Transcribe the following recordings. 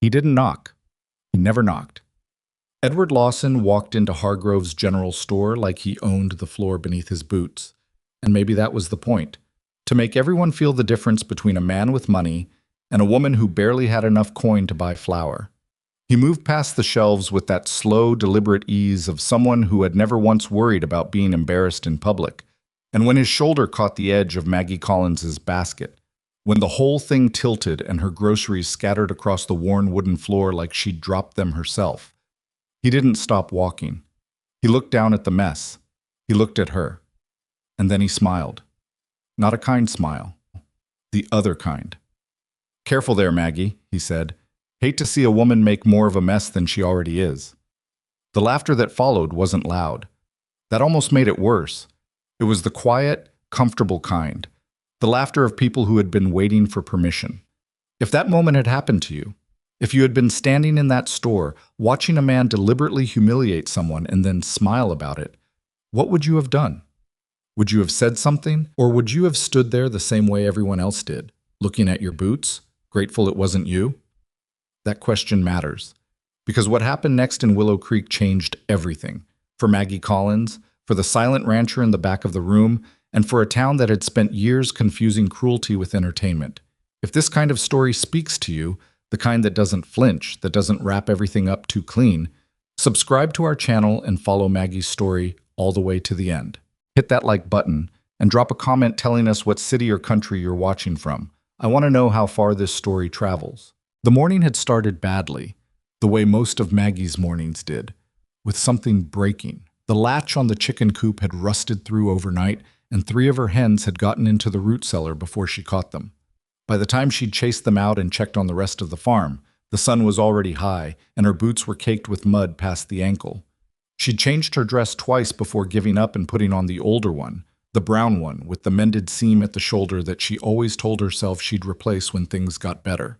He didn't knock. He never knocked. Edward Lawson walked into Hargrove's general store like he owned the floor beneath his boots. And maybe that was the point, to make everyone feel the difference between a man with money and a woman who barely had enough coin to buy flour. He moved past the shelves with that slow, deliberate ease of someone who had never once worried about being embarrassed in public. And when his shoulder caught the edge of Maggie Collins's basket, when the whole thing tilted and her groceries scattered across the worn wooden floor like she'd dropped them herself, he didn't stop walking. He looked down at the mess. He looked at her. And then he smiled. Not a kind smile. The other kind. "Careful there, Maggie," he said. "Hate to see a woman make more of a mess than she already is." The laughter that followed wasn't loud. That almost made it worse. It was the quiet, comfortable kind. The laughter of people who had been waiting for permission. If that moment had happened to you, if you had been standing in that store, watching a man deliberately humiliate someone and then smile about it, what would you have done? Would you have said something, or would you have stood there the same way everyone else did, looking at your boots, grateful it wasn't you? That question matters, because what happened next in Willow Creek changed everything. For Maggie Collins, for the silent rancher in the back of the room, and for a town that had spent years confusing cruelty with entertainment. If this kind of story speaks to you, the kind that doesn't flinch, that doesn't wrap everything up too clean, subscribe to our channel and follow Maggie's story all the way to the end. Hit that like button and drop a comment telling us what city or country you're watching from. I want to know how far this story travels. The morning had started badly, the way most of Maggie's mornings did, with something breaking. The latch on the chicken coop had rusted through overnight, and 3 of her hens had gotten into the root cellar before she caught them. By the time she'd chased them out and checked on the rest of the farm, the sun was already high, and her boots were caked with mud past the ankle. She'd changed her dress twice before giving up and putting on the older one, the brown one with the mended seam at the shoulder that she always told herself she'd replace when things got better.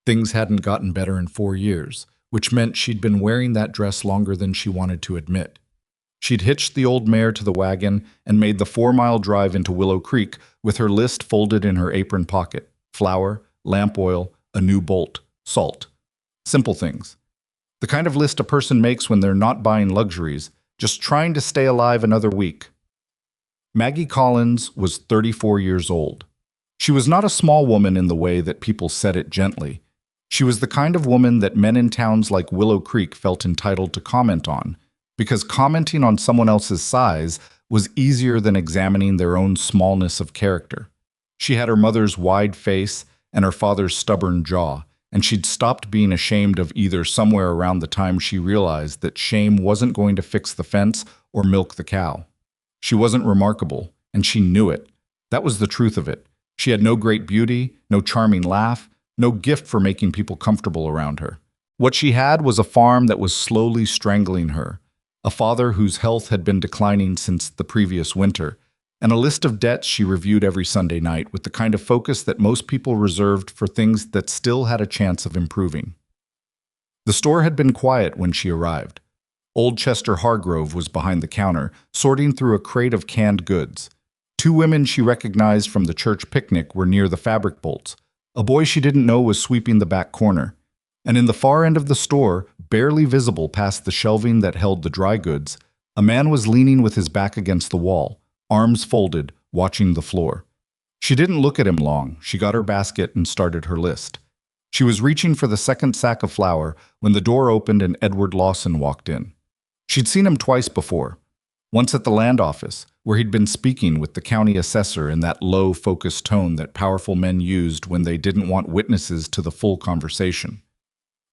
Things hadn't gotten better in 4 years, which meant she'd been wearing that dress longer than she wanted to admit. She'd hitched the old mare to the wagon and made the 4-mile drive into Willow Creek with her list folded in her apron pocket. Flour, lamp oil, a new bolt, salt. Simple things. The kind of list a person makes when they're not buying luxuries, just trying to stay alive another week. Maggie Collins was 34 years old. She was not a small woman in the way that people said it gently. She was the kind of woman that men in towns like Willow Creek felt entitled to comment on, because commenting on someone else's size was easier than examining their own smallness of character. She had her mother's wide face and her father's stubborn jaw, and she'd stopped being ashamed of either somewhere around the time she realized that shame wasn't going to fix the fence or milk the cow. She wasn't remarkable, and she knew it. That was the truth of it. She had no great beauty, no charming laugh, no gift for making people comfortable around her. What she had was a farm that was slowly strangling her, a father whose health had been declining since the previous winter, and a list of debts she reviewed every Sunday night with the kind of focus that most people reserved for things that still had a chance of improving. The store had been quiet when she arrived. Old Chester Hargrove was behind the counter, sorting through a crate of canned goods. 2 women she recognized from the church picnic were near the fabric bolts. A boy she didn't know was sweeping the back corner. And in the far end of the store, barely visible past the shelving that held the dry goods, a man was leaning with his back against the wall, arms folded, watching the floor. She didn't look at him long. She got her basket and started her list. She was reaching for the second sack of flour when the door opened and Edward Lawson walked in. She'd seen him twice before. Once at the land office, where he'd been speaking with the county assessor in that low, focused tone that powerful men used when they didn't want witnesses to the full conversation.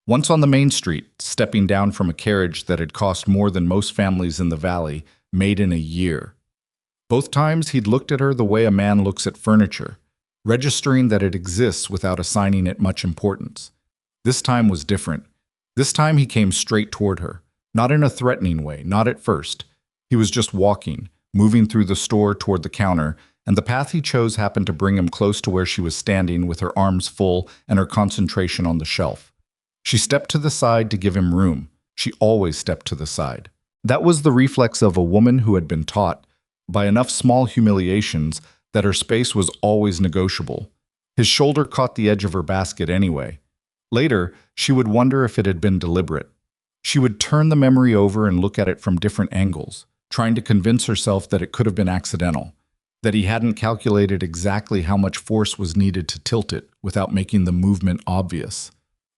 Once on the main street, stepping down from a carriage that had cost more than most families in the valley made in a year. Both times he'd looked at her the way a man looks at furniture, registering that it exists without assigning it much importance. This time was different. This time he came straight toward her, not in a threatening way, not at first. He was just walking, moving through the store toward the counter, and the path he chose happened to bring him close to where she was standing with her arms full and her concentration on the shelf. She stepped to the side to give him room. She always stepped to the side. That was the reflex of a woman who had been taught, by enough small humiliations, that her space was always negotiable. His shoulder caught the edge of her basket anyway. Later, she would wonder if it had been deliberate. She would turn the memory over and look at it from different angles, trying to convince herself that it could have been accidental, that he hadn't calculated exactly how much force was needed to tilt it without making the movement obvious.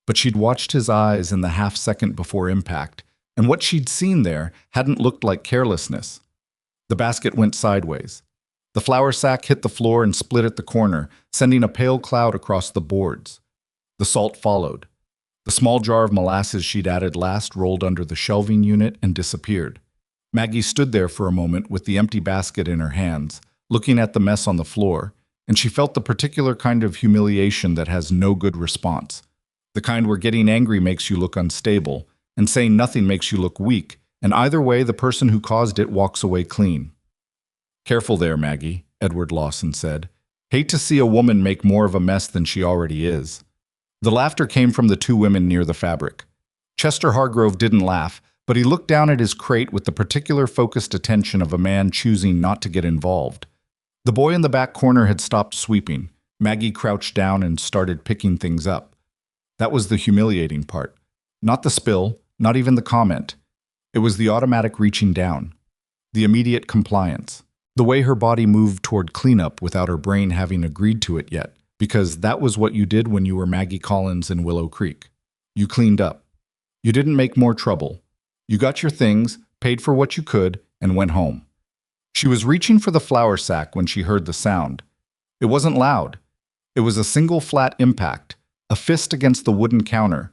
But she'd watched his eyes in the half-second before impact, and what she'd seen there hadn't looked like carelessness. The basket went sideways. The flour sack hit the floor and split at the corner, sending a pale cloud across the boards. The salt followed. The small jar of molasses she'd added last rolled under the shelving unit and disappeared. Maggie stood there for a moment with the empty basket in her hands, looking at the mess on the floor, and she felt the particular kind of humiliation that has no good response. The kind where getting angry makes you look unstable, and saying nothing makes you look weak, and either way the person who caused it walks away clean. "Careful there, Maggie," Edward Lawson said. "Hate to see a woman make more of a mess than she already is." The laughter came from the two women near the fabric. Chester Hargrove didn't laugh, but he looked down at his crate with the particular focused attention of a man choosing not to get involved. The boy in the back corner had stopped sweeping. Maggie crouched down and started picking things up. That was the humiliating part. Not the spill, not even the comment. It was the automatic reaching down. The immediate compliance. The way her body moved toward cleanup without her brain having agreed to it yet, because that was what you did when you were Maggie Collins in Willow Creek. You cleaned up. You didn't make more trouble. You got your things, paid for what you could, and went home. She was reaching for the flour sack when she heard the sound. It wasn't loud. It was a single flat impact, a fist against the wooden counter,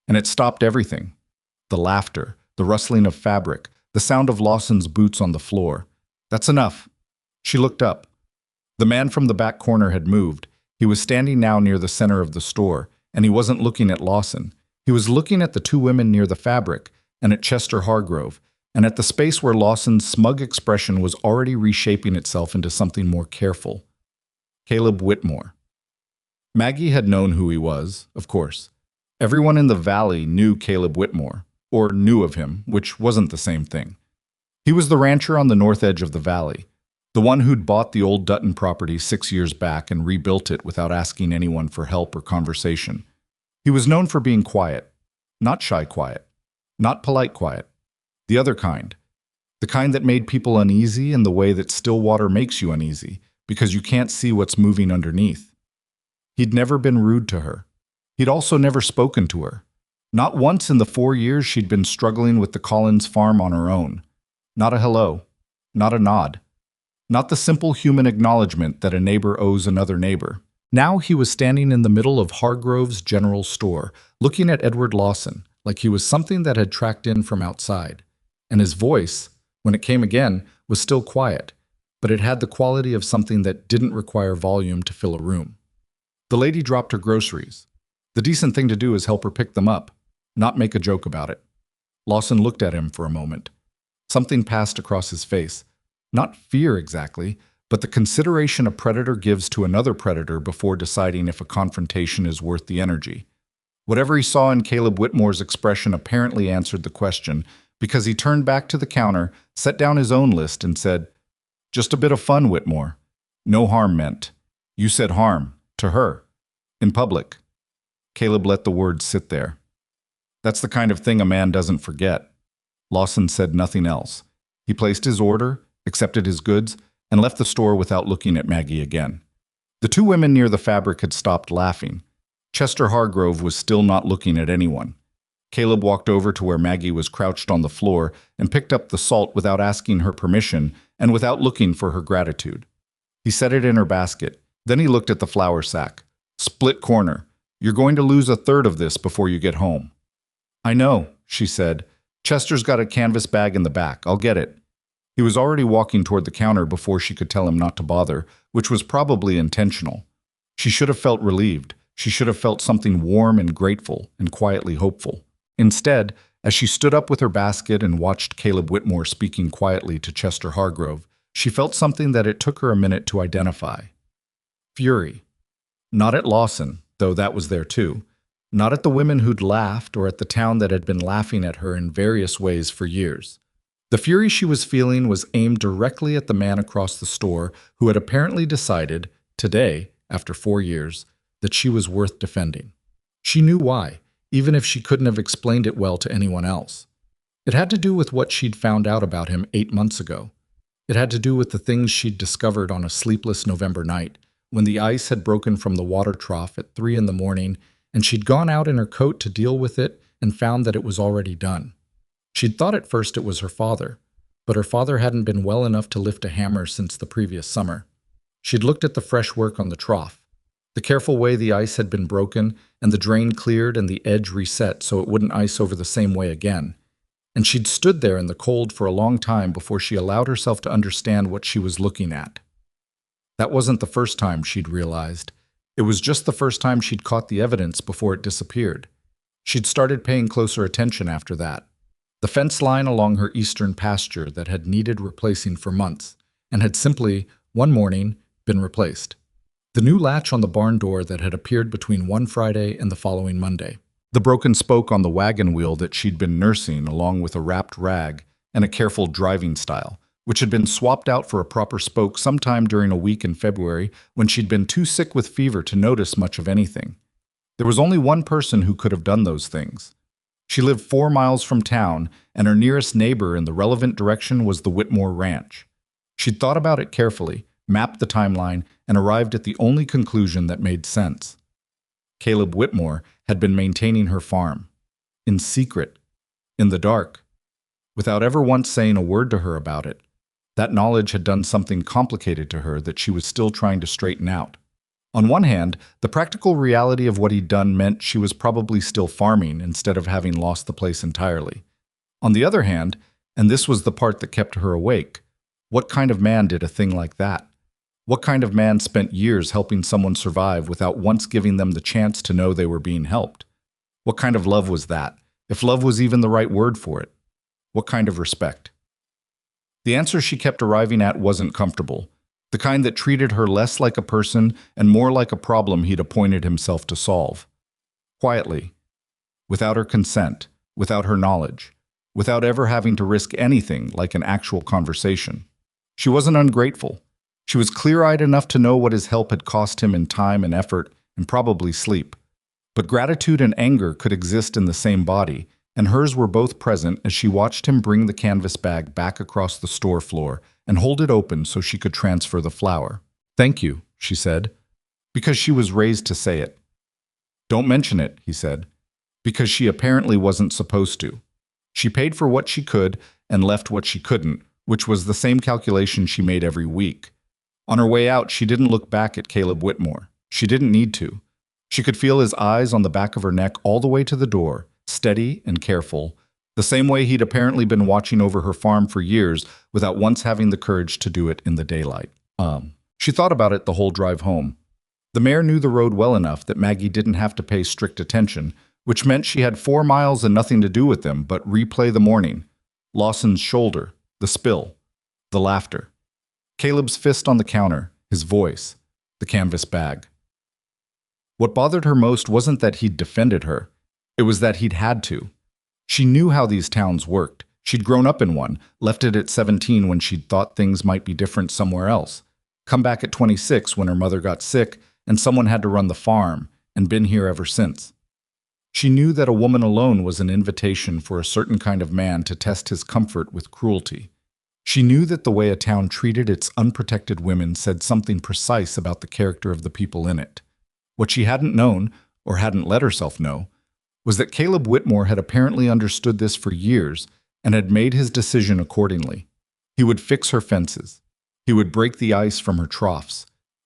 and it stopped everything. The laughter, the rustling of fabric, the sound of Lawson's boots on the floor. That's enough. She looked up. The man from the back corner had moved. He was standing now near the center of the store, and he wasn't looking at Lawson. He was looking at the two women near the fabric, and at Chester Hargrove, and at the space where Lawson's smug expression was already reshaping itself into something more careful. Caleb Whitmore. Maggie had known who he was, of course. Everyone in the valley knew Caleb Whitmore, or knew of him, which wasn't the same thing. He was the rancher on the north edge of the valley, the one who'd bought the old Dutton property 6 years back and rebuilt it without asking anyone for help or conversation. He was known for being quiet, not shy quiet, not polite quiet, the other kind, the kind that made people uneasy in the way that still water makes you uneasy, because you can't see what's moving underneath. He'd never been rude to her. He'd also never spoken to her. Not once in the 4 years she'd been struggling with the Collins farm on her own. Not a hello, not a nod, not the simple human acknowledgement that a neighbor owes another neighbor. Now he was standing in the middle of Hargrove's general store, looking at Edward Lawson, like he was something that had tracked in from outside. And his voice, when it came again, was still quiet, but it had the quality of something that didn't require volume to fill a room. The lady dropped her groceries. The decent thing to do is help her pick them up, not make a joke about it. Lawson looked at him for a moment. Something passed across his face. Not fear exactly, but the consideration a predator gives to another predator before deciding if a confrontation is worth the energy. Whatever he saw in Caleb Whitmore's expression apparently answered the question, because he turned back to the counter, set down his own list, and said, "Just a bit of fun, Whitmore. No harm meant. You said harm. To her. In public." Caleb let the words sit there. "That's the kind of thing a man doesn't forget." Lawson said nothing else. He placed his order, accepted his goods, and left the store without looking at Maggie again. The two women near the fabric had stopped laughing. Chester Hargrove was still not looking at anyone. Caleb walked over to where Maggie was crouched on the floor and picked up the salt without asking her permission and without looking for her gratitude. He set it in her basket. Then he looked at the flour sack. "Split corner. You're going to lose a third of this before you get home." "I know," she said. "Chester's got a canvas bag in the back. I'll get it." He was already walking toward the counter before she could tell him not to bother, which was probably intentional. She should have felt relieved. She should have felt something warm and grateful and quietly hopeful. Instead, as she stood up with her basket and watched Caleb Whitmore speaking quietly to Chester Hargrove, she felt something that it took her a minute to identify. Fury. Not at Lawson, though that was there too. Not at the women who'd laughed or at the town that had been laughing at her in various ways for years. The fury she was feeling was aimed directly at the man across the store who had apparently decided, today, after 4 years, that she was worth defending. She knew why, even if she couldn't have explained it well to anyone else. It had to do with what she'd found out about him 8 months ago. It had to do with the things she'd discovered on a sleepless November night, when the ice had broken from the water trough at 3 in the morning, and she'd gone out in her coat to deal with it and found that it was already done. She'd thought at first it was her father, but her father hadn't been well enough to lift a hammer since the previous summer. She'd looked at the fresh work on the trough, the careful way the ice had been broken and the drain cleared and the edge reset so it wouldn't ice over the same way again. And she'd stood there in the cold for a long time before she allowed herself to understand what she was looking at. That wasn't the first time she'd realized. It was just the first time she'd caught the evidence before it disappeared. She'd started paying closer attention after that. The fence line along her eastern pasture that had needed replacing for months, and had simply, one morning, been replaced. The new latch on the barn door that had appeared between one Friday and the following Monday. The broken spoke on the wagon wheel that she'd been nursing along with a wrapped rag and a careful driving style, which had been swapped out for a proper spoke sometime during a week in February when she'd been too sick with fever to notice much of anything. There was only one person who could have done those things. She lived 4 miles from town, and her nearest neighbor in the relevant direction was the Whitmore Ranch. She'd thought about it carefully, mapped the timeline, and arrived at the only conclusion that made sense. Caleb Whitmore had been maintaining her farm. In secret. In the dark. Without ever once saying a word to her about it. That knowledge had done something complicated to her that she was still trying to straighten out. On one hand, the practical reality of what he'd done meant she was probably still farming instead of having lost the place entirely. On the other hand, and this was the part that kept her awake, what kind of man did a thing like that? What kind of man spent years helping someone survive without once giving them the chance to know they were being helped? What kind of love was that, if love was even the right word for it? What kind of respect? The answer she kept arriving at wasn't comfortable, the kind that treated her less like a person and more like a problem he'd appointed himself to solve. Quietly, without her consent, without her knowledge, without ever having to risk anything like an actual conversation. She wasn't ungrateful. She was clear-eyed enough to know what his help had cost him in time and effort and probably sleep. But gratitude and anger could exist in the same body, and hers were both present as she watched him bring the canvas bag back across the store floor and hold it open so she could transfer the flour. "Thank you," she said, because she was raised to say it. "Don't mention it," he said, because she apparently wasn't supposed to. She paid for what she could and left what she couldn't, which was the same calculation she made every week. On her way out, she didn't look back at Caleb Whitmore. She didn't need to. She could feel his eyes on the back of her neck all the way to the door, steady and careful, the same way he'd apparently been watching over her farm for years without once having the courage to do it in the daylight. She thought about it the whole drive home. The mare knew the road well enough that Maggie didn't have to pay strict attention, which meant she had 4 miles and nothing to do with them but replay the morning. Lawson's shoulder, the spill, the laughter. Caleb's fist on the counter, his voice, the canvas bag. What bothered her most wasn't that he'd defended her. It was that he'd had to. She knew how these towns worked. She'd grown up in one, left it at 17 when she'd thought things might be different somewhere else, come back at 26 when her mother got sick and someone had to run the farm, and been here ever since. She knew that a woman alone was an invitation for a certain kind of man to test his comfort with cruelty. She knew that the way a town treated its unprotected women said something precise about the character of the people in it. What she hadn't known, or hadn't let herself know, was that Caleb Whitmore had apparently understood this for years and had made his decision accordingly. He would fix her fences. He would break the ice from her troughs.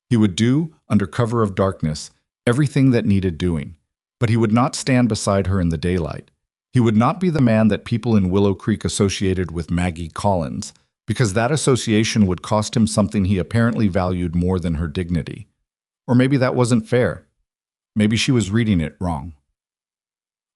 He would do, under cover of darkness, everything that needed doing. But he would not stand beside her in the daylight. He would not be the man that people in Willow Creek associated with Maggie Collins, because that association would cost him something he apparently valued more than her dignity. Or maybe that wasn't fair. Maybe she was reading it wrong.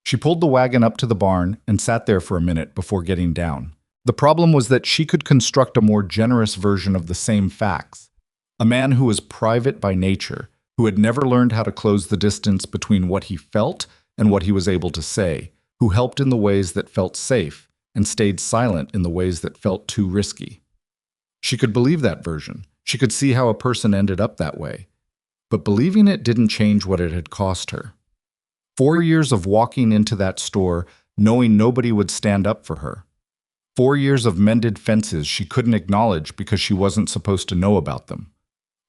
She pulled the wagon up to the barn and sat there for a minute before getting down. The problem was that she could construct a more generous version of the same facts. A man who was private by nature, who had never learned how to close the distance between what he felt and what he was able to say, who helped in the ways that felt safe and stayed silent in the ways that felt too risky. She could believe that version. She could see how a person ended up that way. But believing it didn't change what it had cost her. 4 years of walking into that store, knowing nobody would stand up for her. 4 years of mended fences she couldn't acknowledge because she wasn't supposed to know about them.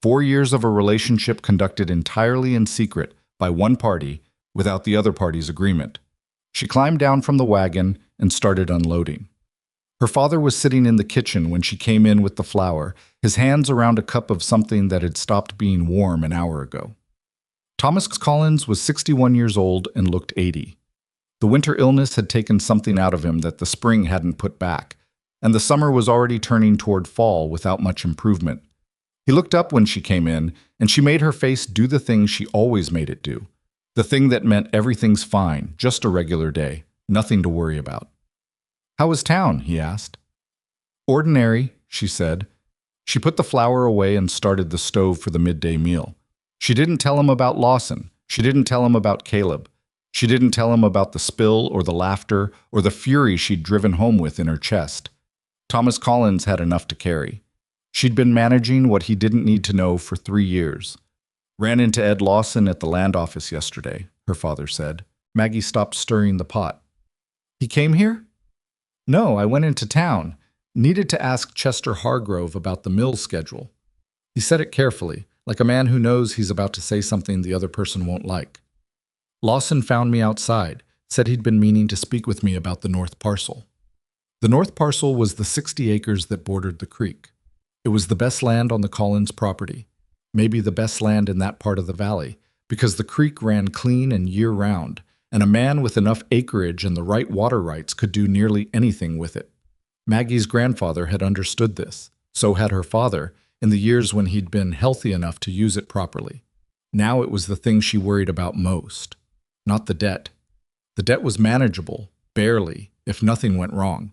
4 years of a relationship conducted entirely in secret by one party without the other party's agreement. She climbed down from the wagon and started unloading. Her father was sitting in the kitchen when she came in with the flour, his hands around a cup of something that had stopped being warm an hour ago. Thomas Collins was 61 years old and looked 80. The winter illness had taken something out of him that the spring hadn't put back, and the summer was already turning toward fall without much improvement. He looked up when she came in, and she made her face do the thing she always made it do. The thing that meant everything's fine, just a regular day, nothing to worry about. "How was town?" he asked. "Ordinary," she said. She put the flour away and started the stove for the midday meal. She didn't tell him about Lawson. She didn't tell him about Caleb. She didn't tell him about the spill or the laughter or the fury she'd driven home with in her chest. Thomas Collins had enough to carry. She'd been managing what he didn't need to know for 3 years. "Ran into Ed Lawson at the land office yesterday," her father said. Maggie stopped stirring the pot. "He came here?" "No, I went into town. Needed to ask Chester Hargrove about the mill schedule." He said it carefully, like a man who knows he's about to say something the other person won't like. "Lawson found me outside, said he'd been meaning to speak with me about the north parcel." The north parcel was the 60 acres that bordered the creek. It was the best land on the Collins property, maybe the best land in that part of the valley, because the creek ran clean and year-round, and a man with enough acreage and the right water rights could do nearly anything with it. Maggie's grandfather had understood this, so had her father, in the years when he'd been healthy enough to use it properly. Now it was the thing she worried about most, not the debt. The debt was manageable, barely, if nothing went wrong.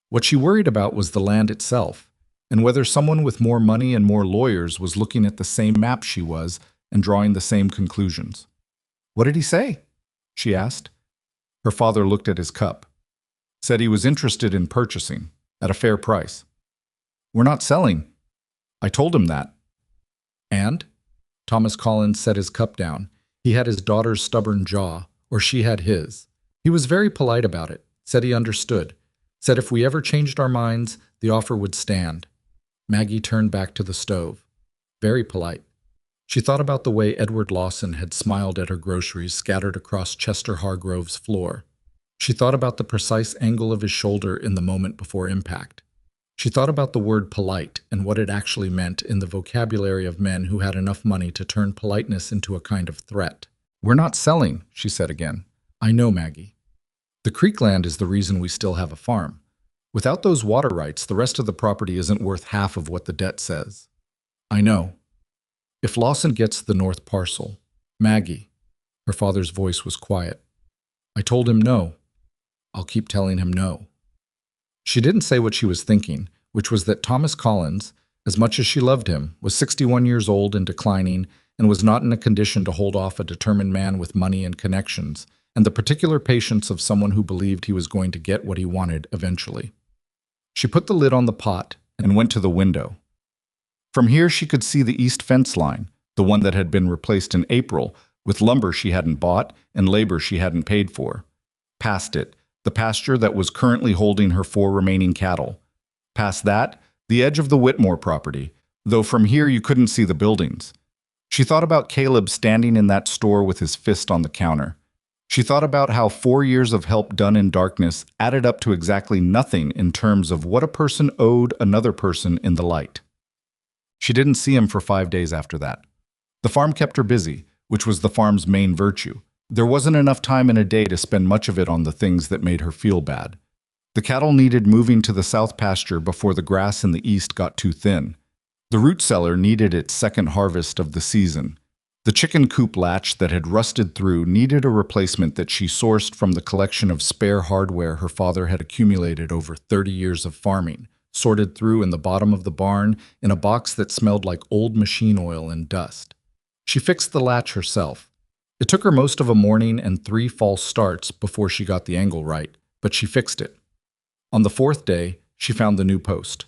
What she worried about was the land itself, and whether someone with more money and more lawyers was looking at the same map she was and drawing the same conclusions. "What did he say?" she asked. Her father looked at his cup. Said he was interested in purchasing, at a fair price. "We're not selling." "I told him that." "And?" Thomas Collins set his cup down. He had his daughter's stubborn jaw, or she had his. He was very polite about it, said he understood, said if we ever changed our minds, the offer would stand. Maggie turned back to the stove. Very polite. She thought about the way Edward Lawson had smiled at her groceries scattered across Chester Hargrove's floor. She thought about the precise angle of his shoulder in the moment before impact. She thought about the word polite and what it actually meant in the vocabulary of men who had enough money to turn politeness into a kind of threat. "We're not selling," she said again. "I know, Maggie. The creek land is the reason we still have a farm. Without those water rights, the rest of the property isn't worth half of what the debt says." "I know. If Lawson gets the north parcel, Maggie," her father's voice was quiet. "I told him no. I'll keep telling him no." She didn't say what she was thinking, which was that Thomas Collins, as much as she loved him, was 61 years old and declining and was not in a condition to hold off a determined man with money and connections, and the particular patience of someone who believed he was going to get what he wanted eventually. She put the lid on the pot and went to the window. From here she could see the east fence line, the one that had been replaced in April, with lumber she hadn't bought and labor she hadn't paid for. Past it, the pasture that was currently holding her 4 remaining cattle. Past that, the edge of the Whitmore property, though from here you couldn't see the buildings. She thought about Caleb standing in that store with his fist on the counter. She thought about how 4 years of help done in darkness added up to exactly nothing in terms of what a person owed another person in the light. She didn't see him for 5 days after that. The farm kept her busy, which was the farm's main virtue. There wasn't enough time in a day to spend much of it on the things that made her feel bad. The cattle needed moving to the south pasture before the grass in the east got too thin. The root cellar needed its second harvest of the season. The chicken coop latch that had rusted through needed a replacement that she sourced from the collection of spare hardware her father had accumulated over 30 years of farming, sorted through in the bottom of the barn in a box that smelled like old machine oil and dust. She fixed the latch herself. It took her most of a morning and 3 false starts before she got the angle right, but she fixed it. On the 4th day, she found the new post.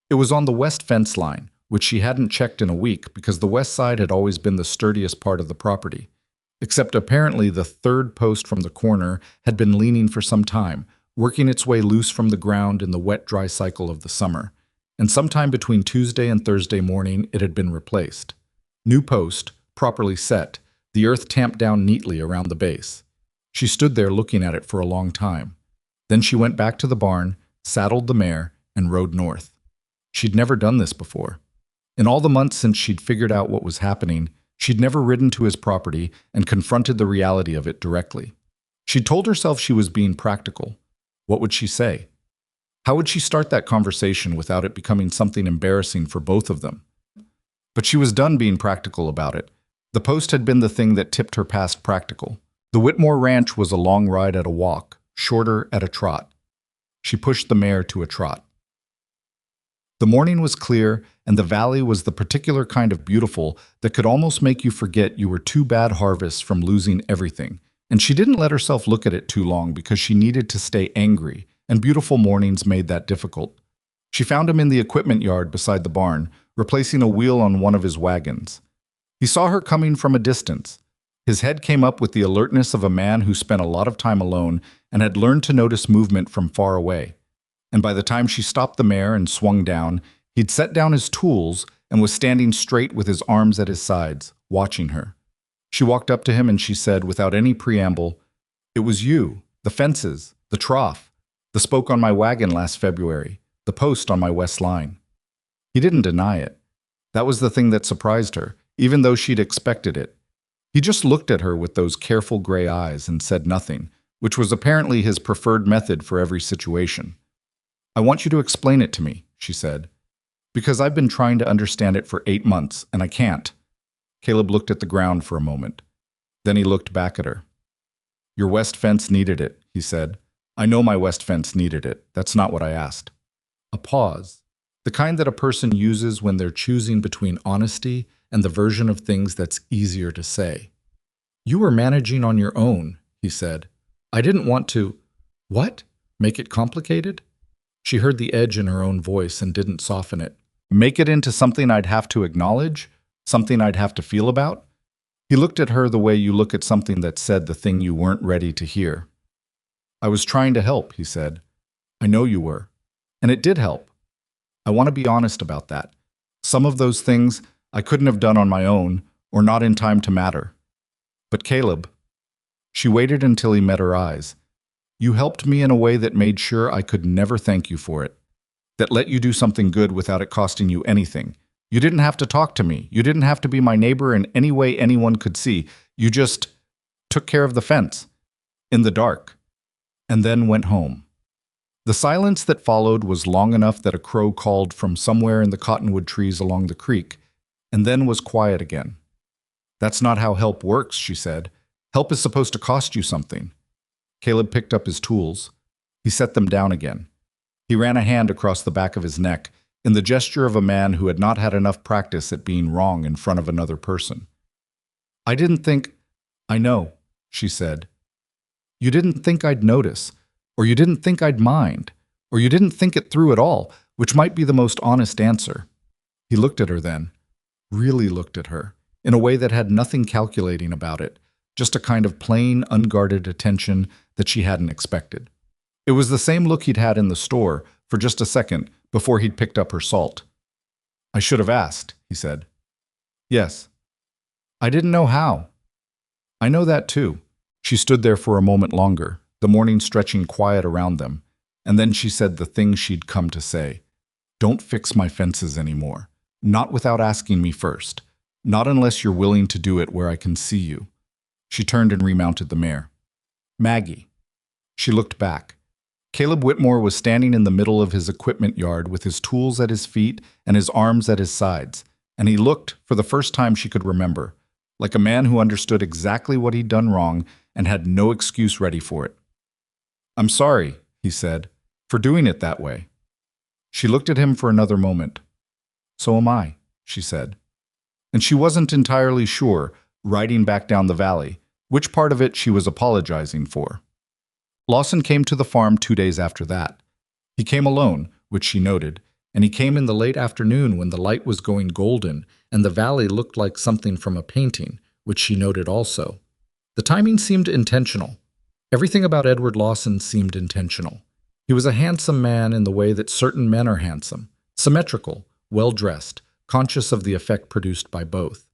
It was on the west fence line, which she hadn't checked in a week because the west side had always been the sturdiest part of the property. Except apparently the third post from the corner had been leaning for some time, working its way loose from the ground in the wet-dry cycle of the summer, and sometime between Tuesday and Thursday morning it had been replaced. New post, properly set, the earth tamped down neatly around the base. She stood there looking at it for a long time. Then she went back to the barn, saddled the mare, and rode north. She'd never done this before. In all the months since she'd figured out what was happening, she'd never ridden to his property and confronted the reality of it directly. She'd told herself she was being practical. What would she say? How would she start that conversation without it becoming something embarrassing for both of them? But she was done being practical about it. The post had been the thing that tipped her past practical. The Whitmore ranch was a long ride at a walk, shorter at a trot. She pushed the mare to a trot. The morning was clear, and the valley was the particular kind of beautiful that could almost make you forget you were two bad harvests from losing everything. And she didn't let herself look at it too long because she needed to stay angry, and beautiful mornings made that difficult. She found him in the equipment yard beside the barn, replacing a wheel on one of his wagons. He saw her coming from a distance. His head came up with the alertness of a man who spent a lot of time alone and had learned to notice movement from far away. And by the time she stopped the mare and swung down, he'd set down his tools and was standing straight with his arms at his sides, watching her. She walked up to him and she said, without any preamble, "It was you, the fences, the trough, the spoke on my wagon last February, the post on my west line." He didn't deny it. That was the thing that surprised her, even though she'd expected it. He just looked at her with those careful gray eyes and said nothing, which was apparently his preferred method for every situation. "I want you to explain it to me," she said, "because I've been trying to understand it for 8 months, and I can't." Caleb looked at the ground for a moment. Then he looked back at her. "Your west fence needed it," he said. "I know my west fence needed it. That's not what I asked." A pause, the kind that a person uses when they're choosing between honesty and the version of things that's easier to say. "You were managing on your own," he said. "I didn't want to—" "What? Make it complicated?" She heard the edge in her own voice and didn't soften it. "Make it into something I'd have to acknowledge? Something I'd have to feel about?" He looked at her the way you look at something that said the thing you weren't ready to hear. "I was trying to help," he said. "I know you were. And it did help. I want to be honest about that. Some of those things I couldn't have done on my own, or not in time to matter. But Caleb," she waited until he met her eyes, "you helped me in a way that made sure I could never thank you for it. That let you do something good without it costing you anything. You didn't have to talk to me. You didn't have to be my neighbor in any way anyone could see. You just took care of the fence, in the dark, and then went home." The silence that followed was long enough that a crow called from somewhere in the cottonwood trees along the creek, and then was quiet again. "That's not how help works," she said. "Help is supposed to cost you something." Caleb picked up his tools. He set them down again. He ran a hand across the back of his neck, in the gesture of a man who had not had enough practice at being wrong in front of another person. "I didn't think—" "I know," she said. "You didn't think I'd notice, or you didn't think I'd mind, or you didn't think it through at all, which might be the most honest answer." He looked at her then, really looked at her, in a way that had nothing calculating about it, just a kind of plain, unguarded attention that she hadn't expected. It was the same look he'd had in the store for just a second before he'd picked up her salt. "I should have asked," he said. "Yes. I didn't know how." "I know that too." She stood there for a moment longer, the morning stretching quiet around them, and then she said the thing she'd come to say. "Don't fix my fences anymore. Not without asking me first. Not unless you're willing to do it where I can see you." She turned and remounted the mare. "Maggie." She looked back. Caleb Whitmore was standing in the middle of his equipment yard with his tools at his feet and his arms at his sides, and he looked, for the first time she could remember, like a man who understood exactly what he'd done wrong and had no excuse ready for it. "I'm sorry," he said, "for doing it that way." She looked at him for another moment. "So am I," she said. And she wasn't entirely sure, riding back down the valley, which part of it she was apologizing for. Lawson came to the farm 2 days after that. He came alone, which she noted, and he came in the late afternoon when the light was going golden and the valley looked like something from a painting, which she noted also. The timing seemed intentional. Everything about Edward Lawson seemed intentional. He was a handsome man in the way that certain men are handsome, symmetrical, well-dressed, conscious of the effect produced by both.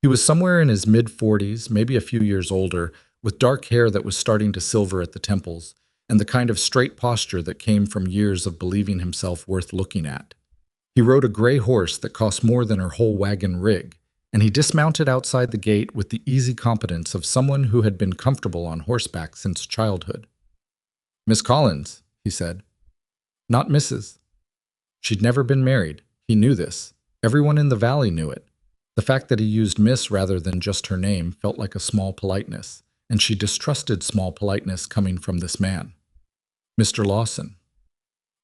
He was somewhere in his mid-40s, maybe a few years older, with dark hair that was starting to silver at the temples, and the kind of straight posture that came from years of believing himself worth looking at. He rode a gray horse that cost more than her whole wagon rig, and he dismounted outside the gate with the easy competence of someone who had been comfortable on horseback since childhood. "Miss Collins," he said. Not Mrs. She'd never been married. He knew this. Everyone in the valley knew it. The fact that he used Miss rather than just her name felt like a small politeness, and she distrusted small politeness coming from this man. "Mr. Lawson,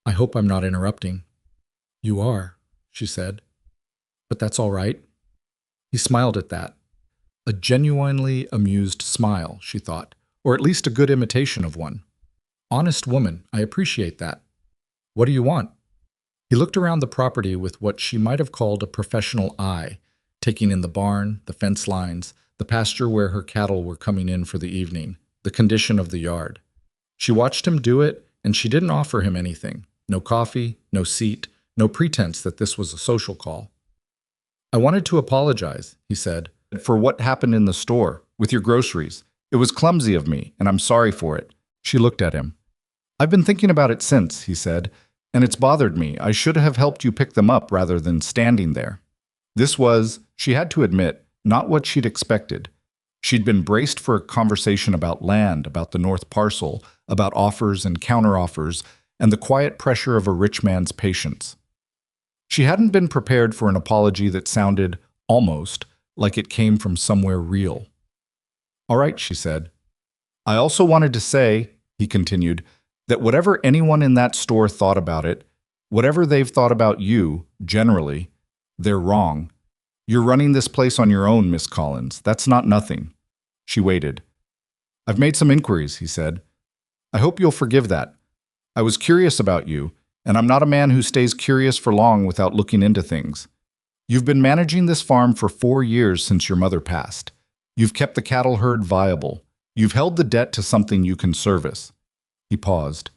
I hope I'm not interrupting." "You are," she said. "But that's all right." He smiled at that. A genuinely amused smile, she thought, or at least a good imitation of one. "Honest woman, I appreciate that. What do you want?" He looked around the property with what she might have called a professional eye, taking in the barn, the fence lines, the pasture where her cattle were coming in for the evening, the condition of the yard. She watched him do it, and she didn't offer him anything. No coffee, no seat, no pretense that this was a social call. "I wanted to apologize," he said, "for what happened in the store, with your groceries. It was clumsy of me, and I'm sorry for it." She looked at him. "I've been thinking about it since," he said, "and it's bothered me. I should have helped you pick them up rather than standing there." This was, she had to admit, not what she'd expected. She'd been braced for a conversation about land, about the North Parcel, about offers and counteroffers, and the quiet pressure of a rich man's patience. She hadn't been prepared for an apology that sounded, almost, like it came from somewhere real. "All right," she said. "I also wanted to say," he continued, "that whatever anyone in that store thought about it, whatever they've thought about you, generally, they're wrong. You're running this place on your own, Miss Collins. That's not nothing." She waited. "I've made some inquiries," he said. "I hope you'll forgive that. I was curious about you, and I'm not a man who stays curious for long without looking into things. You've been managing this farm for 4 years since your mother passed. You've kept the cattle herd viable. You've held the debt to something you can service." He paused.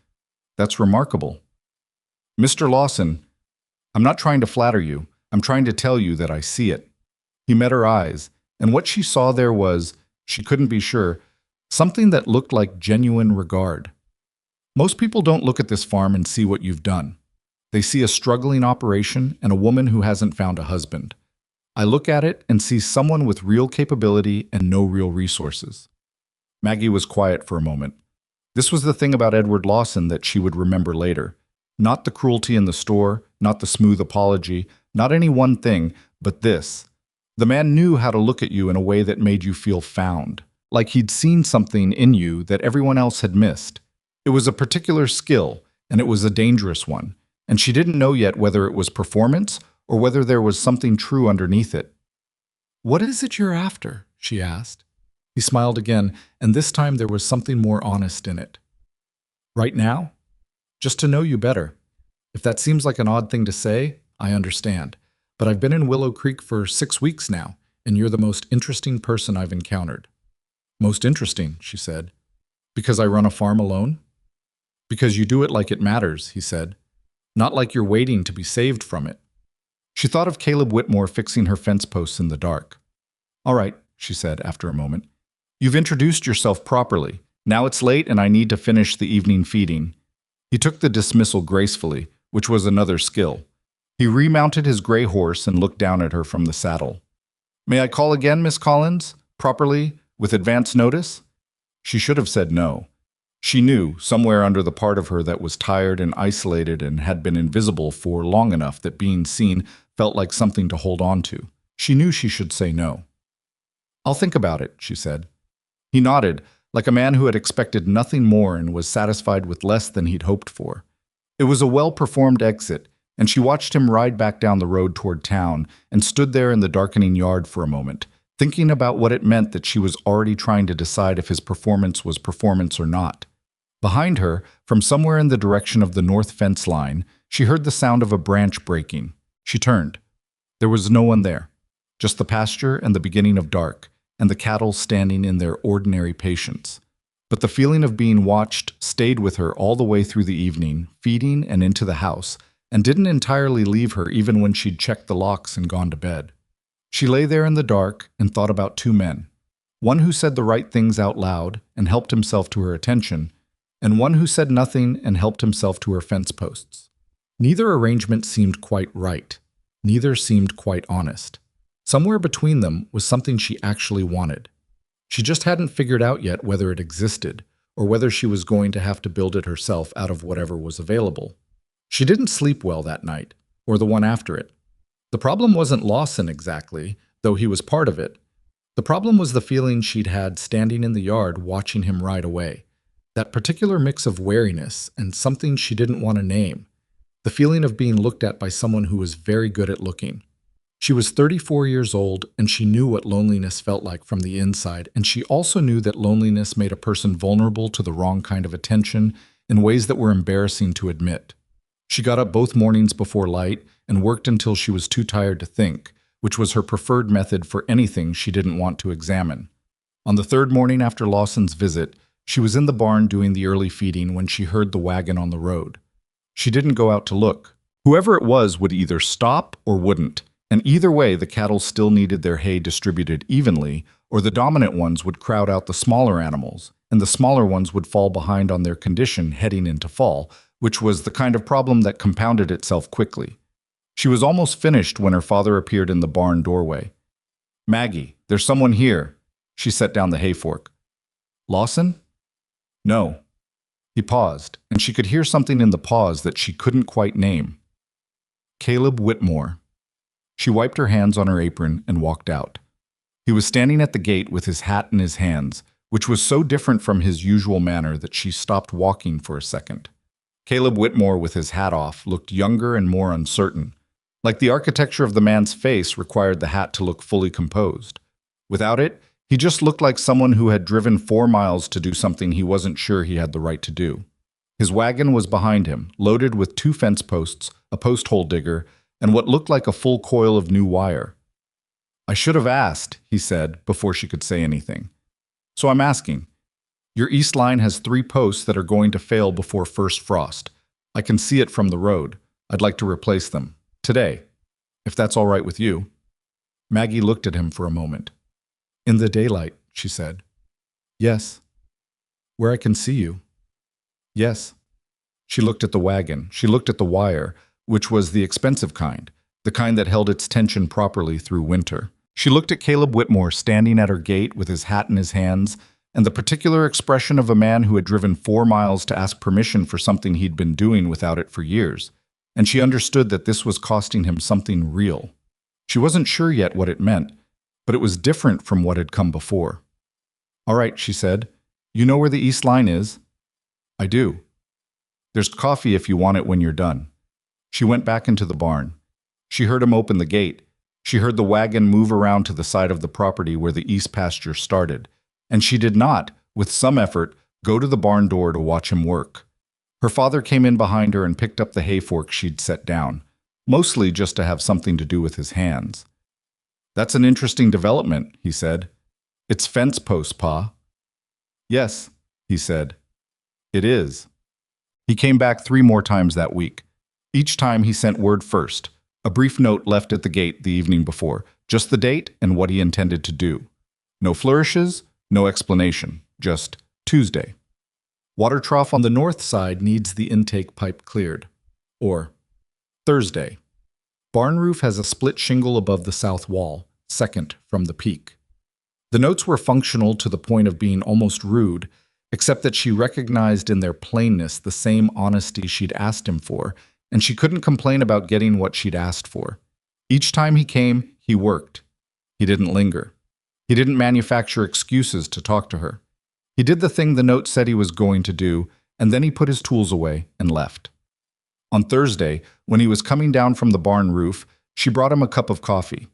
"That's remarkable. Mr. Lawson, I'm not trying to flatter you. I'm trying to tell you that I see it." He met her eyes, and what she saw there was, she couldn't be sure, something that looked like genuine regard. Most people don't look at this farm and see what you've done. They see a struggling operation and a woman who hasn't found a husband. I look at it and see someone with real capability and no real resources. Maggie was quiet for a moment. This was the thing about Edward Lawson that she would remember later. Not the cruelty in the store, not the smooth apology, not any one thing, but this. The man knew how to look at you in a way that made you feel found, like he'd seen something in you that everyone else had missed. It was a particular skill, and it was a dangerous one, and she didn't know yet whether it was performance or whether there was something true underneath it. "What is it you're after?" she asked. He smiled again, and this time there was something more honest in it. "Right now? Just to know you better. If that seems like an odd thing to say, I understand. But I've been in Willow Creek for 6 weeks now, and you're the most interesting person I've encountered." "Most interesting," she said. "Because I run a farm alone?" "Because you do it like it matters," he said. "Not like you're waiting to be saved from it." She thought of Caleb Whitmore fixing her fence posts in the dark. "All right," she said after a moment. "You've introduced yourself properly. Now it's late and I need to finish the evening feeding." He took the dismissal gracefully, which was another skill. He remounted his gray horse and looked down at her from the saddle. "May I call again, Miss Collins? Properly, with advance notice?" She should have said no. She knew, somewhere under the part of her that was tired and isolated and had been invisible for long enough that being seen felt like something to hold on to. She knew she should say no. "I'll think about it," she said. He nodded, like a man who had expected nothing more and was satisfied with less than he'd hoped for. It was a well-performed exit, and she watched him ride back down the road toward town and stood there in the darkening yard for a moment, thinking about what it meant that she was already trying to decide if his performance was performance or not. Behind her, from somewhere in the direction of the north fence line, she heard the sound of a branch breaking. She turned. There was no one there, just the pasture and the beginning of dark, and the cattle standing in their ordinary patience. But the feeling of being watched stayed with her all the way through the evening, feeding and into the house, and didn't entirely leave her even when she'd checked the locks and gone to bed. She lay there in the dark and thought about two men, one who said the right things out loud and helped himself to her attention, and one who said nothing and helped himself to her fence posts. Neither arrangement seemed quite right. Neither seemed quite honest. Somewhere between them was something she actually wanted. She just hadn't figured out yet whether it existed, or whether she was going to have to build it herself out of whatever was available. She didn't sleep well that night, or the one after it. The problem wasn't Lawson exactly, though he was part of it. The problem was the feeling she'd had standing in the yard watching him ride away. That particular mix of wariness and something she didn't want to name. The feeling of being looked at by someone who was very good at looking. She was 34 years old, and she knew what loneliness felt like from the inside, and she also knew that loneliness made a person vulnerable to the wrong kind of attention in ways that were embarrassing to admit. She got up both mornings before light and worked until she was too tired to think, which was her preferred method for anything she didn't want to examine. On the third morning after Lawson's visit, she was in the barn doing the early feeding when she heard the wagon on the road. She didn't go out to look. Whoever it was would either stop or wouldn't, and either way the cattle still needed their hay distributed evenly, or the dominant ones would crowd out the smaller animals, and the smaller ones would fall behind on their condition heading into fall, which was the kind of problem that compounded itself quickly. She was almost finished when her father appeared in the barn doorway. "Maggie, there's someone here." She set down the hay fork. "Lawson?" "No." He paused, and she could hear something in the pause that she couldn't quite name. "Caleb Whitmore." She wiped her hands on her apron and walked out. He was standing at the gate with his hat in his hands, which was so different from his usual manner that she stopped walking for a second. Caleb Whitmore, with his hat off, looked younger and more uncertain. Like the architecture of the man's face required the hat to look fully composed. Without it, he just looked like someone who had driven 4 miles to do something he wasn't sure he had the right to do. His wagon was behind him, loaded with 2 fence posts, a post hole digger, and what looked like a full coil of new wire. "I should have asked," he said, before she could say anything. "So I'm asking. Your east line has 3 posts that are going to fail before first frost. I can see it from the road. I'd like to replace them. Today. If that's all right with you." Maggie looked at him for a moment. "In the daylight," she said. "Yes." "Where I can see you." "Yes." She looked at the wagon. She looked at the wire, which was the expensive kind, the kind that held its tension properly through winter. She looked at Caleb Whitmore standing at her gate with his hat in his hands, and the particular expression of a man who had driven 4 miles to ask permission for something he'd been doing without it for years, and she understood that this was costing him something real. She wasn't sure yet what it meant, but it was different from what had come before. "All right," she said. "You know where the east line is?" "I do." "There's coffee if you want it when you're done." She went back into the barn. She heard him open the gate. She heard the wagon move around to the side of the property where the east pasture started, and she did not, with some effort, go to the barn door to watch him work. Her father came in behind her and picked up the hay fork she'd set down, mostly just to have something to do with his hands. "That's an interesting development," he said. "It's fence posts, Pa." "Yes," he said. "It is." He came back 3 more times that week. Each time he sent word first, a brief note left at the gate the evening before, just the date and what he intended to do. No flourishes, no explanation, just Tuesday. Water trough on the north side needs the intake pipe cleared. Or Thursday. Barn roof has a split shingle above the south wall, second from the peak. The notes were functional to the point of being almost rude, except that she recognized in their plainness the same honesty she'd asked him for, and she couldn't complain about getting what she'd asked for. Each time he came, he worked. He didn't linger. He didn't manufacture excuses to talk to her. He did the thing the note said he was going to do, and then he put his tools away and left. On Thursday, when he was coming down from the barn roof, she brought him a cup of coffee.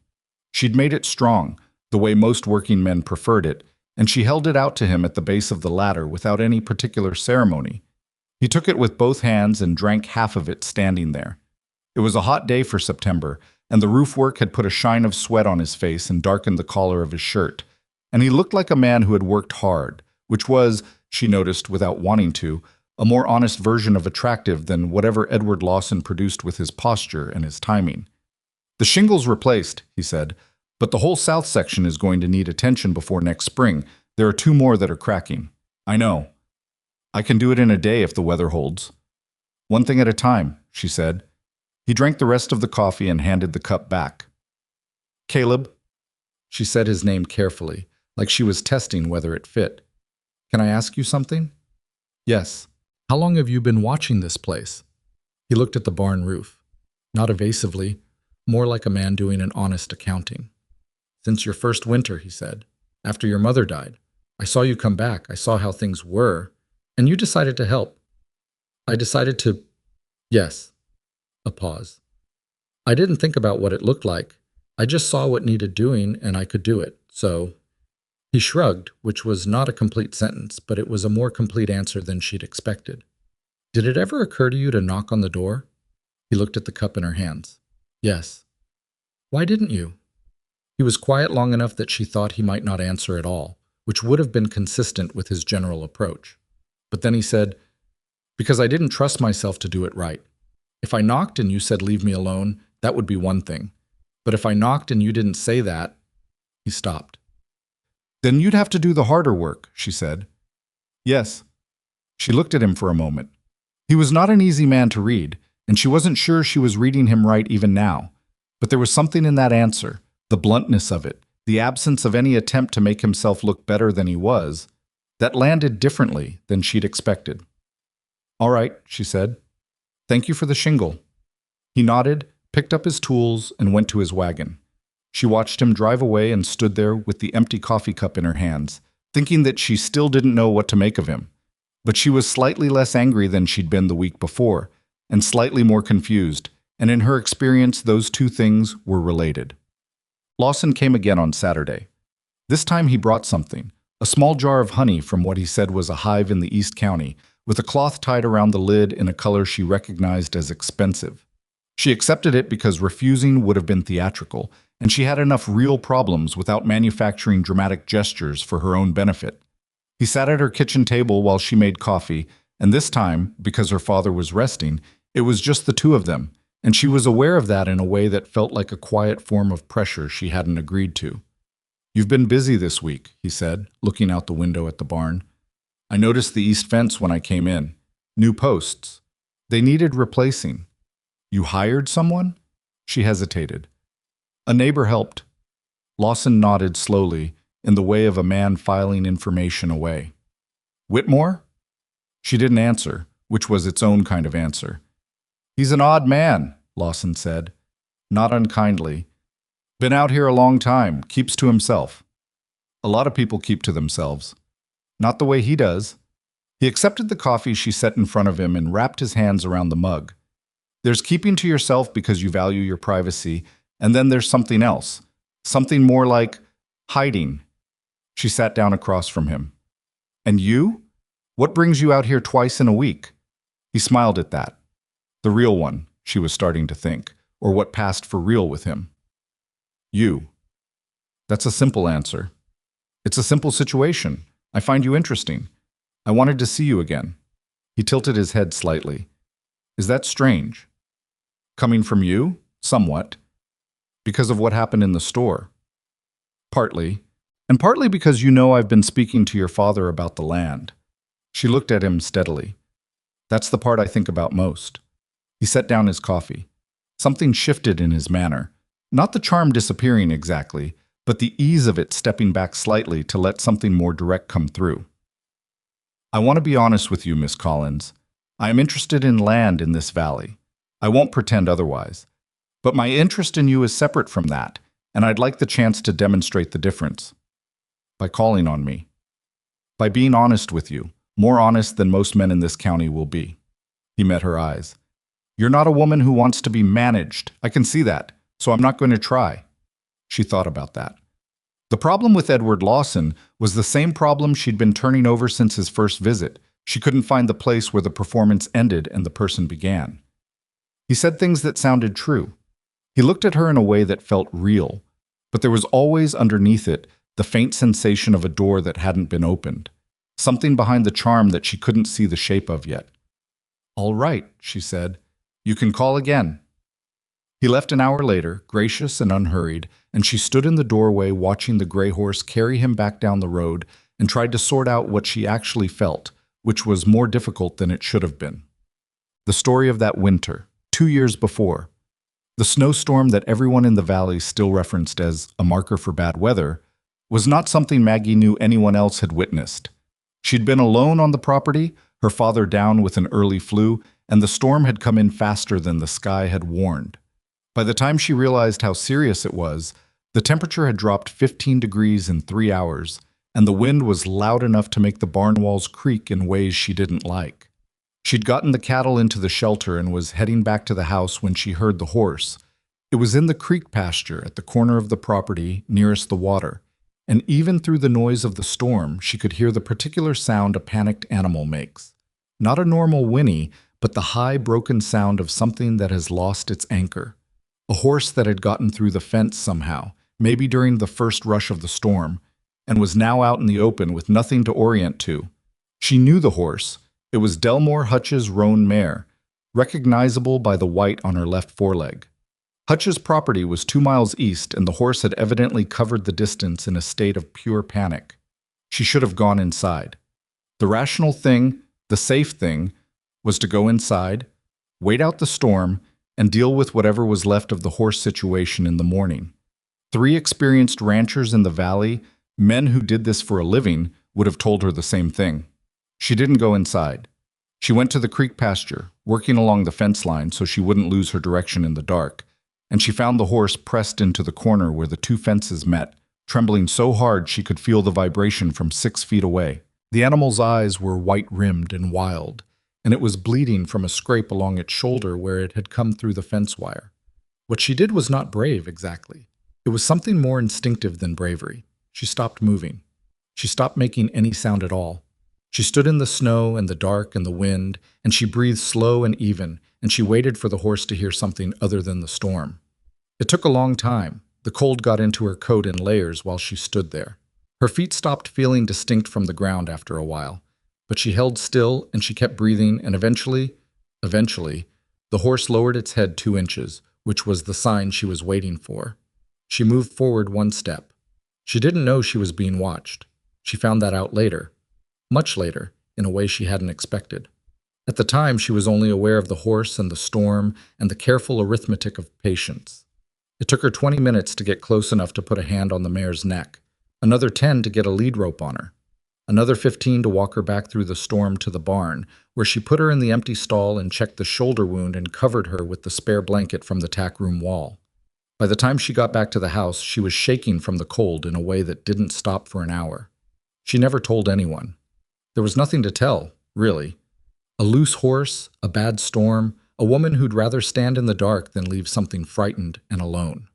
She'd made it strong, the way most working men preferred it, and she held it out to him at the base of the ladder without any particular ceremony. He took it with both hands and drank half of it standing there. It was a hot day for September, and the roof work had put a shine of sweat on his face and darkened the collar of his shirt, and he looked like a man who had worked hard, which was, she noticed without wanting to, a more honest version of attractive than whatever Edward Lawson produced with his posture and his timing. "The shingle's replaced," he said, "but the whole south section is going to need attention before next spring. There are 2 more that are cracking." "I know. I can do it in a day if the weather holds." "One thing at a time," she said. He drank the rest of the coffee and handed the cup back. "Caleb," she said his name carefully, like she was testing whether it fit. "Can I ask you something?" "Yes." "How long have you been watching this place?" He looked at the barn roof. Not evasively, more like a man doing an honest accounting. "Since your first winter," he said. "After your mother died. I saw you come back. I saw how things were. And you decided to help." "I decided to—" "Yes." A pause. "I didn't think about what it looked like. I just saw what needed doing, and I could do it. So—" He shrugged, which was not a complete sentence, but it was a more complete answer than she'd expected. "Did it ever occur to you to knock on the door?" He looked at the cup in her hands. "Yes." "Why didn't you?" He was quiet long enough that she thought he might not answer at all, which would have been consistent with his general approach. But then he said, "Because I didn't trust myself to do it right. If I knocked and you said leave me alone, that would be one thing. But if I knocked and you didn't say that—" He stopped. "Then you'd have to do the harder work," she said. "Yes." She looked at him for a moment. He was not an easy man to read, and she wasn't sure she was reading him right even now. But there was something in that answer, the bluntness of it, the absence of any attempt to make himself look better than he was, that landed differently than she'd expected. "All right," she said. "Thank you for the shingle." He nodded, picked up his tools, and went to his wagon. She watched him drive away and stood there with the empty coffee cup in her hands, thinking that she still didn't know what to make of him. But she was slightly less angry than she'd been the week before, and slightly more confused, and in her experience those 2 things were related. Lawson came again on Saturday. This time he brought something, a small jar of honey from what he said was a hive in the East County, with a cloth tied around the lid in a color she recognized as expensive. She accepted it because refusing would have been theatrical, and she had enough real problems without manufacturing dramatic gestures for her own benefit. He sat at her kitchen table while she made coffee, and this time, because her father was resting, it was just the 2 of them, and she was aware of that in a way that felt like a quiet form of pressure she hadn't agreed to. "You've been busy this week," he said, looking out the window at the barn. "I noticed the east fence when I came in. New posts. They needed replacing." "You hired someone?" She hesitated. "A neighbor helped." Lawson nodded slowly, in the way of a man filing information away. "Whitmore?" She didn't answer, which was its own kind of answer. "He's an odd man," Lawson said, not unkindly. "Been out here a long time, keeps to himself." "A lot of people keep to themselves. Not the way he does." He accepted the coffee she set in front of him and wrapped his hands around the mug. "There's keeping to yourself because you value your privacy, and then there's something else, something more like hiding." She sat down across from him. "And you? What brings you out here twice in a week?" He smiled at that. The real one, she was starting to think, or what passed for real with him. "You." That's a simple answer. It's a simple situation. I find you interesting. I wanted to see you again. He tilted his head slightly. "Is that strange?" "Coming from you? Somewhat. Because of what happened in the store." "Partly. And partly because you know I've been speaking to your father about the land." She looked at him steadily. "That's the part I think about most." He set down his coffee. Something shifted in his manner. Not the charm disappearing exactly, but the ease of it stepping back slightly to let something more direct come through. "I want to be honest with you, Miss Collins. I am interested in land in this valley. I won't pretend otherwise. But my interest in you is separate from that, and I'd like the chance to demonstrate the difference. By calling on me. By being honest with you, more honest than most men in this county will be." He met her eyes. "You're not a woman who wants to be managed. I can see that, so I'm not going to try." She thought about that. The problem with Edward Lawson was the same problem she'd been turning over since his first visit. She couldn't find the place where the performance ended and the person began. He said things that sounded true. He looked at her in a way that felt real, but there was always underneath it the faint sensation of a door that hadn't been opened, something behind the charm that she couldn't see the shape of yet. "All right," she said. "You can call again." He left an hour later, gracious and unhurried, and she stood in the doorway watching the gray horse carry him back down the road and tried to sort out what she actually felt, which was more difficult than it should have been. The story of that winter, 2 years before. The snowstorm that everyone in the valley still referenced as a marker for bad weather was not something Maggie knew anyone else had witnessed. She'd been alone on the property, her father down with an early flu, and the storm had come in faster than the sky had warned. By the time she realized how serious it was, the temperature had dropped 15 degrees in 3 hours, and the wind was loud enough to make the barn walls creak in ways she didn't like. She'd gotten the cattle into the shelter and was heading back to the house when she heard the horse. It was in the creek pasture at the corner of the property nearest the water, and even through the noise of the storm, she could hear the particular sound a panicked animal makes. Not a normal whinny, but the high, broken sound of something that has lost its anchor. A horse that had gotten through the fence somehow, maybe during the first rush of the storm, and was now out in the open with nothing to orient to. She knew the horse. It was Delmore Hutch's roan mare, recognizable by the white on her left foreleg. Hutch's property was 2 miles east, and the horse had evidently covered the distance in a state of pure panic. She should have gone inside. The rational thing, the safe thing, was to go inside, wait out the storm, and deal with whatever was left of the horse situation in the morning. 3 experienced ranchers in the valley, men who did this for a living, would have told her the same thing. She didn't go inside. She went to the creek pasture, working along the fence line so she wouldn't lose her direction in the dark, and she found the horse pressed into the corner where the 2 fences met, trembling so hard she could feel the vibration from 6 feet away. The animal's eyes were white-rimmed and wild, and it was bleeding from a scrape along its shoulder where it had come through the fence wire. What she did was not brave, exactly. It was something more instinctive than bravery. She stopped moving. She stopped making any sound at all. She stood in the snow and the dark and the wind, and she breathed slow and even, and she waited for the horse to hear something other than the storm. It took a long time. The cold got into her coat in layers while she stood there. Her feet stopped feeling distinct from the ground after a while, but she held still and she kept breathing, and eventually, the horse lowered its head 2 inches, which was the sign she was waiting for. She moved forward 1 step. She didn't know she was being watched. She found that out later. Much later, in a way she hadn't expected. At the time, she was only aware of the horse and the storm and the careful arithmetic of patience. It took her 20 minutes to get close enough to put a hand on the mare's neck, another 10 to get a lead rope on her, another 15 to walk her back through the storm to the barn, where she put her in the empty stall and checked the shoulder wound and covered her with the spare blanket from the tack room wall. By the time she got back to the house, she was shaking from the cold in a way that didn't stop for an hour. She never told anyone. There was nothing to tell, really. A loose horse, a bad storm, a woman who'd rather stand in the dark than leave something frightened and alone.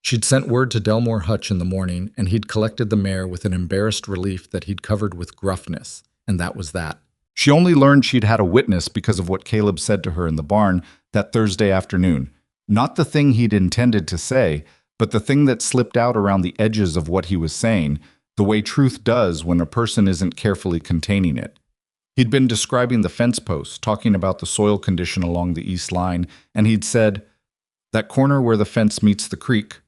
She'd sent word to Delmore Hutch in the morning, and he'd collected the mare with an embarrassed relief that he'd covered with gruffness, and that was that. She only learned she'd had a witness because of what Caleb said to her in the barn that Thursday afternoon. Not the thing he'd intended to say, but the thing that slipped out around the edges of what he was saying, the way truth does when a person isn't carefully containing it. He'd been describing the fence posts, talking about the soil condition along the east line, and he'd said, "That corner where the fence meets the creek,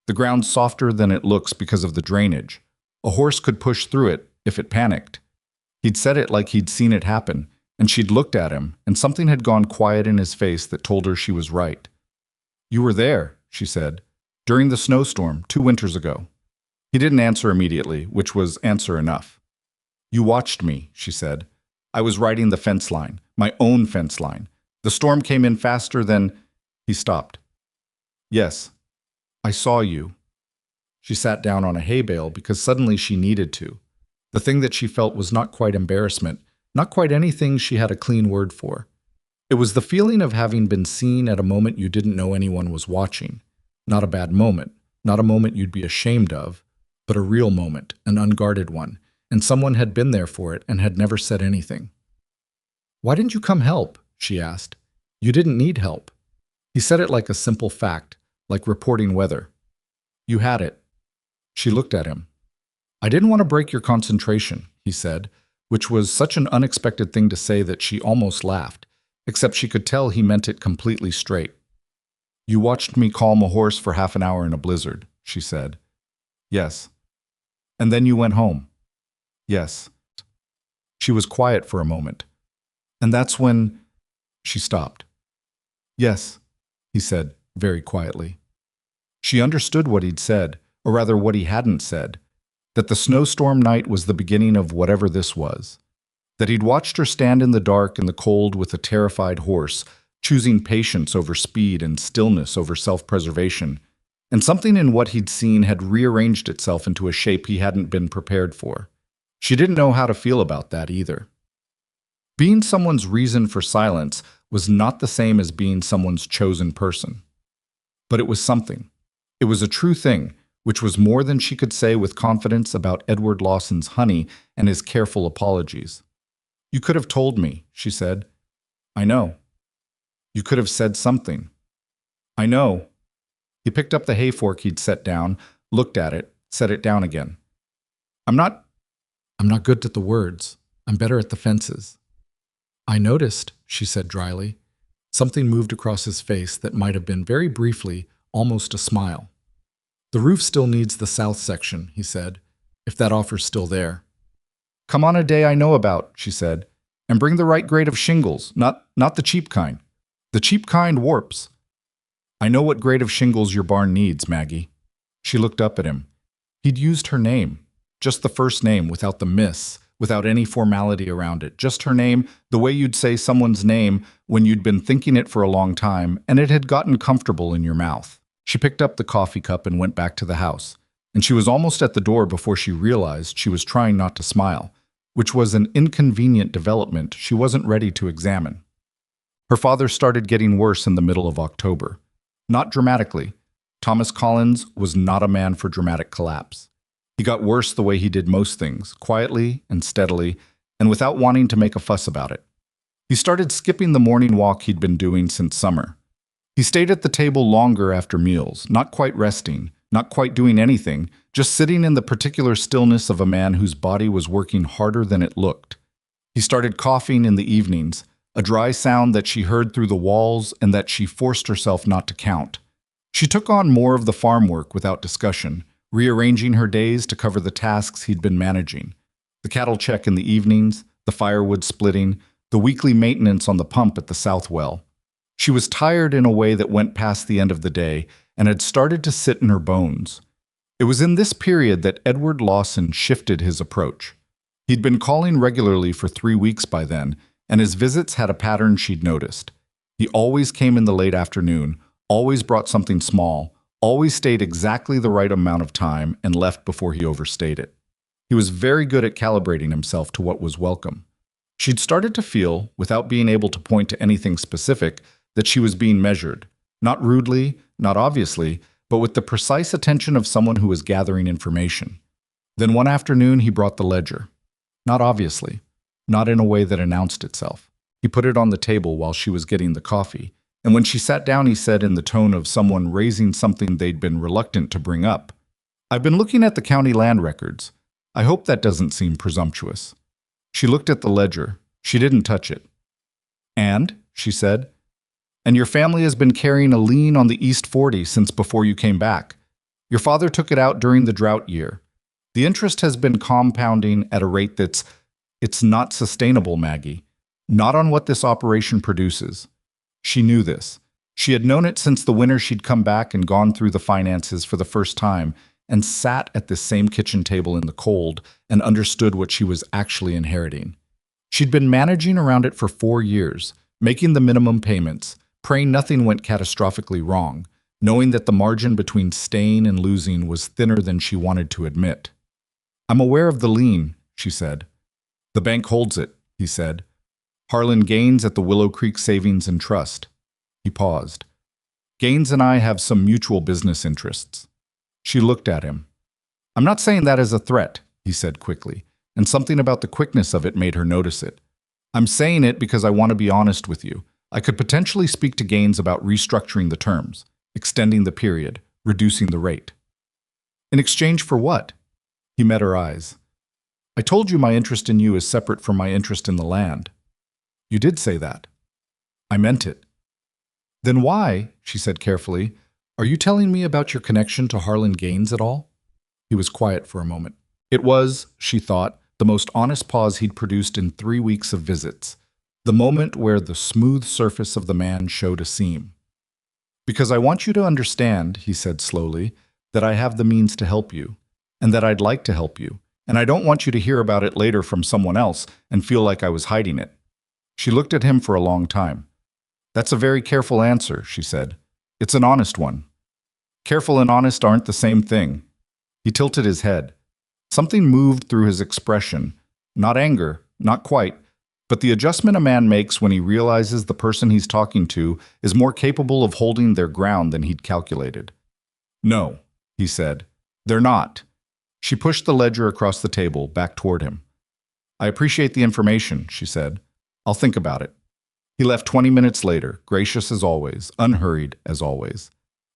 the ground's softer than it looks because of the drainage. A horse could push through it if it panicked." He'd said it like he'd seen it happen, and she'd looked at him, and something had gone quiet in his face that told her she was right. "You were there," she said, "during the snowstorm 2 winters ago." He didn't answer immediately, which was answer enough. "You watched me," she said. "I was riding the fence line, my own fence line. The storm came in faster than—" He stopped. "Yes, I saw you." She sat down on a hay bale because suddenly she needed to. The thing that she felt was not quite embarrassment, not quite anything she had a clean word for. It was the feeling of having been seen at a moment you didn't know anyone was watching. Not a bad moment, not a moment you'd be ashamed of, but a real moment, an unguarded one, and someone had been there for it and had never said anything. "Why didn't you come help?" she asked. "You didn't need help." He said it like a simple fact, like reporting weather. "You had it." She looked at him. I didn't want to break your concentration, he said, which was such an unexpected thing to say that she almost laughed, except she could tell he meant it completely straight. You watched me calm a horse for half an hour in a blizzard, she said. Yes. And then you went home. Yes. She was quiet for a moment. And that's when she stopped. Yes, he said very quietly. She understood what he'd said, or rather what he hadn't said, that the snowstorm night was the beginning of whatever this was, that he'd watched her stand in the dark and the cold with a terrified horse, choosing patience over speed and stillness over self-preservation, and something in what he'd seen had rearranged itself into a shape he hadn't been prepared for. She didn't know how to feel about that either. Being someone's reason for silence was not the same as being someone's chosen person. But it was something. It was a true thing, which was more than she could say with confidence about Edward Lawson's honey and his careful apologies. You could have told me, she said. I know. You could have said something. I know. He picked up the hay fork he'd set down, looked at it, set it down again. I'm not good at the words. I'm better at the fences. I noticed, she said dryly. Something moved across his face that might have been very briefly, almost a smile. The roof still needs the south section, he said, if that offer's still there. Come on a day I know about, she said, and bring the right grade of shingles, not the cheap kind. The cheap kind warps. I know what grade of shingles your barn needs, Maggie. She looked up at him. He'd used her name, just the first name without the miss, without any formality around it, just her name, the way you'd say someone's name when you'd been thinking it for a long time and it had gotten comfortable in your mouth. She picked up the coffee cup and went back to the house, and she was almost at the door before she realized she was trying not to smile, which was an inconvenient development she wasn't ready to examine. Her father started getting worse in the middle of October. Not dramatically. Thomas Collins was not a man for dramatic collapse. He got worse the way he did most things, quietly and steadily, and without wanting to make a fuss about it. He started skipping the morning walk he'd been doing since summer. He stayed at the table longer after meals, not quite resting, not quite doing anything, just sitting in the particular stillness of a man whose body was working harder than it looked. He started coughing in the evenings, a dry sound that she heard through the walls and that she forced herself not to count. She took on more of the farm work without discussion, rearranging her days to cover the tasks he'd been managing. The cattle check in the evenings, the firewood splitting, the weekly maintenance on the pump at the south well. She was tired in a way that went past the end of the day and had started to sit in her bones. It was in this period that Edward Lawson shifted his approach. He'd been calling regularly for 3 weeks by then, and his visits had a pattern she'd noticed. He always came in the late afternoon, always brought something small, always stayed exactly the right amount of time and left before he overstayed it. He was very good at calibrating himself to what was welcome. She'd started to feel, without being able to point to anything specific, that she was being measured, not rudely, not obviously, but with the precise attention of someone who was gathering information. Then one afternoon he brought the ledger. Not obviously, not in a way that announced itself. He put it on the table while she was getting the coffee, and when she sat down he said in the tone of someone raising something they'd been reluctant to bring up, I've been looking at the county land records. I hope that doesn't seem presumptuous. She looked at the ledger. She didn't touch it. And, she said, and your family has been carrying a lien on the East 40 since before you came back. Your father took it out during the drought year. The interest has been compounding at a rate it's not sustainable, Maggie. Not on what this operation produces. She knew this. She had known it since the winter she'd come back and gone through the finances for the first time and sat at this same kitchen table in the cold and understood what she was actually inheriting. She'd been managing around it for 4 years, making the minimum payments, praying nothing went catastrophically wrong, knowing that the margin between staying and losing was thinner than she wanted to admit. I'm aware of the lien, she said. The bank holds it, he said. Harlan Gaines at the Willow Creek Savings and Trust. He paused. Gaines and I have some mutual business interests. She looked at him. I'm not saying that as a threat, he said quickly, and something about the quickness of it made her notice it. I'm saying it because I want to be honest with you. I could potentially speak to Gaines about restructuring the terms, extending the period, reducing the rate. In exchange for what? He met her eyes. I told you my interest in you is separate from my interest in the land. You did say that. I meant it. Then why, she said carefully, are you telling me about your connection to Harlan Gaines at all? He was quiet for a moment. It was, she thought, the most honest pause he'd produced in 3 weeks of visits. The moment where the smooth surface of the man showed a seam. Because I want you to understand, he said slowly, that I have the means to help you, and that I'd like to help you, and I don't want you to hear about it later from someone else and feel like I was hiding it. She looked at him for a long time. That's a very careful answer, she said. It's an honest one. Careful and honest aren't the same thing. He tilted his head. Something moved through his expression. Not anger, not quite, but the adjustment a man makes when he realizes the person he's talking to is more capable of holding their ground than he'd calculated. No, he said. They're not. She pushed the ledger across the table, back toward him. I appreciate the information, she said. I'll think about it. He left 20 minutes later, gracious as always, unhurried as always.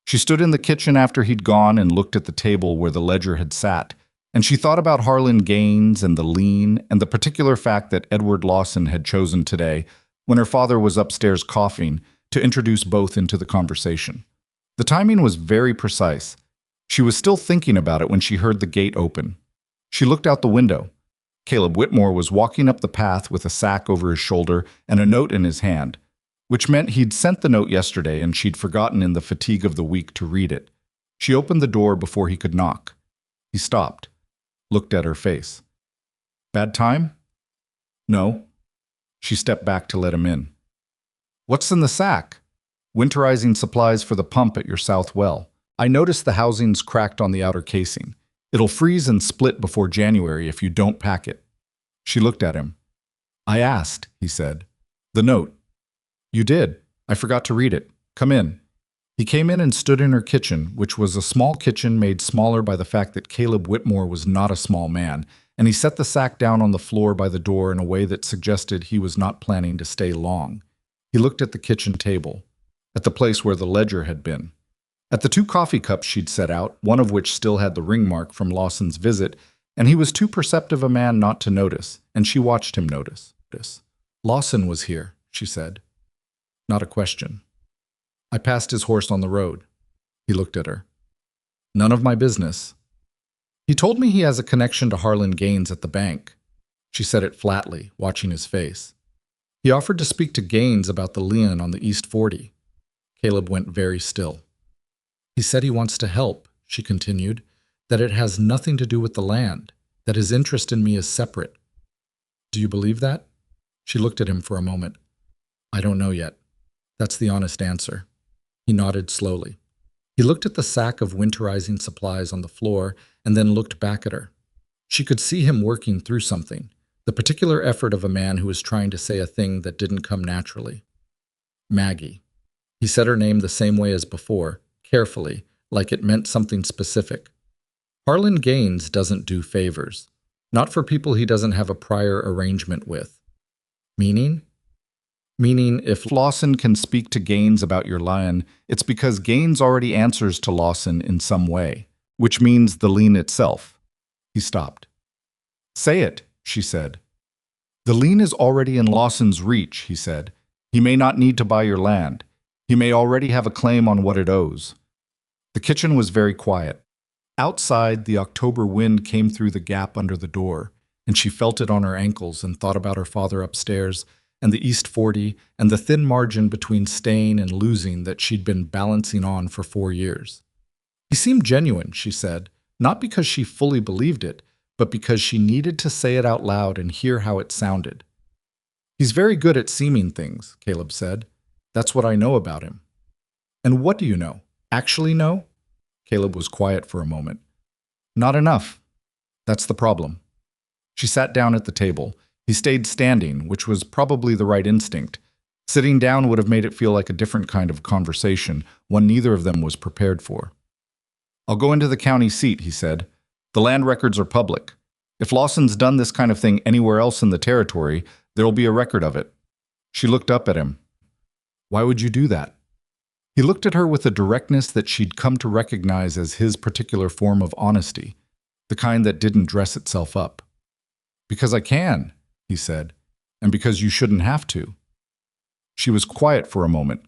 She stood in the kitchen after he'd gone and looked at the table where the ledger had sat, and she thought about Harlan Gaines and the lien and the particular fact that Edward Lawson had chosen today, when her father was upstairs coughing, to introduce both into the conversation. The timing was very precise. She was still thinking about it when she heard the gate open. She looked out the window. Caleb Whitmore was walking up the path with a sack over his shoulder and a note in his hand, which meant he'd sent the note yesterday and she'd forgotten in the fatigue of the week to read it. She opened the door before he could knock. He stopped, looked at her face. Bad time? No. She stepped back to let him in. What's in the sack? Winterizing supplies for the pump at your south well. I noticed the housing's cracked on the outer casing. It'll freeze and split before January if you don't pack it. She looked at him. I asked, he said. The note. You did. I forgot to read it. Come in. He came in and stood in her kitchen, which was a small kitchen made smaller by the fact that Caleb Whitmore was not a small man, and he set the sack down on the floor by the door in a way that suggested he was not planning to stay long. He looked at the kitchen table, at the place where the ledger had been, at the 2 coffee cups she'd set out, one of which still had the ring mark from Lawson's visit, and he was too perceptive a man not to notice, and she watched him notice. Lawson was here, she said. Not a question. I passed his horse on the road. He looked at her. None of my business. He told me he has a connection to Harlan Gaines at the bank. She said it flatly, watching his face. He offered to speak to Gaines about the lien on the East 40. Caleb went very still. He said he wants to help, she continued, that it has nothing to do with the land, that his interest in me is separate. Do you believe that? She looked at him for a moment. I don't know yet. That's the honest answer. He nodded slowly. He looked at the sack of winterizing supplies on the floor and then looked back at her. She could see him working through something, the particular effort of a man who was trying to say a thing that didn't come naturally. Maggie. He said her name the same way as before, carefully, like it meant something specific. Harlan Gaines doesn't do favors, not for people he doesn't have a prior arrangement with. Meaning? Meaning, if Lawson can speak to Gaines about your lien, it's because Gaines already answers to Lawson in some way, which means the lien itself. He stopped. Say it, she said. The lien is already in Lawson's reach, he said. He may not need to buy your land. He may already have a claim on what it owes. The kitchen was very quiet. Outside, the October wind came through the gap under the door, and she felt it on her ankles and thought about her father upstairs, and the East 40, and the thin margin between staying and losing that she'd been balancing on for 4 years. He seemed genuine, she said, not because she fully believed it, but because she needed to say it out loud and hear how it sounded. He's very good at seeming things, Caleb said. That's what I know about him. And what do you know? Actually know? Caleb was quiet for a moment. Not enough. That's the problem. She sat down at the table. He stayed standing, which was probably the right instinct. Sitting down would have made it feel like a different kind of conversation, one neither of them was prepared for. I'll go into the county seat, he said. The land records are public. If Lawson's done this kind of thing anywhere else in the territory, there'll be a record of it. She looked up at him. Why would you do that? He looked at her with a directness that she'd come to recognize as his particular form of honesty. the kind that didn't dress itself up. "Because I can," he said, "and because you shouldn't have to." She was quiet for a moment.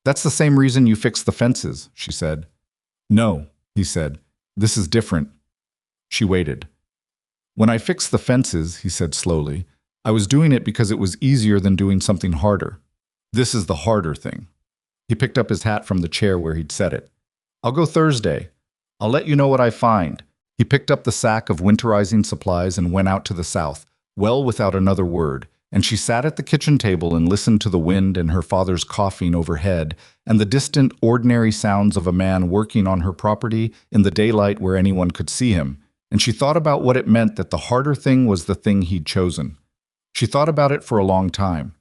"That's the same reason you fixed the fences," she said. "No," he said, "this is different." She waited. "When I fixed the fences," he said slowly, "I was doing it because it was easier than doing something harder. This is the harder thing." He picked up his hat from the chair where he'd set it. "I'll go Thursday. I'll let you know what I find." He picked up the sack of winterizing supplies and went out to the south, well without another word, and she sat at the kitchen table and listened to the wind and her father's coughing overhead and the distant, ordinary sounds of a man working on her property in the daylight where anyone could see him, and she thought about what it meant that the harder thing was the thing he'd chosen. She thought about it for a long time,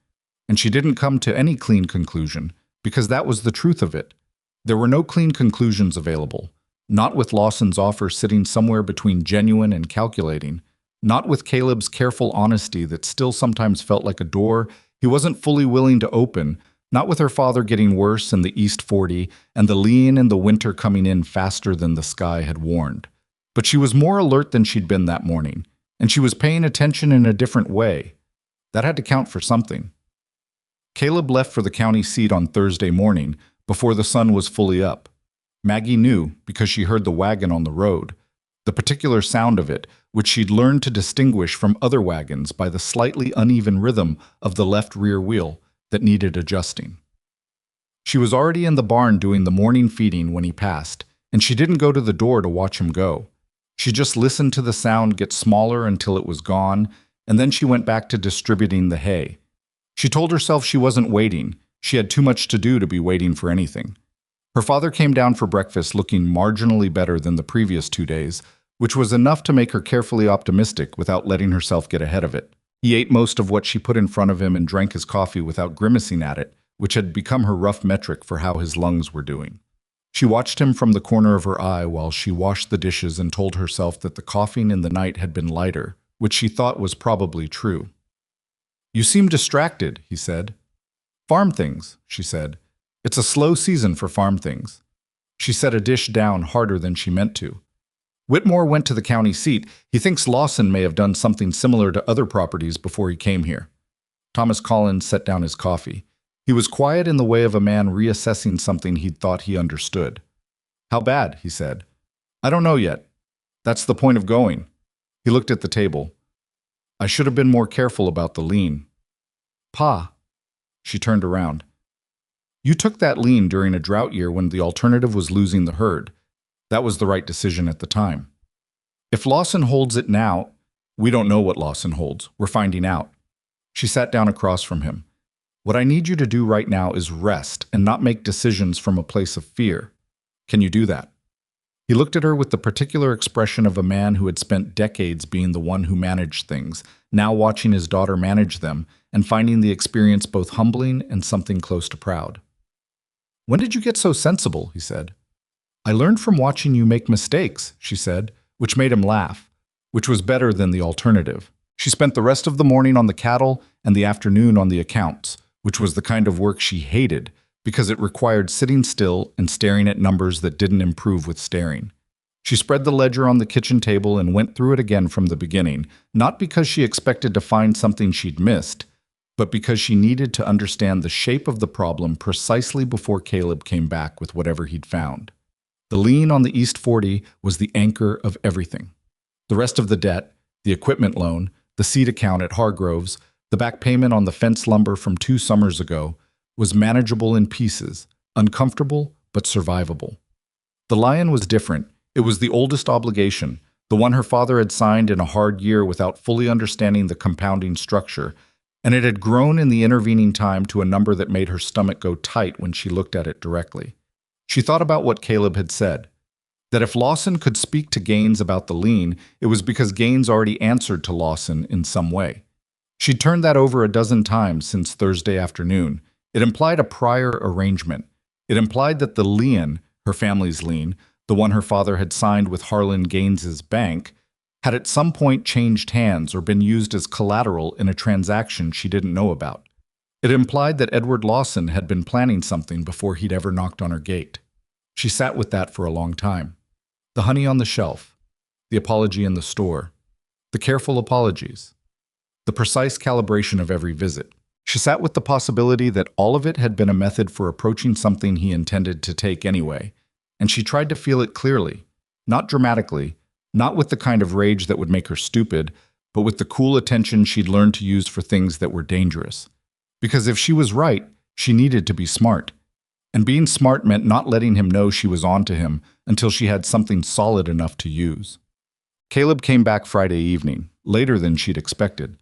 and she didn't come to any clean conclusion, because that was the truth of it. There were no clean conclusions available. Not with Lawson's offer sitting somewhere between genuine and calculating. Not with Caleb's careful honesty that still sometimes felt like a door he wasn't fully willing to open. Not with her father getting worse in the East 40 and the lean in the winter coming in faster than the sky had warned. But she was more alert than she'd been that morning, and she was paying attention in a different way. That had to count for something. Caleb left for the county seat on Thursday morning before the sun was fully up. Maggie knew because she heard the wagon on the road, the particular sound of it, which she'd learned to distinguish from other wagons by the slightly uneven rhythm of the left rear wheel that needed adjusting. She was already in the barn doing the morning feeding when he passed, and she didn't go to the door to watch him go. She just listened to the sound get smaller until it was gone, and then she went back to distributing the hay. She told herself she wasn't waiting. She had too much to do to be waiting for anything. Her father came down for breakfast looking marginally better than the previous 2 days, which was enough to make her carefully optimistic without letting herself get ahead of it. He ate most of what she put in front of him and drank his coffee without grimacing at it, which had become her rough metric for how his lungs were doing. She watched him from the corner of her eye while she washed the dishes and told herself that the coughing in the night had been lighter, which she thought was probably true. "You seem distracted," he said. "Farm things," she said. "It's a slow season for farm things." She set a dish down harder than she meant to. "Whitmore went to the county seat. He thinks Lawson may have done something similar to other properties before he came here." Thomas Collins set down his coffee. He was quiet in the way of a man reassessing something he'd thought he understood. "How bad?" he said. "I don't know yet. That's the point of going." He looked at the table. "I should have been more careful about the lean." "Pa." She turned around. "You took that lean during a drought year when the alternative was losing the herd. That was the right decision at the time. If Lawson holds it now, we don't know what Lawson holds. We're finding out." She sat down across from him. "What I need you to do right now is rest and not make decisions from a place of fear. Can you do that?" He looked at her with the particular expression of a man who had spent decades being the one who managed things, now watching his daughter manage them and finding the experience both humbling and something close to proud. "When did you get so sensible?" he said. "I learned from watching you make mistakes," she said, which made him laugh, which was better than the alternative. She spent the rest of the morning on the cattle and the afternoon on the accounts, which was the kind of work she hated because it required sitting still and staring at numbers that didn't improve with staring. She spread the ledger on the kitchen table and went through it again from the beginning, not because she expected to find something she'd missed, but because she needed to understand the shape of the problem precisely before Caleb came back with whatever he'd found. The lien on the East 40 was the anchor of everything. The rest of the debt, the equipment loan, the seed account at Hargrove's, the back payment on the fence lumber from 2 summers ago, was manageable in pieces, uncomfortable but survivable. The lion was different. It was the oldest obligation, the one her father had signed in a hard year without fully understanding the compounding structure, and it had grown in the intervening time to a number that made her stomach go tight when she looked at it directly. She thought about what Caleb had said, that if Lawson could speak to Gaines about the lien, it was because Gaines already answered to Lawson in some way. She'd turned that over a dozen times since Thursday afternoon. It implied a prior arrangement. It implied that the lien, her family's lien, the one her father had signed with Harlan Gaines's bank, had at some point changed hands or been used as collateral in a transaction she didn't know about. It implied that Edward Lawson had been planning something before he'd ever knocked on her gate. She sat with that for a long time. The honey on the shelf, the apology in the store, the careful apologies, the precise calibration of every visit. She sat with the possibility that all of it had been a method for approaching something he intended to take anyway, and she tried to feel it clearly, not dramatically, not with the kind of rage that would make her stupid, but with the cool attention she'd learned to use for things that were dangerous. Because if she was right, she needed to be smart. And being smart meant not letting him know she was on to him until she had something solid enough to use. Caleb came back Friday evening, later than she'd expected.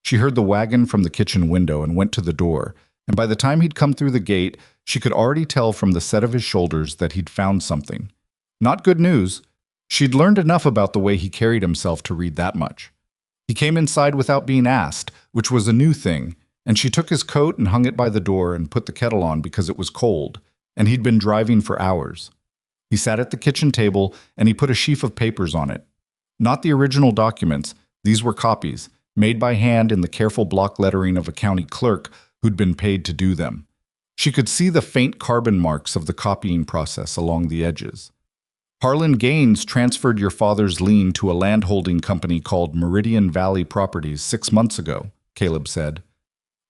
She heard the wagon from the kitchen window and went to the door, and by the time he'd come through the gate, she could already tell from the set of his shoulders that he'd found something. Not good news. She'd learned enough about the way he carried himself to read that much. He came inside without being asked, which was a new thing, and she took his coat and hung it by the door and put the kettle on because it was cold, and he'd been driving for hours. He sat at the kitchen table and he put a sheaf of papers on it. Not the original documents, these were copies, made by hand in the careful block lettering of a county clerk who'd been paid to do them. She could see the faint carbon marks of the copying process along the edges. Harlan Gaines transferred your father's lien to a landholding company called Meridian Valley Properties 6 months ago, Caleb said.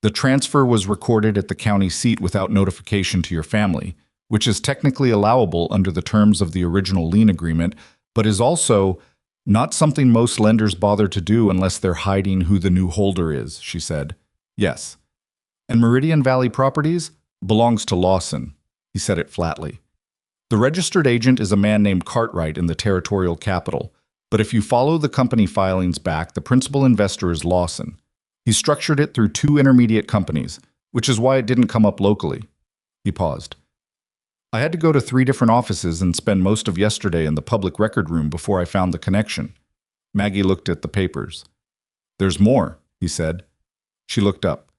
The transfer was recorded at the county seat without notification to your family, which is technically allowable under the terms of the original lien agreement, but is also not something most lenders bother to do unless they're hiding who the new holder is, she said. Yes. And Meridian Valley Properties belongs to Lawson, he said it flatly. The registered agent is a man named Cartwright in the territorial capital, but if you follow the company filings back, the principal investor is Lawson. He structured it through 2 intermediate companies, which is why it didn't come up locally. He paused. I had to go to 3 different offices and spend most of yesterday in the public record room before I found the connection. Maggie looked at the papers. There's more, he said. She looked up.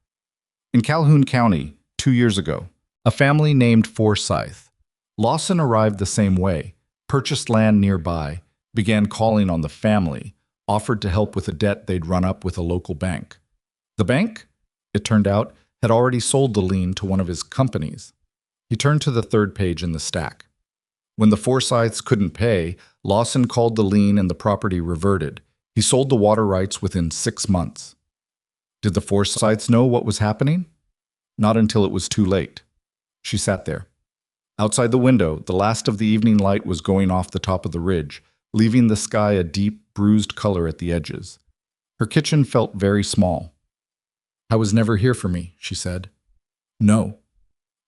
In Calhoun County, 2 years ago, a family named Forsyth. Lawson arrived the same way, purchased land nearby, began calling on the family, offered to help with a debt they'd run up with a local bank. The bank, it turned out, had already sold the lien to one of his companies. He turned to the 3rd page in the stack. When the Forsyths couldn't pay, Lawson called the lien and the property reverted. He sold the water rights within 6 months. Did the Forsyths know what was happening? Not until it was too late. She sat there. Outside the window, the last of the evening light was going off the top of the ridge, leaving the sky a deep, bruised color at the edges. Her kitchen felt very small. I was never here for me, she said. No.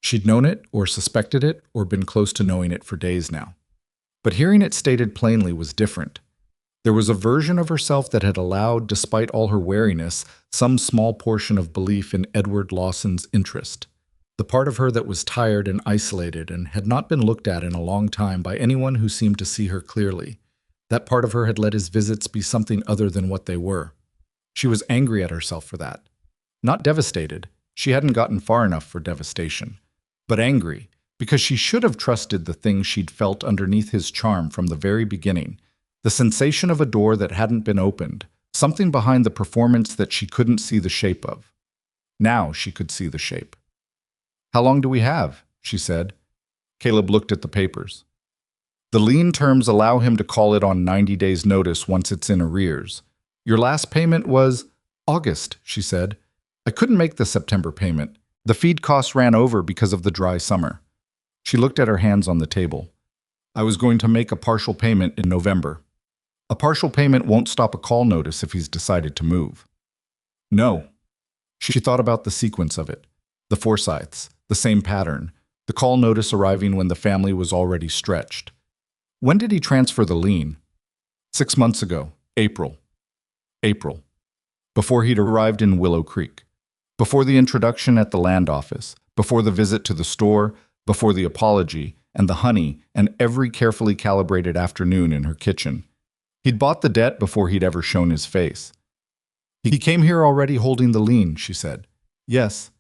She'd known it, or suspected it, or been close to knowing it for days now. But hearing it stated plainly was different. There was a version of herself that had allowed, despite all her wariness, some small portion of belief in Edward Lawson's interest. The part of her that was tired and isolated and had not been looked at in a long time by anyone who seemed to see her clearly. That part of her had let his visits be something other than what they were. She was angry at herself for that. Not devastated. She hadn't gotten far enough for devastation. But angry, because she should have trusted the thing she'd felt underneath his charm from the very beginning. The sensation of a door that hadn't been opened, something behind the performance that she couldn't see the shape of. Now she could see the shape. How long do we have? She said. Caleb looked at the papers. The lien terms allow him to call it on 90 days' notice once it's in arrears. Your last payment was August, she said. I couldn't make the September payment. The feed costs ran over because of the dry summer. She looked at her hands on the table. I was going to make a partial payment in November. A partial payment won't stop a call notice if he's decided to move. No. She thought about the sequence of it. The Forsyths, the same pattern, the call notice arriving when the family was already stretched. When did he transfer the lien? 6 months ago, April. Before he'd arrived in Willow Creek. Before the introduction at the land office, before the visit to the store, before the apology, and the honey, and every carefully calibrated afternoon in her kitchen. He'd bought the debt before he'd ever shown his face. He came here already holding the lien, she said. Yes.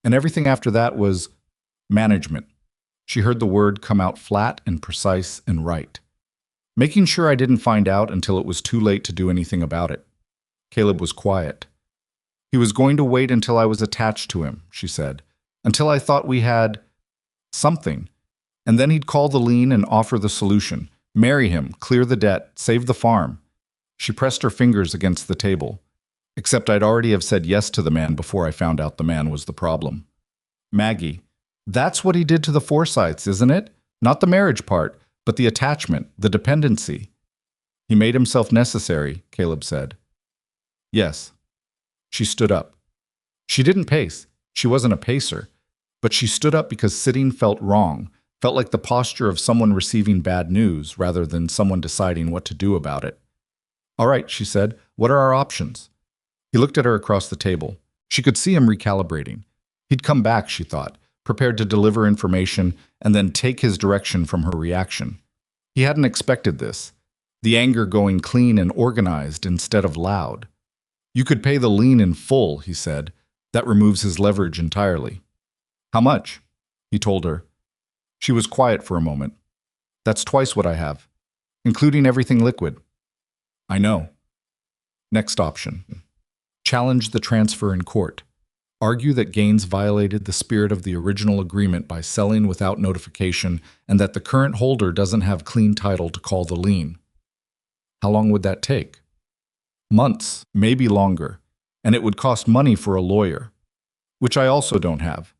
And everything after that was management. She heard the word come out flat and precise and right. Making sure I didn't find out until it was too late to do anything about it. Caleb was quiet. He was going to wait until I was attached to him, she said, until I thought we had something. And then he'd call the lien and offer the solution, Marry him, clear the debt, save the farm. She pressed her fingers against the table. Except I'd already have said yes to the man before I found out the man was the problem. Maggie, that's what he did to the Forsyths, isn't it? Not the marriage part, but the attachment, the dependency. He made himself necessary, Caleb said. Yes. She stood up. She didn't pace. She wasn't a pacer. But she stood up because sitting felt wrong, felt like the posture of someone receiving bad news rather than someone deciding what to do about it. All right, she said, what are our options? He looked at her across the table. She could see him recalibrating. He'd come back, she thought, prepared to deliver information and then take his direction from her reaction. He hadn't expected this. The anger going clean and organized instead of loud. You could pay the lien in full, he said. That removes his leverage entirely. How much? He told her. She was quiet for a moment. That's twice what I have, including everything liquid. I know. Next option. Challenge the transfer in court. Argue that Gaines violated the spirit of the original agreement by selling without notification and that the current holder doesn't have clean title to call the lien. How long would that take? Months, maybe longer, and it would cost money for a lawyer, which I also don't have.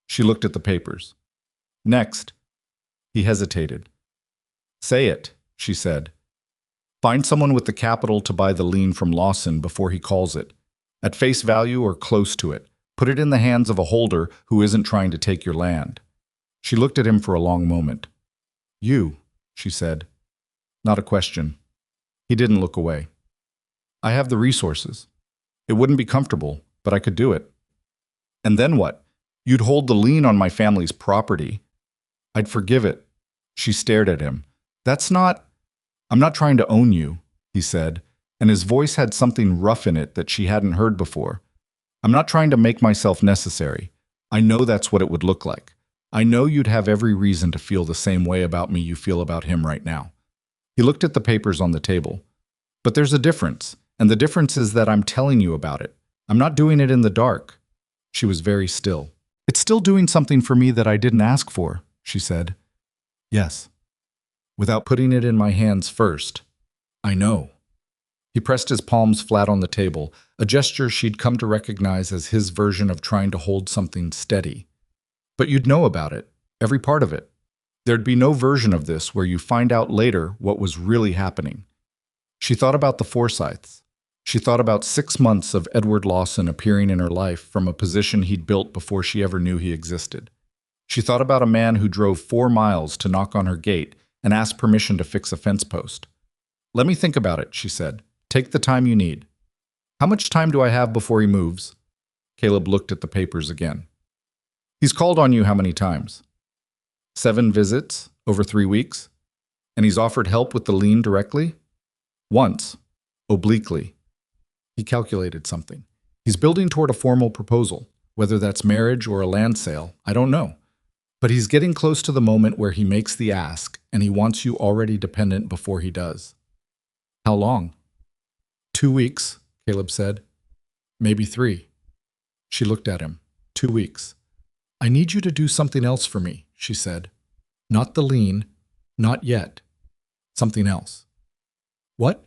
She looked at the papers. Next. He hesitated. Say it, she said. Find someone with the capital to buy the lien from Lawson before he calls it. At face value or close to it. Put it in the hands of a holder who isn't trying to take your land. She looked at him for a long moment. You, she said. Not a question. He didn't look away. I have the resources. It wouldn't be comfortable, but I could do it. And then what? You'd hold the lien on my family's property. I'd forgive it. She stared at him. I'm not trying to own you, he said, and his voice had something rough in it that she hadn't heard before. I'm not trying to make myself necessary. I know that's what it would look like. I know you'd have every reason to feel the same way about me you feel about him right now. He looked at the papers on the table. But there's a difference, and the difference is that I'm telling you about it. I'm not doing it in the dark. She was very still. It's still doing something for me that I didn't ask for, she said. Yes. Without putting it in my hands first. I know. He pressed his palms flat on the table, a gesture she'd come to recognize as his version of trying to hold something steady. But you'd know about it, every part of it. There'd be no version of this where you find out later what was really happening. She thought about the Forsyths. She thought about 6 months of Edward Lawson appearing in her life from a position he'd built before she ever knew he existed. She thought about a man who drove 4 miles to knock on her gate and ask permission to fix a fence post. Let me think about it, she said. Take the time you need. How much time do I have before he moves? Caleb looked at the papers again. He's called on you how many times? 7 visits over 3 weeks? And he's offered help with the lien directly? Once, obliquely. He calculated something. He's building toward a formal proposal. Whether that's marriage or a land sale, I don't know. But he's getting close to the moment where he makes the ask, and he wants you already dependent before he does. How long? 2 weeks, Caleb said. Maybe 3. She looked at him. 2 weeks. I need you to do something else for me, she said. Not the lien, not yet. Something else. What?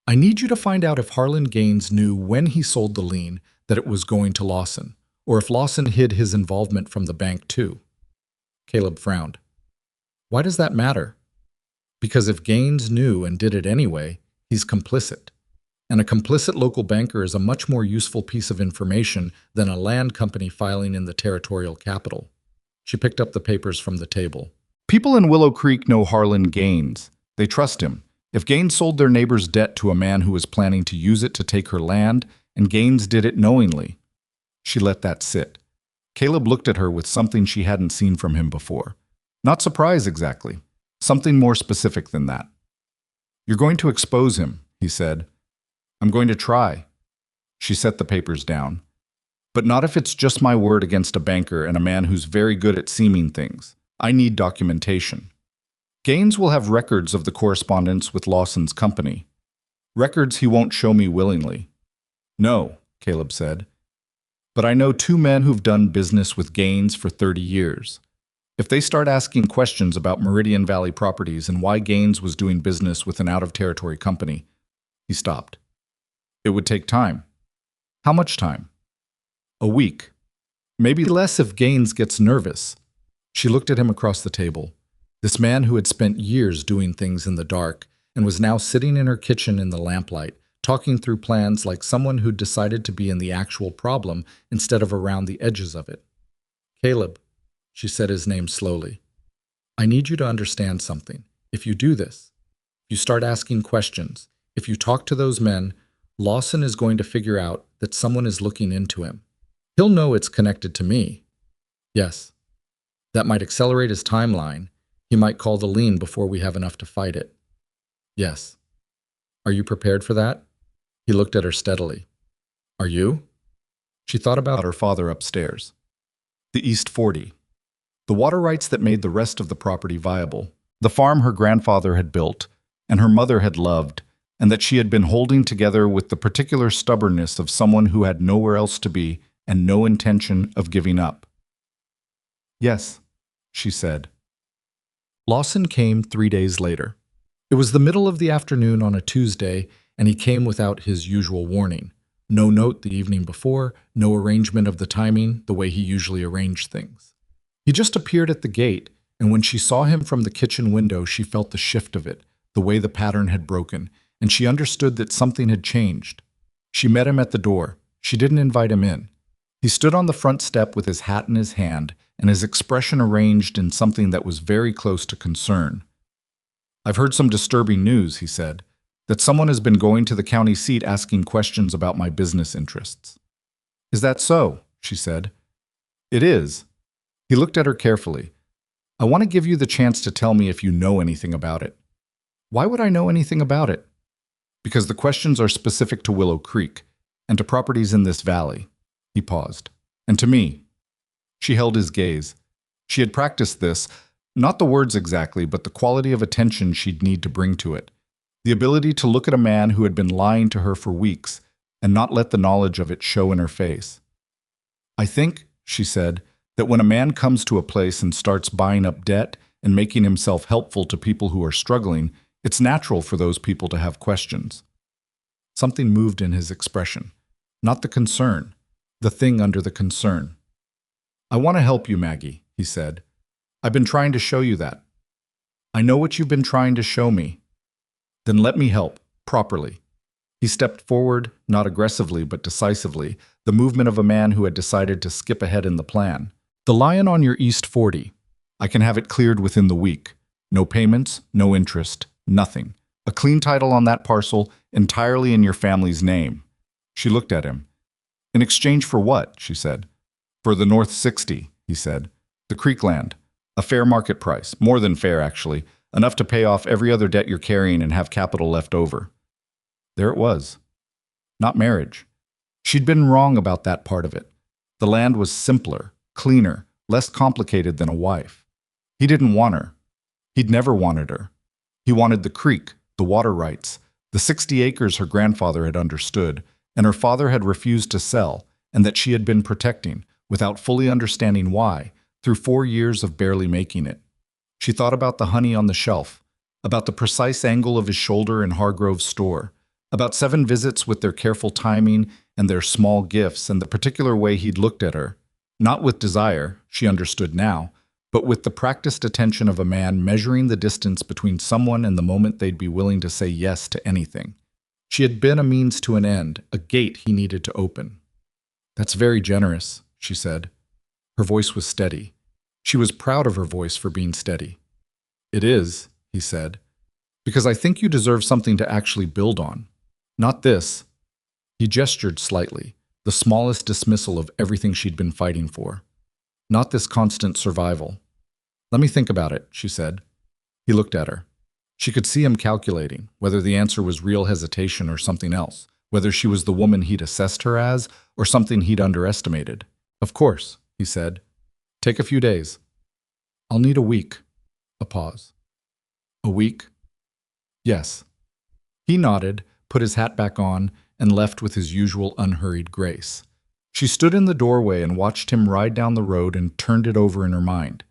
I need you to find out if Harlan Gaines knew when he sold the lien that it was going to Lawson, or if Lawson hid his involvement from the bank too. Caleb frowned. Why does that matter? Because if Gaines knew and did it anyway, he's complicit. And a complicit local banker is a much more useful piece of information than a land company filing in the territorial capital. She picked up the papers from the table. People in Willow Creek know Harlan Gaines. They trust him. If Gaines sold their neighbor's debt to a man who was planning to use it to take her land, and Gaines did it knowingly. She let that sit. Caleb looked at her with something she hadn't seen from him before. Not surprise exactly. Something more specific than that. You're going to expose him, he said. I'm going to try. She set the papers down. But not if it's just my word against a banker and a man who's very good at seeming things. I need documentation. Gaines will have records of the correspondence with Lawson's company. Records he won't show me willingly. No, Caleb said. But I know 2 men who've done business with Gaines for 30 years. If they start asking questions about Meridian Valley Properties and why Gaines was doing business with an out-of-territory company, he stopped. It would take time. How much time? A week. Maybe less if Gaines gets nervous. She looked at him across the table. This man who had spent years doing things in the dark and was now sitting in her kitchen in the lamplight, talking through plans like someone who'd decided to be in the actual problem instead of around the edges of it. Caleb, she said his name slowly. I need you to understand something. If you do this, if you start asking questions, if you talk to those men, Lawson is going to figure out that someone is looking into him. He'll know it's connected to me. Yes. That might accelerate his timeline. He might call the lien before we have enough to fight it. Yes. Are you prepared for that? He looked at her steadily. Are you? She thought about her father upstairs. The East 40. The water rights that made the rest of the property viable. The farm her grandfather had built, and her mother had loved, and that she had been holding together with the particular stubbornness of someone who had nowhere else to be and no intention of giving up. Yes, she said. Lawson came 3 days later. It was the middle of the afternoon on a Tuesday, and he came without his usual warning. No note the evening before, no arrangement of the timing, the way he usually arranged things. He just appeared at the gate, and when she saw him from the kitchen window, she felt the shift of it, the way the pattern had broken, and she understood that something had changed. She met him at the door. She didn't invite him in. He stood on the front step with his hat in his hand, and his expression arranged in something that was very close to concern. I've heard some disturbing news, he said, that someone has been going to the county seat asking questions about my business interests. Is that so? She said. It is. He looked at her carefully. I want to give you the chance to tell me if you know anything about it. Why would I know anything about it? Because the questions are specific to Willow Creek and to properties in this valley. He paused. And to me. She held his gaze. She had practiced this, not the words exactly, but the quality of attention she'd need to bring to it. The ability to look at a man who had been lying to her for weeks and not let the knowledge of it show in her face. I think, she said, that when a man comes to a place and starts buying up debt and making himself helpful to people who are struggling, it's natural for those people to have questions. Something moved in his expression. Not the concern, the thing under the concern. I want to help you, Maggie, he said. I've been trying to show you that. I know what you've been trying to show me. Then let me help, properly. He stepped forward, not aggressively but decisively, the movement of a man who had decided to skip ahead in the plan. The lion on your East 40. I can have it cleared within the week. No payments, no interest, nothing. A clean title on that parcel, entirely in your family's name. She looked at him. In exchange for what? She said. For the North 60, he said. The creek land. A fair market price. More than fair, actually. Enough to pay off every other debt you're carrying and have capital left over. There it was. Not marriage. She'd been wrong about that part of it. The land was simpler, cleaner, less complicated than a wife. He didn't want her. He'd never wanted her. He wanted the creek, the water rights, the 60 acres her grandfather had understood, and her father had refused to sell, and that she had been protecting, without fully understanding why, through 4 years of barely making it. She thought about the honey on the shelf, about the precise angle of his shoulder in Hargrove's store, about 7 visits with their careful timing and their small gifts and the particular way he'd looked at her. Not with desire, she understood now, but with the practiced attention of a man measuring the distance between someone and the moment they'd be willing to say yes to anything. She had been a means to an end, a gate he needed to open. That's very generous, she said. Her voice was steady. She was proud of her voice for being steady. It is, he said, because I think you deserve something to actually build on. Not this. He gestured slightly, the smallest dismissal of everything she'd been fighting for. Not this constant survival. Let me think about it, she said. He looked at her. She could see him calculating, whether the answer was real hesitation or something else, whether she was the woman he'd assessed her as or something he'd underestimated. Of course, he said. Take a few days. I'll need a week. A pause. A week? Yes. He nodded, put his hat back on, and left with his usual unhurried grace. She stood in the doorway and watched him ride down the road and turned it over in her mind.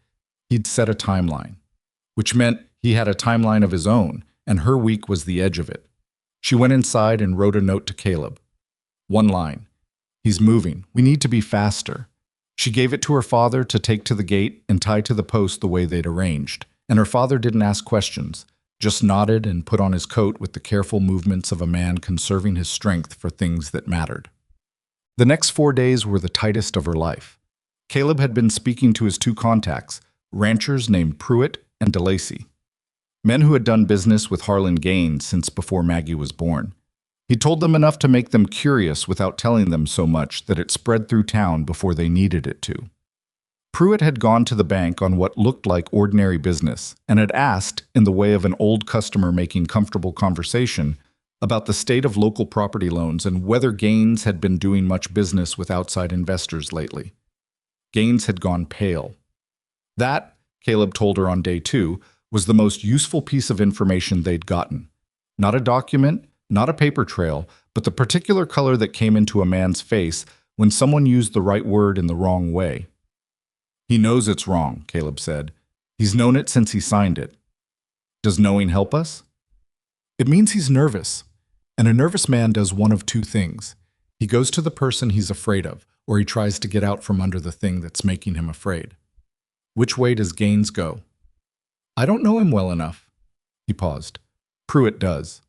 He'd set a timeline, which meant he had a timeline of his own, and her week was the edge of it. She went inside and wrote a note to Caleb. One line. He's moving. We need to be faster. She gave it to her father to take to the gate and tie to the post the way they'd arranged, and her father didn't ask questions, just nodded and put on his coat with the careful movements of a man conserving his strength for things that mattered. The next 4 days were the tightest of her life. Caleb had been speaking to his two contacts, ranchers named Pruitt and DeLacy, men who had done business with Harlan Gaines since before Maggie was born. He told them enough to make them curious without telling them so much that it spread through town before they needed it to. Pruitt had gone to the bank on what looked like ordinary business and had asked, in the way of an old customer making comfortable conversation, about the state of local property loans and whether Gaines had been doing much business with outside investors lately. Gaines had gone pale. That, Caleb told her on day 2, was the most useful piece of information they'd gotten. Not a document, not a paper trail, but the particular color that came into a man's face when someone used the right word in the wrong way. He knows it's wrong, Caleb said. He's known it since he signed it. Does knowing help us? It means he's nervous. And a nervous man does one of two things. He goes to the person he's afraid of, or he tries to get out from under the thing that's making him afraid. Which way does Gaines go? I don't know him well enough. He paused. Pruitt does.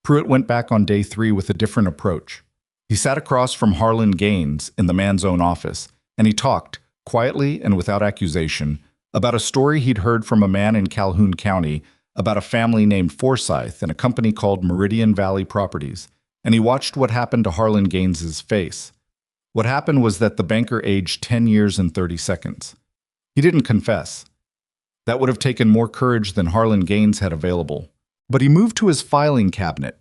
Pruitt went back on day 3 with a different approach. He sat across from Harlan Gaines in the man's own office, and he talked, quietly and without accusation, about a story he'd heard from a man in Calhoun County about a family named Forsyth and a company called Meridian Valley Properties, and he watched what happened to Harlan Gaines's face. What happened was that the banker aged 10 years and 30 seconds. He didn't confess. That would have taken more courage than Harlan Gaines had available. But he moved to his filing cabinet,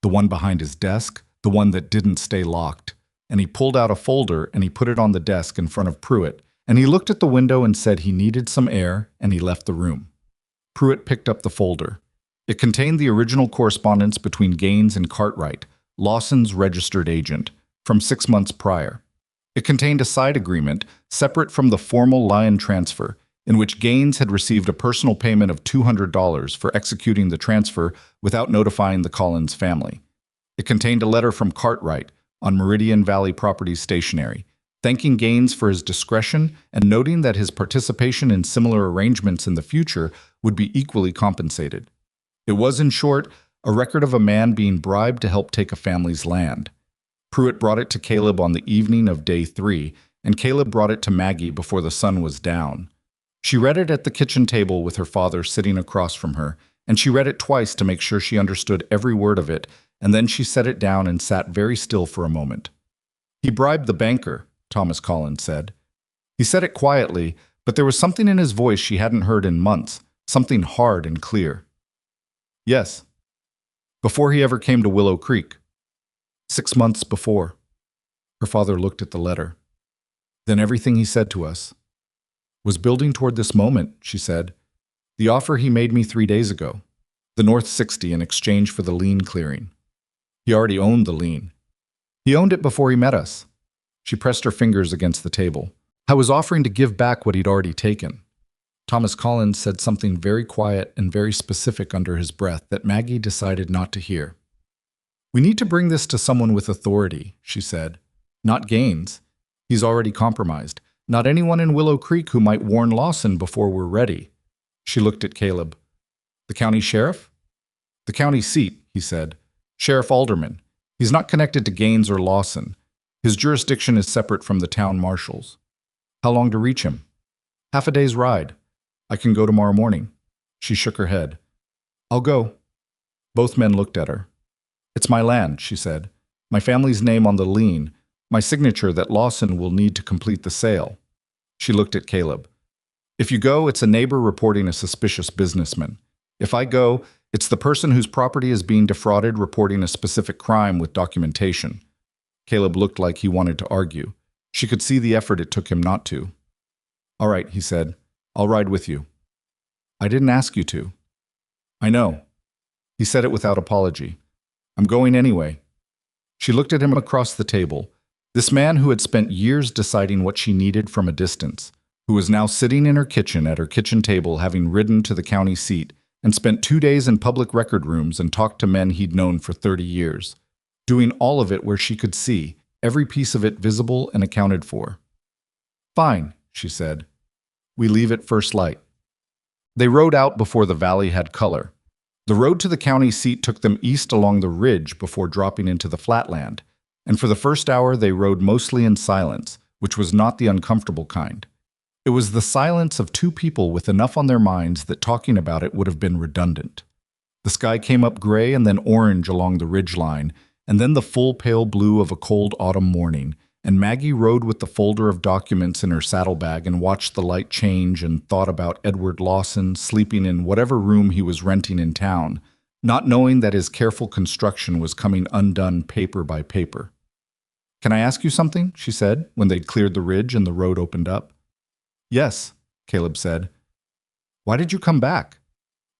the one behind his desk, the one that didn't stay locked, and he pulled out a folder and he put it on the desk in front of Pruitt, and he looked at the window and said he needed some air, and he left the room. Pruitt picked up the folder. It contained the original correspondence between Gaines and Cartwright, Lawson's registered agent, from 6 months prior. It contained a side agreement, separate from the formal Lion transfer, in which Gaines had received a personal payment of $200 for executing the transfer without notifying the Collins family. It contained a letter from Cartwright on Meridian Valley Properties stationery, thanking Gaines for his discretion and noting that his participation in similar arrangements in the future would be equally compensated. It was, in short, a record of a man being bribed to help take a family's land. Pruitt brought it to Caleb on the evening of day 3, and Caleb brought it to Maggie before the sun was down. She read it at the kitchen table with her father sitting across from her, and she read it twice to make sure she understood every word of it, and then she set it down and sat very still for a moment. He bribed the banker, Thomas Collins said. He said it quietly, but there was something in his voice she hadn't heard in months, something hard and clear. Yes. Before he ever came to Willow Creek. 6 months before. Her father looked at the letter. Then everything he said to us was building toward this moment, she said. The offer he made me 3 days ago. The North 60 in exchange for the lien clearing. He already owned the lien. He owned it before he met us. She pressed her fingers against the table. I was offering to give back what he'd already taken. Thomas Collins said something very quiet and very specific under his breath that Maggie decided not to hear. We need to bring this to someone with authority, she said. Not Gaines. He's already compromised. Not anyone in Willow Creek who might warn Lawson before we're ready. She looked at Caleb. The county sheriff? The county seat, he said. Sheriff Alderman. He's not connected to Gaines or Lawson. His jurisdiction is separate from the town marshals. How long to reach him? Half a day's ride. I can go tomorrow morning. She shook her head. I'll go. Both men looked at her. It's my land, she said. My family's name on the lien. My signature that Lawson will need to complete the sale. She looked at Caleb. If you go, it's a neighbor reporting a suspicious businessman. If I go, it's the person whose property is being defrauded reporting a specific crime with documentation. Caleb looked like he wanted to argue. She could see the effort it took him not to. All right, he said. I'll ride with you. I didn't ask you to. I know. He said it without apology. I'm going anyway. She looked at him across the table. This man who had spent years deciding what she needed from a distance, who was now sitting in her kitchen at her kitchen table, having ridden to the county seat and spent 2 days in public record rooms and talked to men he'd known for 30 years, doing all of it where she could see, every piece of it visible and accounted for. "Fine," she said. "We leave at first light." They rode out before the valley had color. The road to the county seat took them east along the ridge before dropping into the flatland, and for the first hour they rode mostly in silence, which was not the uncomfortable kind. It was the silence of two people with enough on their minds that talking about it would have been redundant. The sky came up gray and then orange along the ridge line, and then the full pale blue of a cold autumn morning, and Maggie rode with the folder of documents in her saddlebag and watched the light change and thought about Edward Lawson sleeping in whatever room he was renting in town, not knowing that his careful construction was coming undone paper by paper. "Can I ask you something?" she said, when they'd cleared the ridge and the road opened up. "Yes," Caleb said. "Why did you come back?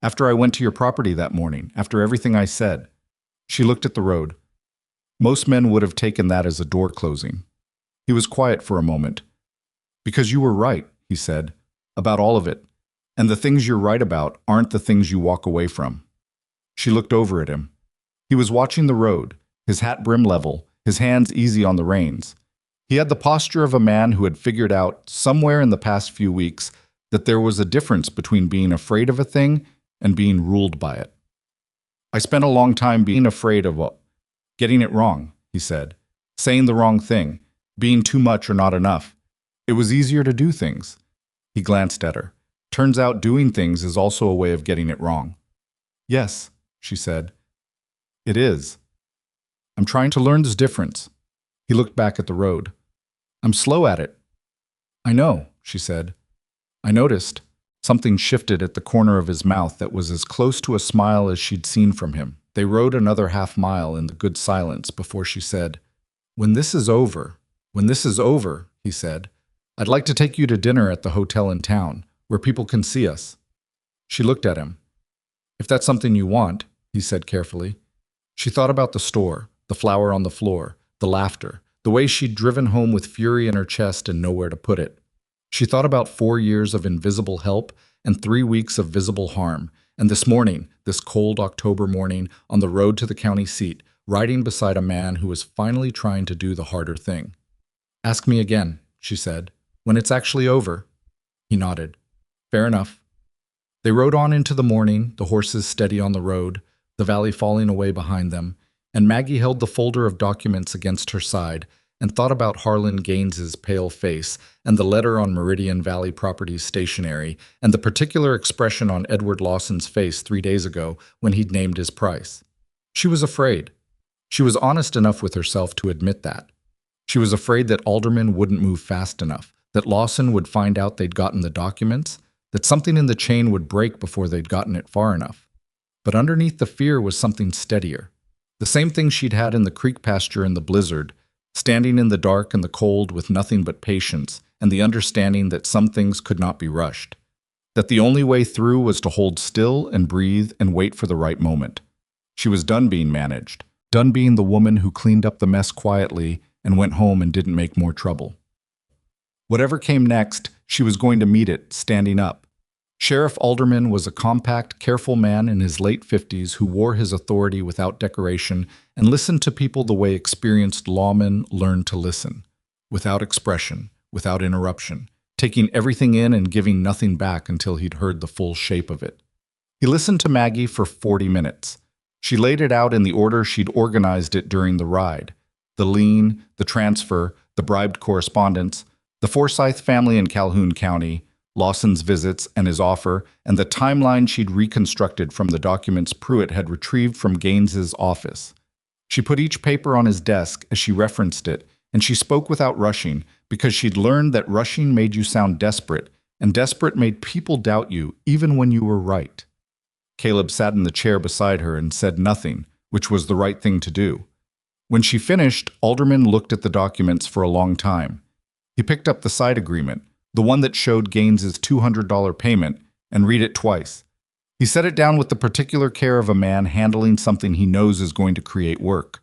After I went to your property that morning, after everything I said." She looked at the road. Most men would have taken that as a door closing. He was quiet for a moment. "Because you were right," he said, "about all of it. And the things you're right about aren't the things you walk away from." She looked over at him. He was watching the road, his hat brim level, his hands easy on the reins. He had the posture of a man who had figured out, somewhere in the past few weeks, that there was a difference between being afraid of a thing and being ruled by it. "I spent a long time being afraid of getting it wrong," he said, "saying the wrong thing, being too much or not enough. It was easier to do things." He glanced at her. "Turns out doing things is also a way of getting it wrong." "Yes," she said. "It is. I'm trying to learn this difference." He looked back at the road. "I'm slow at it." "I know," she said. "I noticed." Something shifted at the corner of his mouth that was as close to a smile as she'd seen from him. They rode another half-mile in the good silence before she said, when this is over," he said, "I'd like to take you to dinner at the hotel in town, where people can see us." She looked at him. "If that's something you want," he said carefully. She thought about the store, the flour on the floor, the laughter, the way she'd driven home with fury in her chest and nowhere to put it. She thought about 4 years of invisible help and 3 weeks of visible harm, and this morning, this cold October morning, on the road to the county seat, riding beside a man who was finally trying to do the harder thing. "Ask me again," she said, "when it's actually over." He nodded. "Fair enough." They rode on into the morning, the horses steady on the road, the valley falling away behind them, and Maggie held the folder of documents against her side and thought about Harlan Gaines's pale face and the letter on Meridian Valley Properties stationery and the particular expression on Edward Lawson's face 3 days ago when he'd named his price. She was afraid. She was honest enough with herself to admit that. She was afraid that Alderman wouldn't move fast enough, that Lawson would find out they'd gotten the documents, that something in the chain would break before they'd gotten it far enough. But underneath the fear was something steadier. The same thing she'd had in the creek pasture in the blizzard, standing in the dark and the cold with nothing but patience and the understanding that some things could not be rushed, that the only way through was to hold still and breathe and wait for the right moment. She was done being managed, done being the woman who cleaned up the mess quietly and went home and didn't make more trouble. Whatever came next, she was going to meet it, standing up. Sheriff Alderman was a compact, careful man in his late 50s who wore his authority without decoration and listened to people the way experienced lawmen learned to listen, without expression, without interruption, taking everything in and giving nothing back until he'd heard the full shape of it. He listened to Maggie for 40 minutes. She laid it out in the order she'd organized it during the ride: the lien, the transfer, the bribed correspondence, the Forsyth family in Calhoun County, Lawson's visits and his offer, and the timeline she'd reconstructed from the documents Pruitt had retrieved from Gaines's office. She put each paper on his desk as she referenced it, and she spoke without rushing, because she'd learned that rushing made you sound desperate, and desperate made people doubt you, even when you were right. Caleb sat in the chair beside her and said nothing, which was the right thing to do. When she finished, Alderman looked at the documents for a long time. He picked up the side agreement, the one that showed Gaines's $200 payment, and read it twice. He set it down with the particular care of a man handling something he knows is going to create work.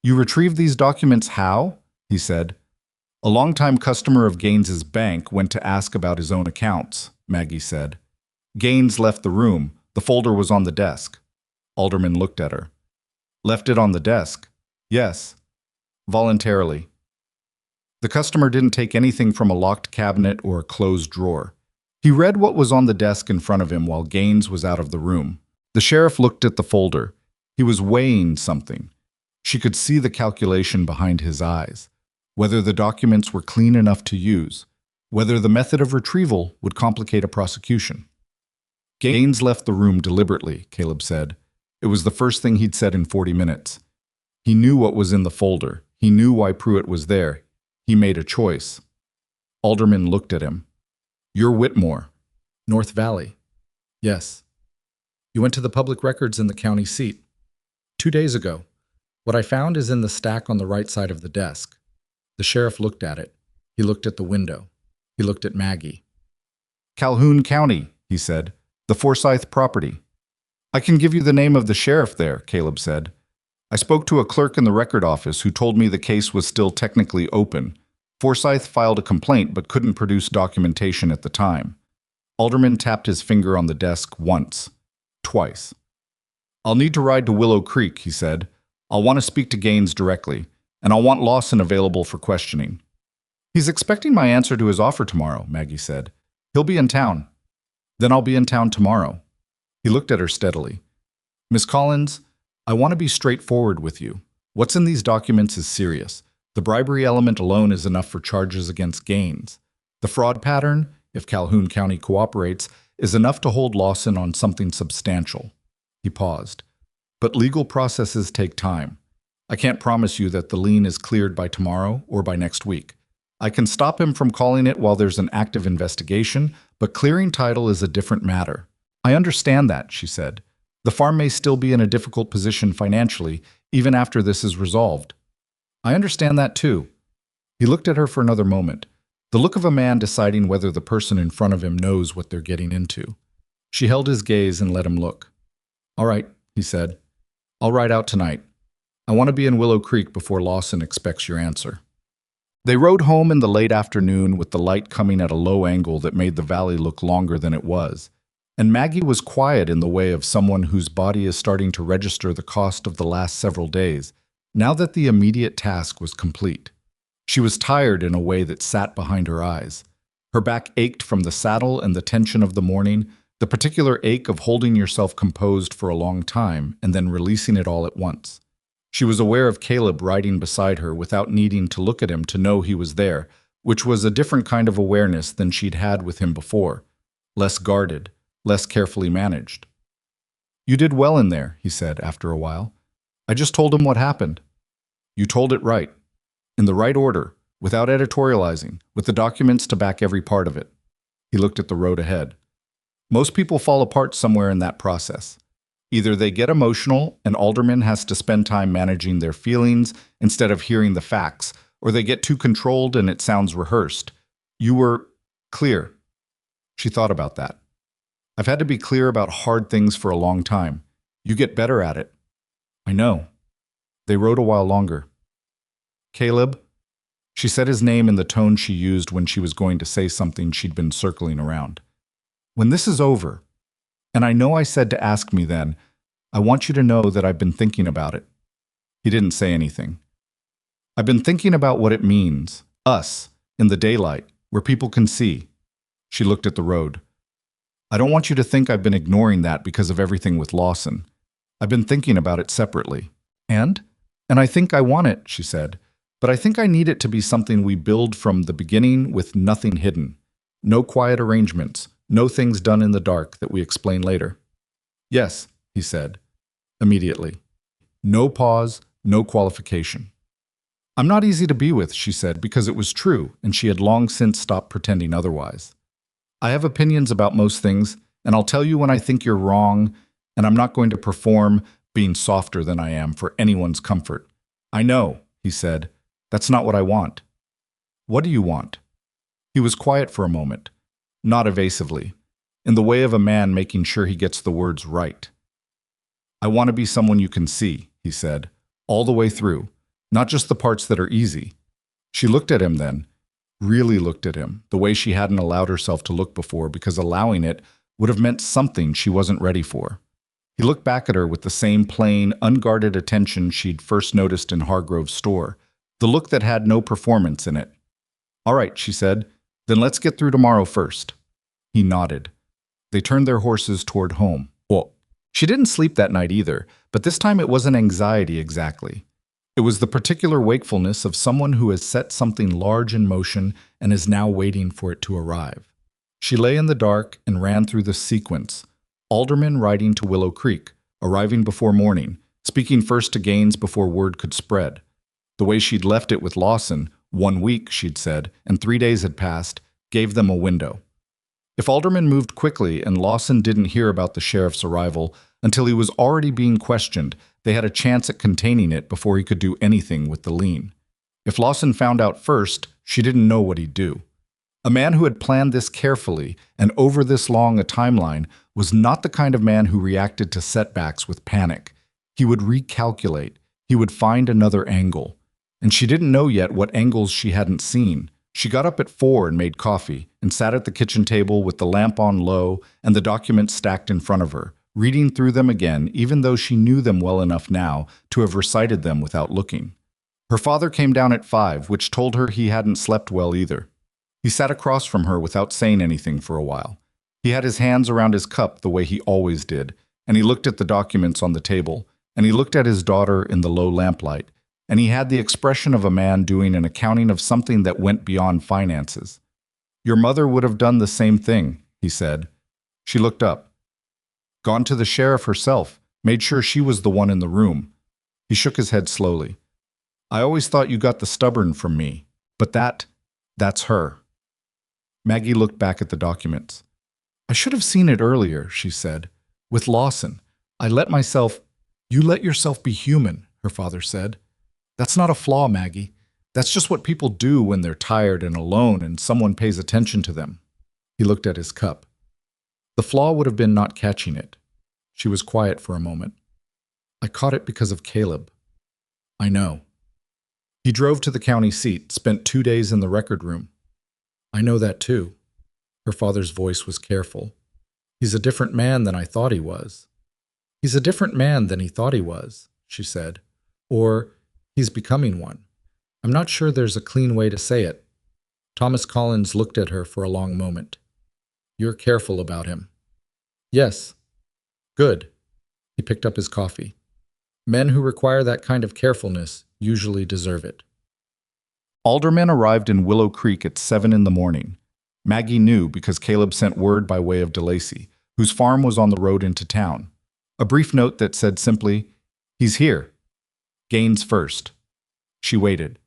"You retrieved these documents how?" he said. A longtime customer of Gaines's bank went to ask about his own accounts, Maggie said. Gaines left the room. The folder was on the desk. Alderman looked at her. Left it on the desk? Yes. Voluntarily. The customer didn't take anything from a locked cabinet or a closed drawer. He read what was on the desk in front of him while Gaines was out of the room. The sheriff looked at the folder. He was weighing something. She could see the calculation behind his eyes. Whether the documents were clean enough to use. Whether the method of retrieval would complicate a prosecution. Gaines left the room deliberately, Caleb said. It was the first thing he'd said in 40 minutes. He knew what was in the folder. He knew why Pruitt was there. He made a choice. Alderman looked at him. You're Whitmore. North Valley. Yes. You went to the public records in the county seat. 2 days ago. What I found is in the stack on the right side of the desk. The sheriff looked at it. He looked at the window. He looked at Maggie. Calhoun County, he said. The Forsyth property. I can give you the name of the sheriff there, Caleb said. I spoke to a clerk in the record office who told me the case was still technically open. Forsyth filed a complaint but couldn't produce documentation at the time. Alderman tapped his finger on the desk once. Twice. I'll need to ride to Willow Creek, he said. I'll want to speak to Gaines directly, and I'll want Lawson available for questioning. He's expecting my answer to his offer tomorrow, Maggie said. He'll be in town. Then I'll be in town tomorrow. He looked at her steadily. Miss Collins, I want to be straightforward with you. What's in these documents is serious. The bribery element alone is enough for charges against Gaines. The fraud pattern, if Calhoun County cooperates, is enough to hold Lawson on something substantial. He paused. But legal processes take time. I can't promise you that the lien is cleared by tomorrow or by next week. I can stop him from calling it while there's an active investigation, but clearing title is a different matter. I understand that, she said. The farm may still be in a difficult position financially, even after this is resolved. I understand that too. He looked at her for another moment, the look of a man deciding whether the person in front of him knows what they're getting into. She held his gaze and let him look. All right, he said. I'll ride out tonight. I want to be in Willow Creek before Lawson expects your answer. They rode home in the late afternoon with the light coming at a low angle that made the valley look longer than it was. And Maggie was quiet in the way of someone whose body is starting to register the cost of the last several days, now that the immediate task was complete. She was tired in a way that sat behind her eyes. Her back ached from the saddle and the tension of the morning, the particular ache of holding yourself composed for a long time and then releasing it all at once. She was aware of Caleb riding beside her without needing to look at him to know he was there, which was a different kind of awareness than she'd had with him before, less guarded, less carefully managed. You did well in there, he said after a while. I just told him what happened. You told it right, in the right order, without editorializing, with the documents to back every part of it. He looked at the road ahead. Most people fall apart somewhere in that process. Either they get emotional and Alderman has to spend time managing their feelings instead of hearing the facts, or they get too controlled and it sounds rehearsed. You were clear. She thought about that. I've had to be clear about hard things for a long time. You get better at it. I know. They rode a while longer. Caleb? She said his name in the tone she used when she was going to say something she'd been circling around. When this is over, and I know I said to ask me then, I want you to know that I've been thinking about it. He didn't say anything. I've been thinking about what it means, us, in the daylight, where people can see. She looked at the road. I don't want you to think I've been ignoring that because of everything with Lawson. I've been thinking about it separately. And I think I want it, she said, but I think I need it to be something we build from the beginning with nothing hidden. No quiet arrangements, no things done in the dark that we explain later. Yes, he said, immediately. No pause, no qualification. I'm not easy to be with, she said, because it was true, and she had long since stopped pretending otherwise. I have opinions about most things, and I'll tell you when I think you're wrong, and I'm not going to perform being softer than I am for anyone's comfort. I know, he said. That's not what I want. What do you want? He was quiet for a moment, not evasively, in the way of a man making sure he gets the words right. I want to be someone you can see, he said, all the way through, not just the parts that are easy. She looked at him then, really looked at him, the way she hadn't allowed herself to look before because allowing it would have meant something she wasn't ready for. He looked back at her with the same plain, unguarded attention she'd first noticed in Hargrove's store, the look that had no performance in it. "All right," she said, "then let's get through tomorrow first." He nodded. They turned their horses toward home. Well, she didn't sleep that night either, but this time it wasn't anxiety exactly. It was the particular wakefulness of someone who has set something large in motion and is now waiting for it to arrive. She lay in the dark and ran through the sequence. Alderman riding to Willow Creek, arriving before morning, speaking first to Gaines before word could spread. The way she'd left it with Lawson, 1 week, she'd said, and 3 days had passed, gave them a window. If Alderman moved quickly and Lawson didn't hear about the sheriff's arrival until he was already being questioned, they had a chance at containing it before he could do anything with the lien. If Lawson found out first, she didn't know what he'd do. A man who had planned this carefully and over this long a timeline was not the kind of man who reacted to setbacks with panic. He would recalculate. He would find another angle. And she didn't know yet what angles she hadn't seen. She got up at 4 and made coffee and sat at the kitchen table with the lamp on low and the documents stacked in front of her, reading through them again, even though she knew them well enough now to have recited them without looking. Her father came down at 5, which told her he hadn't slept well either. He sat across from her without saying anything for a while. He had his hands around his cup the way he always did, and he looked at the documents on the table, and he looked at his daughter in the low lamplight, and he had the expression of a man doing an accounting of something that went beyond finances. "Your mother would have done the same thing," he said. She looked up. "Gone to the sheriff herself, made sure she was the one in the room." He shook his head slowly. "I always thought you got the stubborn from me, but that's her." Maggie looked back at the documents. "I should have seen it earlier," she said. "With Lawson. You let yourself be human," her father said. "That's not a flaw, Maggie. That's just what people do when they're tired and alone and someone pays attention to them." He looked at his cup. The flaw would have been not catching it. She was quiet for a moment. "I caught it because of Caleb." "I know." He drove to the county seat, spent 2 days in the record room. "I know that too." Her father's voice was careful. "He's a different man than I thought he was." "He's a different man than he thought he was," she said. "Or he's becoming one. I'm not sure there's a clean way to say it." Thomas Collins looked at her for a long moment. "You're careful about him." "Yes." "Good." He picked up his coffee. "Men who require that kind of carefulness usually deserve it." Alderman arrived in Willow Creek at 7 in the morning. Maggie knew because Caleb sent word by way of DeLacy, whose farm was on the road into town. A brief note that said simply, "He's here. Gaines first." She waited.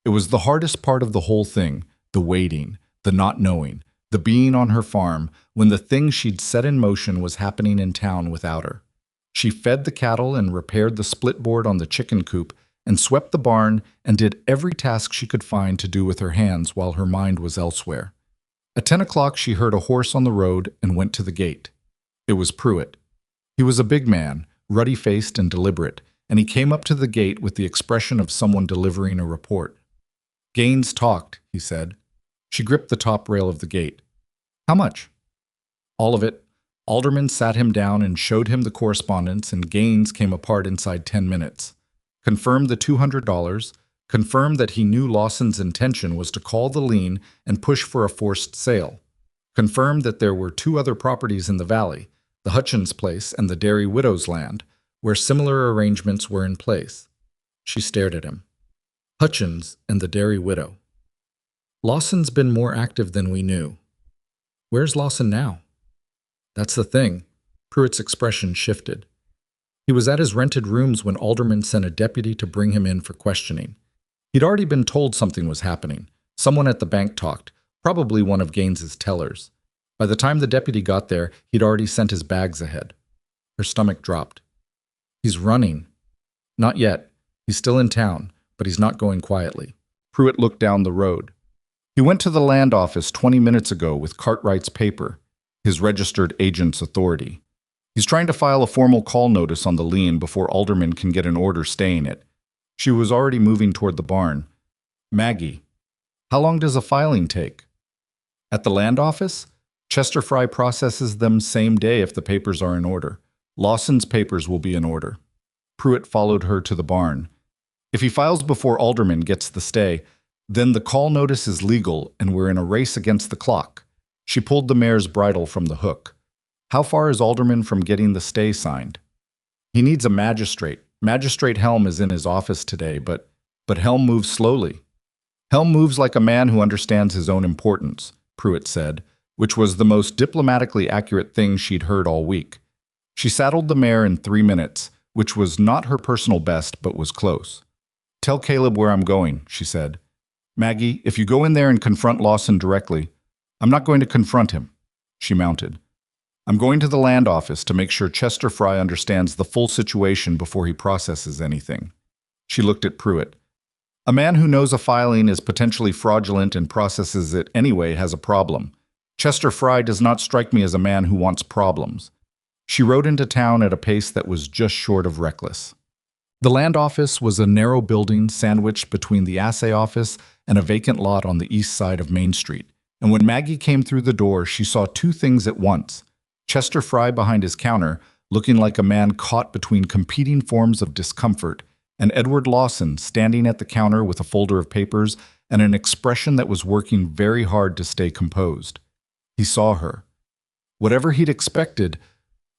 It was the hardest part of the whole thing, the waiting, the not knowing, the being on her farm when the thing she'd set in motion was happening in town without her. She fed the cattle and repaired the split board on the chicken coop and swept the barn and did every task she could find to do with her hands while her mind was elsewhere. At 10 o'clock she heard a horse on the road and went to the gate. It was Pruitt. He was a big man, ruddy-faced and deliberate, and he came up to the gate with the expression of someone delivering a report. "Gaines talked," he said. She gripped the top rail of the gate. "How much?" "All of it." Alderman sat him down and showed him the correspondence, and Gaines came apart inside 10 minutes. Confirmed the $200, confirmed that he knew Lawson's intention was to call the lien and push for a forced sale. Confirmed that there were 2 other properties in the valley, the Hutchins place and the Dairy Widow's land, where similar arrangements were in place. She stared at him. Hutchins and the Dairy Widow. "Lawson's been more active than we knew." "Where's Lawson now?" "That's the thing." Pruitt's expression shifted. He was at his rented rooms when Alderman sent a deputy to bring him in for questioning. He'd already been told something was happening. Someone at the bank talked, probably one of Gaines's tellers. By the time the deputy got there, he'd already sent his bags ahead. Her stomach dropped. "He's running." "Not yet. He's still in town, but he's not going quietly." Pruitt looked down the road. "He went to the land office 20 minutes ago with Cartwright's paper, his registered agent's authority. He's trying to file a formal call notice on the lien before Alderman can get an order staying it." She was already moving toward the barn. "Maggie." How long does a filing take? At the land office? Chester Fry processes them same day if the papers are in order. Lawson's papers will be in order. Pruitt followed her to the barn. If he files before Alderman gets the stay, then the call notice is legal and we're in a race against the clock. She pulled the mare's bridle from the hook. How far is Alderman from getting the stay signed? He needs a magistrate. Magistrate Helm is in his office today, but Helm moves slowly. Helm moves like a man who understands his own importance, Pruitt said, which was the most diplomatically accurate thing she'd heard all week. She saddled the mare in 3 minutes, which was not her personal best, but was close. Tell Caleb where I'm going, she said. Maggie, if you go in there and confront Lawson directly, I'm not going to confront him. She mounted. I'm going to the land office to make sure Chester Fry understands the full situation before he processes anything. She looked at Pruitt. A man who knows a filing is potentially fraudulent and processes it anyway has a problem. Chester Fry does not strike me as a man who wants problems. She rode into town at a pace that was just short of reckless. The land office was a narrow building sandwiched between the assay office and a vacant lot on the east side of Main Street. And when Maggie came through the door, she saw two things at once. Chester Fry behind his counter, looking like a man caught between competing forms of discomfort, and Edward Lawson standing at the counter with a folder of papers and an expression that was working very hard to stay composed. He saw her. Whatever he'd expected,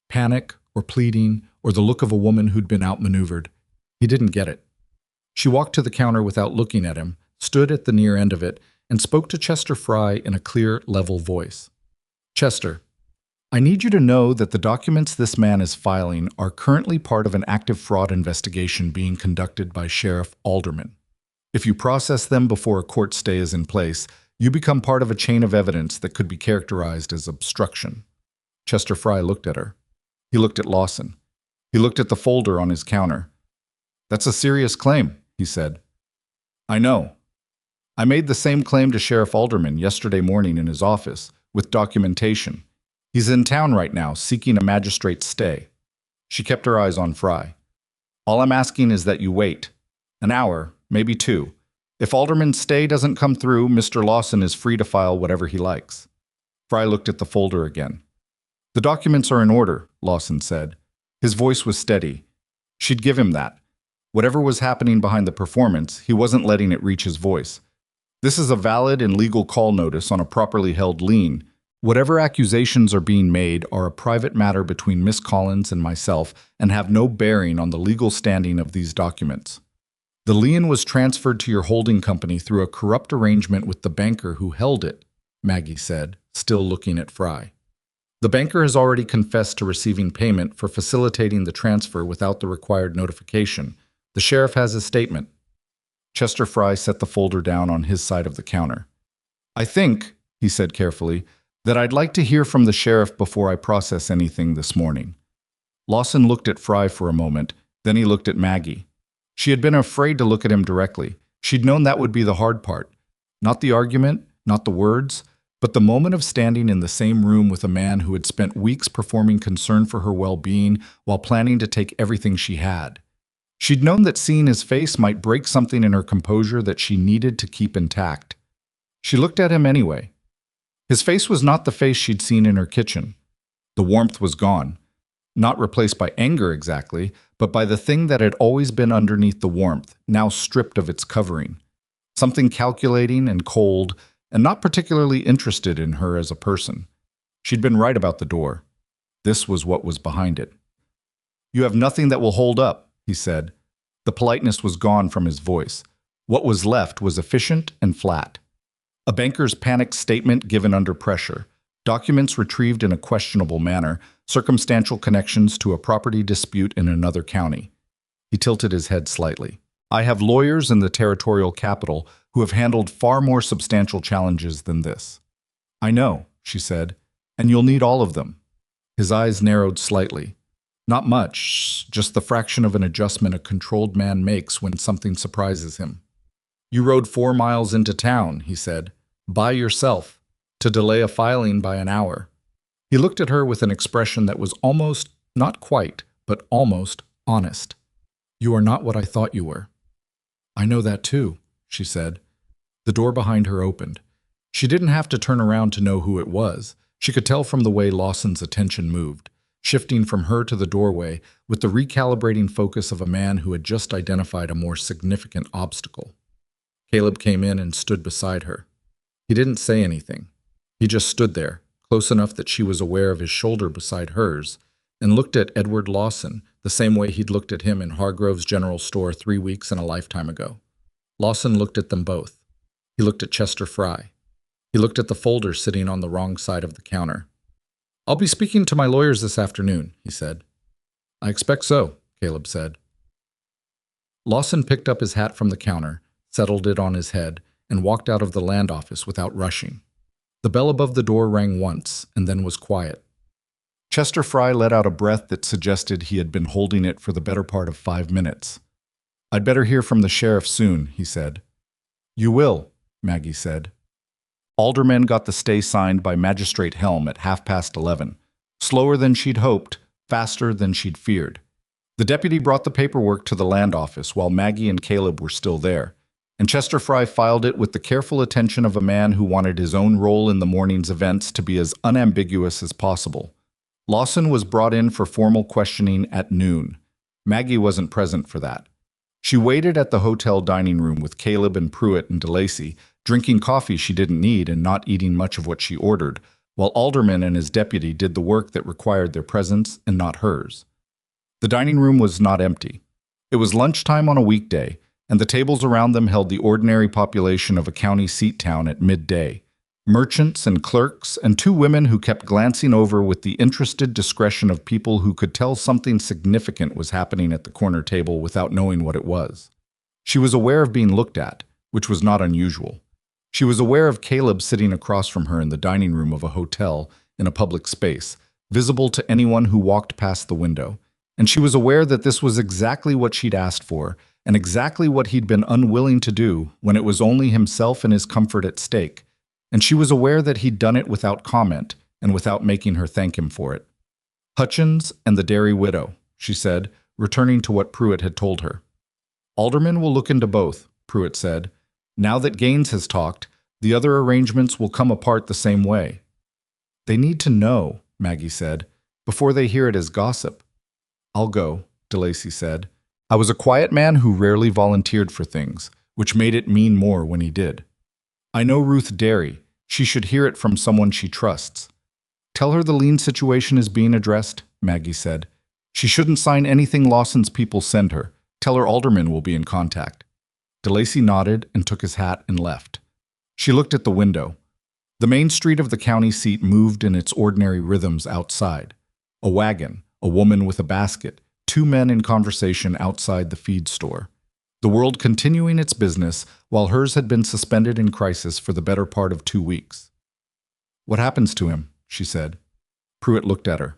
panic or pleading or the look of a woman who'd been outmaneuvered, he didn't get it. She walked to the counter without looking at him, stood at the near end of it, and spoke to Chester Fry in a clear, level voice. Chester, I need you to know that the documents this man is filing are currently part of an active fraud investigation being conducted by Sheriff Alderman. If you process them before a court stay is in place, you become part of a chain of evidence that could be characterized as obstruction. Chester Fry looked at her. He looked at Lawson. He looked at the folder on his counter. That's a serious claim, he said. I know. I made the same claim to Sheriff Alderman yesterday morning in his office, with documentation. He's in town right now, seeking a magistrate's stay. She kept her eyes on Fry. All I'm asking is that you wait. An hour, maybe 2. If Alderman's stay doesn't come through, Mr. Lawson is free to file whatever he likes. Fry looked at the folder again. The documents are in order, Lawson said. His voice was steady. She'd give him that. Whatever was happening behind the performance, he wasn't letting it reach his voice. This is a valid and legal call notice on a properly held lien. Whatever accusations are being made are a private matter between Miss Collins and myself and have no bearing on the legal standing of these documents. The lien was transferred to your holding company through a corrupt arrangement with the banker who held it, Maggie said, still looking at Fry. The banker has already confessed to receiving payment for facilitating the transfer without the required notification. The sheriff has his statement. Chester Fry set the folder down on his side of the counter. I think, he said carefully, that I'd like to hear from the sheriff before I process anything this morning. Lawson looked at Fry for a moment, then he looked at Maggie. She had been afraid to look at him directly. She'd known that would be the hard part. Not the argument, not the words, but the moment of standing in the same room with a man who had spent weeks performing concern for her well-being while planning to take everything she had. She'd known that seeing his face might break something in her composure that she needed to keep intact. She looked at him anyway. His face was not the face she'd seen in her kitchen. The warmth was gone, not replaced by anger exactly, but by the thing that had always been underneath the warmth, now stripped of its covering. Something calculating and cold, and not particularly interested in her as a person. She'd been right about the door. This was what was behind it. You have nothing that will hold up, he said. The politeness was gone from his voice. What was left was efficient and flat. A banker's panicked statement given under pressure, documents retrieved in a questionable manner, circumstantial connections to a property dispute in another county. He tilted his head slightly. I have lawyers in the territorial capital who have handled far more substantial challenges than this. I know, she said, and you'll need all of them. His eyes narrowed slightly. Not much, just the fraction of an adjustment a controlled man makes when something surprises him. You rode 4 miles into town, he said, by yourself, to delay a filing by an hour. He looked at her with an expression that was almost, not quite, but almost honest. You are not what I thought you were. I know that too, she said. The door behind her opened. She didn't have to turn around to know who it was. She could tell from the way Lawson's attention moved, shifting from her to the doorway with the recalibrating focus of a man who had just identified a more significant obstacle. Caleb came in and stood beside her. He didn't say anything. He just stood there, close enough that she was aware of his shoulder beside hers, and looked at Edward Lawson the same way he'd looked at him in Hargrove's General Store 3 weeks and a lifetime ago. Lawson looked at them both. He looked at Chester Fry. He looked at the folder sitting on the wrong side of the counter. "I'll be speaking to my lawyers this afternoon," he said. "I expect so," Caleb said. Lawson picked up his hat from the counter, settled it on his head, and walked out of the land office without rushing. The bell above the door rang once, and then was quiet. Chester Fry let out a breath that suggested he had been holding it for the better part of 5 minutes. "I'd better hear from the sheriff soon," he said. "You will," Maggie said. Alderman got the stay signed by Magistrate Helm at 11:30, slower than she'd hoped, faster than she'd feared. The deputy brought the paperwork to the land office while Maggie and Caleb were still there, and Chester Fry filed it with the careful attention of a man who wanted his own role in the morning's events to be as unambiguous as possible. Lawson was brought in for formal questioning at noon. Maggie wasn't present for that. She waited at the hotel dining room with Caleb and Pruitt and DeLacy, drinking coffee she didn't need and not eating much of what she ordered, while Alderman and his deputy did the work that required their presence and not hers. The dining room was not empty. It was lunchtime on a weekday, and the tables around them held the ordinary population of a county seat town at midday. Merchants and clerks, and 2 women who kept glancing over with the interested discretion of people who could tell something significant was happening at the corner table without knowing what it was. She was aware of being looked at, which was not unusual. She was aware of Caleb sitting across from her in the dining room of a hotel in a public space, visible to anyone who walked past the window, and she was aware that this was exactly what she'd asked for, and exactly what he'd been unwilling to do when it was only himself and his comfort at stake. And she was aware that he'd done it without comment and without making her thank him for it. "Hutchins and the Dairy Widow," she said, returning to what Pruitt had told her. "Alderman will look into both," Pruitt said. "Now that Gaines has talked, the other arrangements will come apart the same way." "They need to know," Maggie said, "before they hear it as gossip." "I'll go," DeLacy said. "I was a quiet man who rarely volunteered for things, which made it mean more when he did. I know Ruth Derry. She should hear it from someone she trusts." "Tell her the lien situation is being addressed," Maggie said. "She shouldn't sign anything Lawson's people send her. Tell her Alderman will be in contact." DeLacy nodded and took his hat and left. She looked at the window. The main street of the county seat moved in its ordinary rhythms outside. A wagon, a woman with a basket, 2 men in conversation outside the feed store. The world continuing its business while hers had been suspended in crisis for the better part of 2 weeks. "What happens to him?" she said. Pruitt looked at her.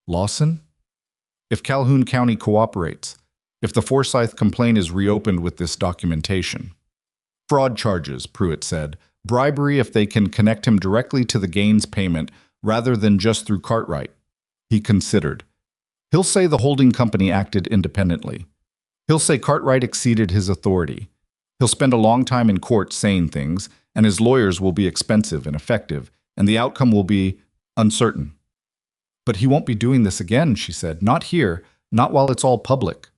"Lawson? If Calhoun County cooperates, if the Forsyth complaint is reopened with this documentation." "Fraud charges," Pruitt said. "Bribery if they can connect him directly to the Gaines payment rather than just through Cartwright." He considered. "He'll say the holding company acted independently. He'll say Cartwright exceeded his authority. He'll spend a long time in court saying things, and his lawyers will be expensive and effective, and the outcome will be uncertain." "But he won't be doing this again," she said. "Not here, not while it's all public."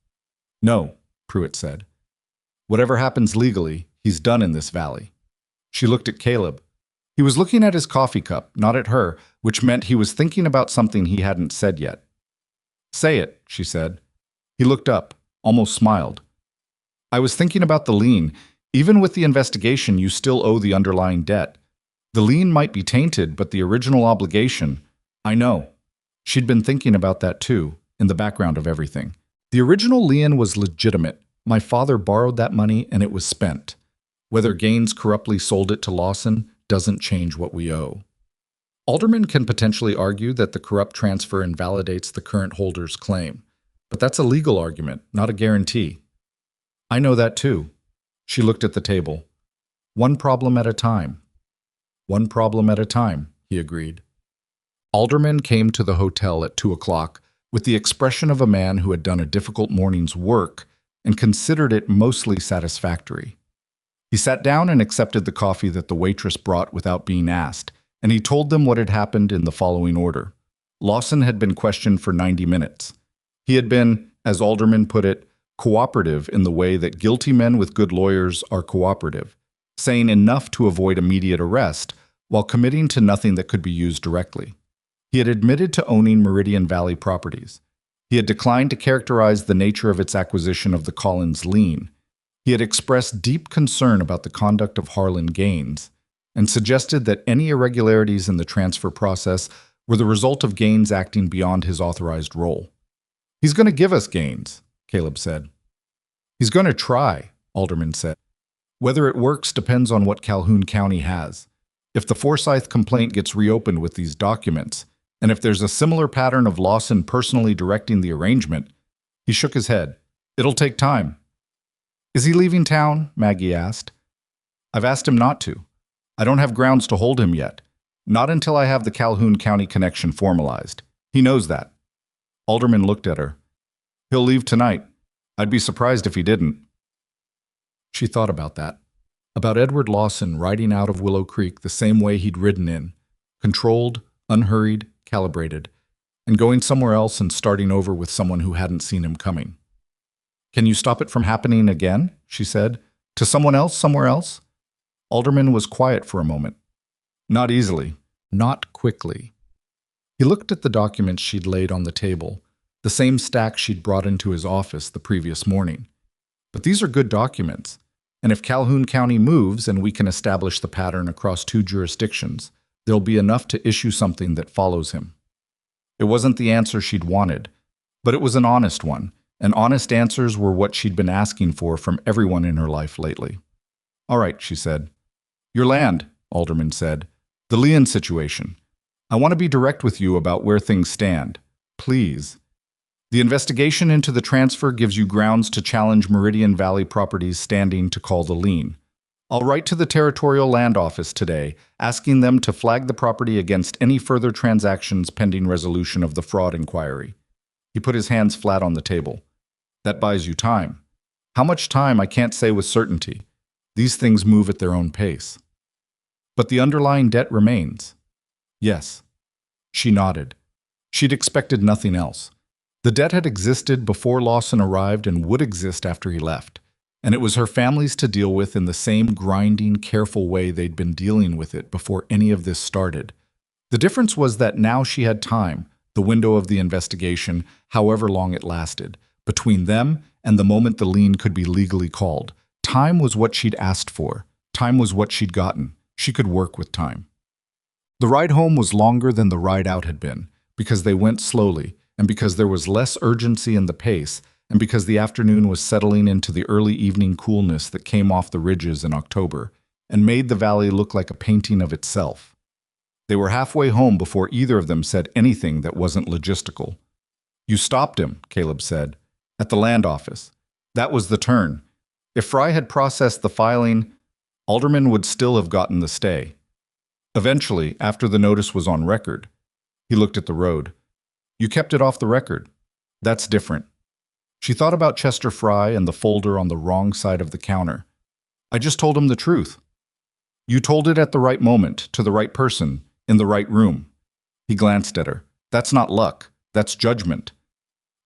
"No," Pruitt said. "Whatever happens legally, he's done in this valley." She looked at Caleb. He was looking at his coffee cup, not at her, which meant he was thinking about something he hadn't said yet. "Say it," she said. He looked up, almost smiled. "I was thinking about the lien. Even with the investigation, you still owe the underlying debt. The lien might be tainted, but the original obligation—" "I know." She'd been thinking about that too, in the background of everything. "The original lien was legitimate. My father borrowed that money and it was spent. Whether Gaines corruptly sold it to Lawson doesn't change what we owe." Alderman can potentially argue that the corrupt transfer invalidates the current holder's claim. But that's a legal argument, not a guarantee. "I know that too." She looked at the table. "One problem at a time." "One problem at a time," he agreed. Alderman came to the hotel at 2 o'clock with the expression of a man who had done a difficult morning's work and considered it mostly satisfactory. He sat down and accepted the coffee that the waitress brought without being asked, and he told them what had happened in the following order. Lawson had been questioned for 90 minutes. He had been, as Alderman put it, cooperative in the way that guilty men with good lawyers are cooperative, saying enough to avoid immediate arrest while committing to nothing that could be used directly. He had admitted to owning Meridian Valley properties. He had declined to characterize the nature of its acquisition of the Collins lien. He had expressed deep concern about the conduct of Harlan Gaines and suggested that any irregularities in the transfer process were the result of Gaines acting beyond his authorized role. "He's going to give us Gaines," Caleb said. "He's going to try," Alderman said. "Whether it works depends on what Calhoun County has. If the Forsyth complaint gets reopened with these documents, and if there's a similar pattern of Lawson personally directing the arrangement," he shook his head, "it'll take time." "Is he leaving town?" Maggie asked. "I've asked him not to. I don't have grounds to hold him yet. Not until I have the Calhoun County connection formalized. He knows that." Alderman looked at her. "He'll leave tonight. I'd be surprised if he didn't." She thought about that. About Edward Lawson riding out of Willow Creek the same way he'd ridden in, controlled, unhurried, calibrated, and going somewhere else and starting over with someone who hadn't seen him coming. "Can you stop it from happening again?" she said. "To someone else, somewhere else?" Alderman was quiet for a moment. "Not easily. Not quickly." He looked at the documents she'd laid on the table, the same stack she'd brought into his office the previous morning. "But these are good documents, and if Calhoun County moves and we can establish the pattern across 2 jurisdictions, there'll be enough to issue something that follows him." It wasn't the answer she'd wanted, but it was an honest one, and honest answers were what she'd been asking for from everyone in her life lately. "All right," she said. "Your land," Alderman said. "The Leon situation. I want to be direct with you about where things stand. Please. The investigation into the transfer gives you grounds to challenge Meridian Valley Properties' standing to call the lien. I'll write to the Territorial Land Office today, asking them to flag the property against any further transactions pending resolution of the fraud inquiry." He put his hands flat on the table. "That buys you time. How much time, I can't say with certainty. These things move at their own pace. But the underlying debt remains." "Yes." She nodded. She'd expected nothing else. The debt had existed before Lawson arrived and would exist after he left, and it was her family's to deal with in the same grinding, careful way they'd been dealing with it before any of this started. The difference was that now she had time, the window of the investigation, however long it lasted, between them and the moment the lien could be legally called. Time was what she'd asked for. Time was what she'd gotten. She could work with time. The ride home was longer than the ride out had been, because they went slowly, and because there was less urgency in the pace, and because the afternoon was settling into the early evening coolness that came off the ridges in October, and made the valley look like a painting of itself. They were halfway home before either of them said anything that wasn't logistical. "You stopped him," Caleb said, "at the land office. That was the turn. If Fry had processed the filing, Alderman would still have gotten the stay. Eventually, after the notice was on record." He looked at the road. "You kept it off the record. That's different." She thought about Chester Fry and the folder on the wrong side of the counter. "I just told him the truth." "You told it at the right moment, to the right person, in the right room." He glanced at her. "That's not luck. That's judgment."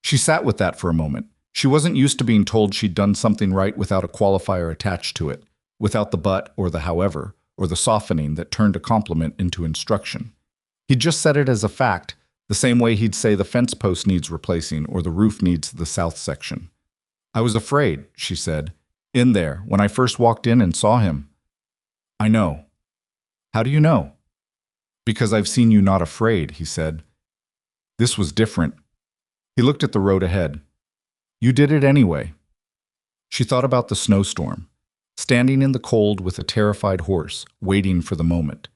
She sat with that for a moment. She wasn't used to being told she'd done something right without a qualifier attached to it, without the but or the however, or the softening that turned a compliment into instruction. He'd just said it as a fact, the same way he'd say the fence post needs replacing or the roof needs the south section. "I was afraid," she said, "in there, when I first walked in and saw him." "I know." "How do you know?" "Because I've seen you not afraid," he said. This was different. He looked at the road ahead. "You did it anyway." She thought about the snowstorm, standing in the cold with a terrified horse, waiting for the moment.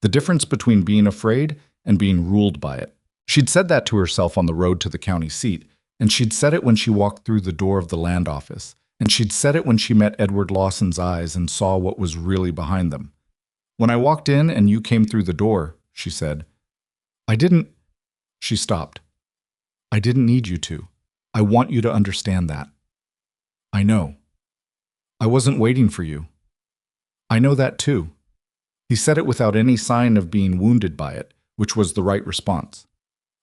The difference between being afraid and being ruled by it. She'd said that to herself on the road to the county seat, and she'd said it when she walked through the door of the land office, and she'd said it when she met Edward Lawson's eyes and saw what was really behind them. "When I walked in and you came through the door," she said, "I didn't—" She stopped. "I didn't need you to. I want you to understand that." "I know. I wasn't waiting for you." I know that too. He said it without any sign of being wounded by it, which was the right response.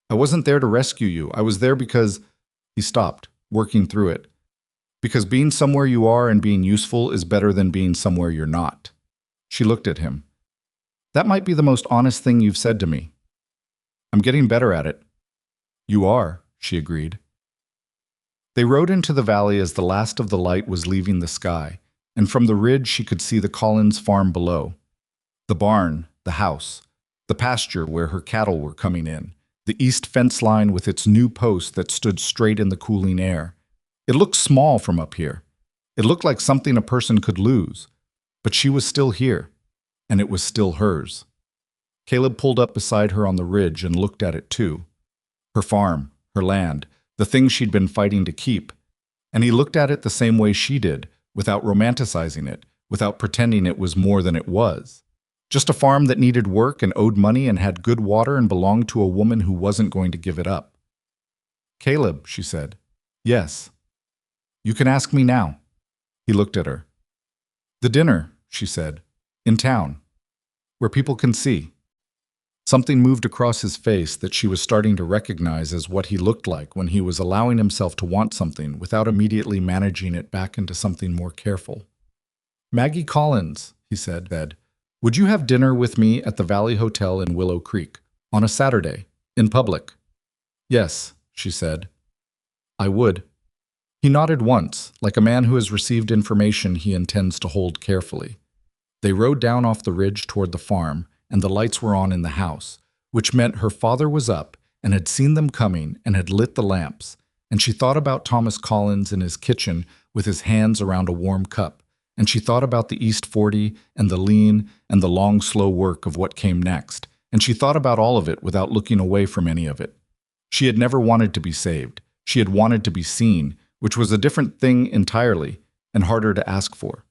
I wasn't there to rescue you. I was there because… He stopped, working through it. Because being somewhere you are and being useful is better than being somewhere you're not. She looked at him. That might be the most honest thing you've said to me. I'm getting better at it. You are, she agreed. They rode into the valley as the last of the light was leaving the sky, and from the ridge she could see the Collins farm below. The barn, the house, the pasture where her cattle were coming in, the east fence line with its new post that stood straight in the cooling air. It looked small from up here. It looked like something a person could lose. But she was still here, and it was still hers. Caleb pulled up beside her on the ridge and looked at it too. Her farm, her land, the thing she'd been fighting to keep. And he looked at it the same way she did, without romanticizing it, without pretending it was more than it was. Just a farm that needed work and owed money and had good water and belonged to a woman who wasn't going to give it up. Caleb, she said. Yes. You can ask me now. He looked at her. The dinner, she said. In town. Where people can see. Something moved across his face that she was starting to recognize as what he looked like when he was allowing himself to want something without immediately managing it back into something more careful. Maggie Collins, he said, would you have dinner with me at the Valley Hotel in Willow Creek on a Saturday, in public? Yes, she said. I would. He nodded once, like a man who has received information he intends to hold carefully. They rode down off the ridge toward the farm, and the lights were on in the house, which meant her father was up and had seen them coming and had lit the lamps, and she thought about Thomas Collins in his kitchen with his hands around a warm cup, and she thought about the East 40 and the lean and the long, slow work of what came next, and she thought about all of it without looking away from any of it. She had never wanted to be saved. She had wanted to be seen, which was a different thing entirely and harder to ask for.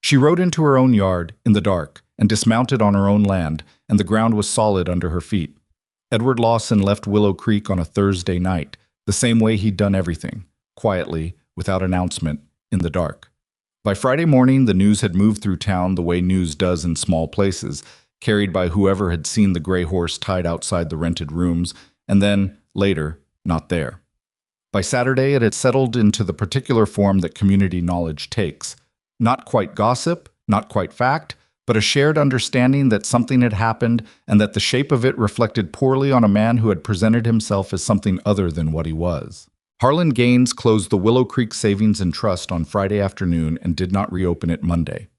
She rode into her own yard, in the dark, and dismounted on her own land, and the ground was solid under her feet. Edward Lawson left Willow Creek on a Thursday night, the same way he'd done everything, quietly, without announcement, in the dark. By Friday morning, the news had moved through town the way news does in small places, carried by whoever had seen the gray horse tied outside the rented rooms, and then, later, not there. By Saturday, it had settled into the particular form that community knowledge takes. Not quite gossip, not quite fact, but a shared understanding that something had happened and that the shape of it reflected poorly on a man who had presented himself as something other than what he was. Harlan Gaines closed the Willow Creek Savings and Trust on Friday afternoon and did not reopen it Monday.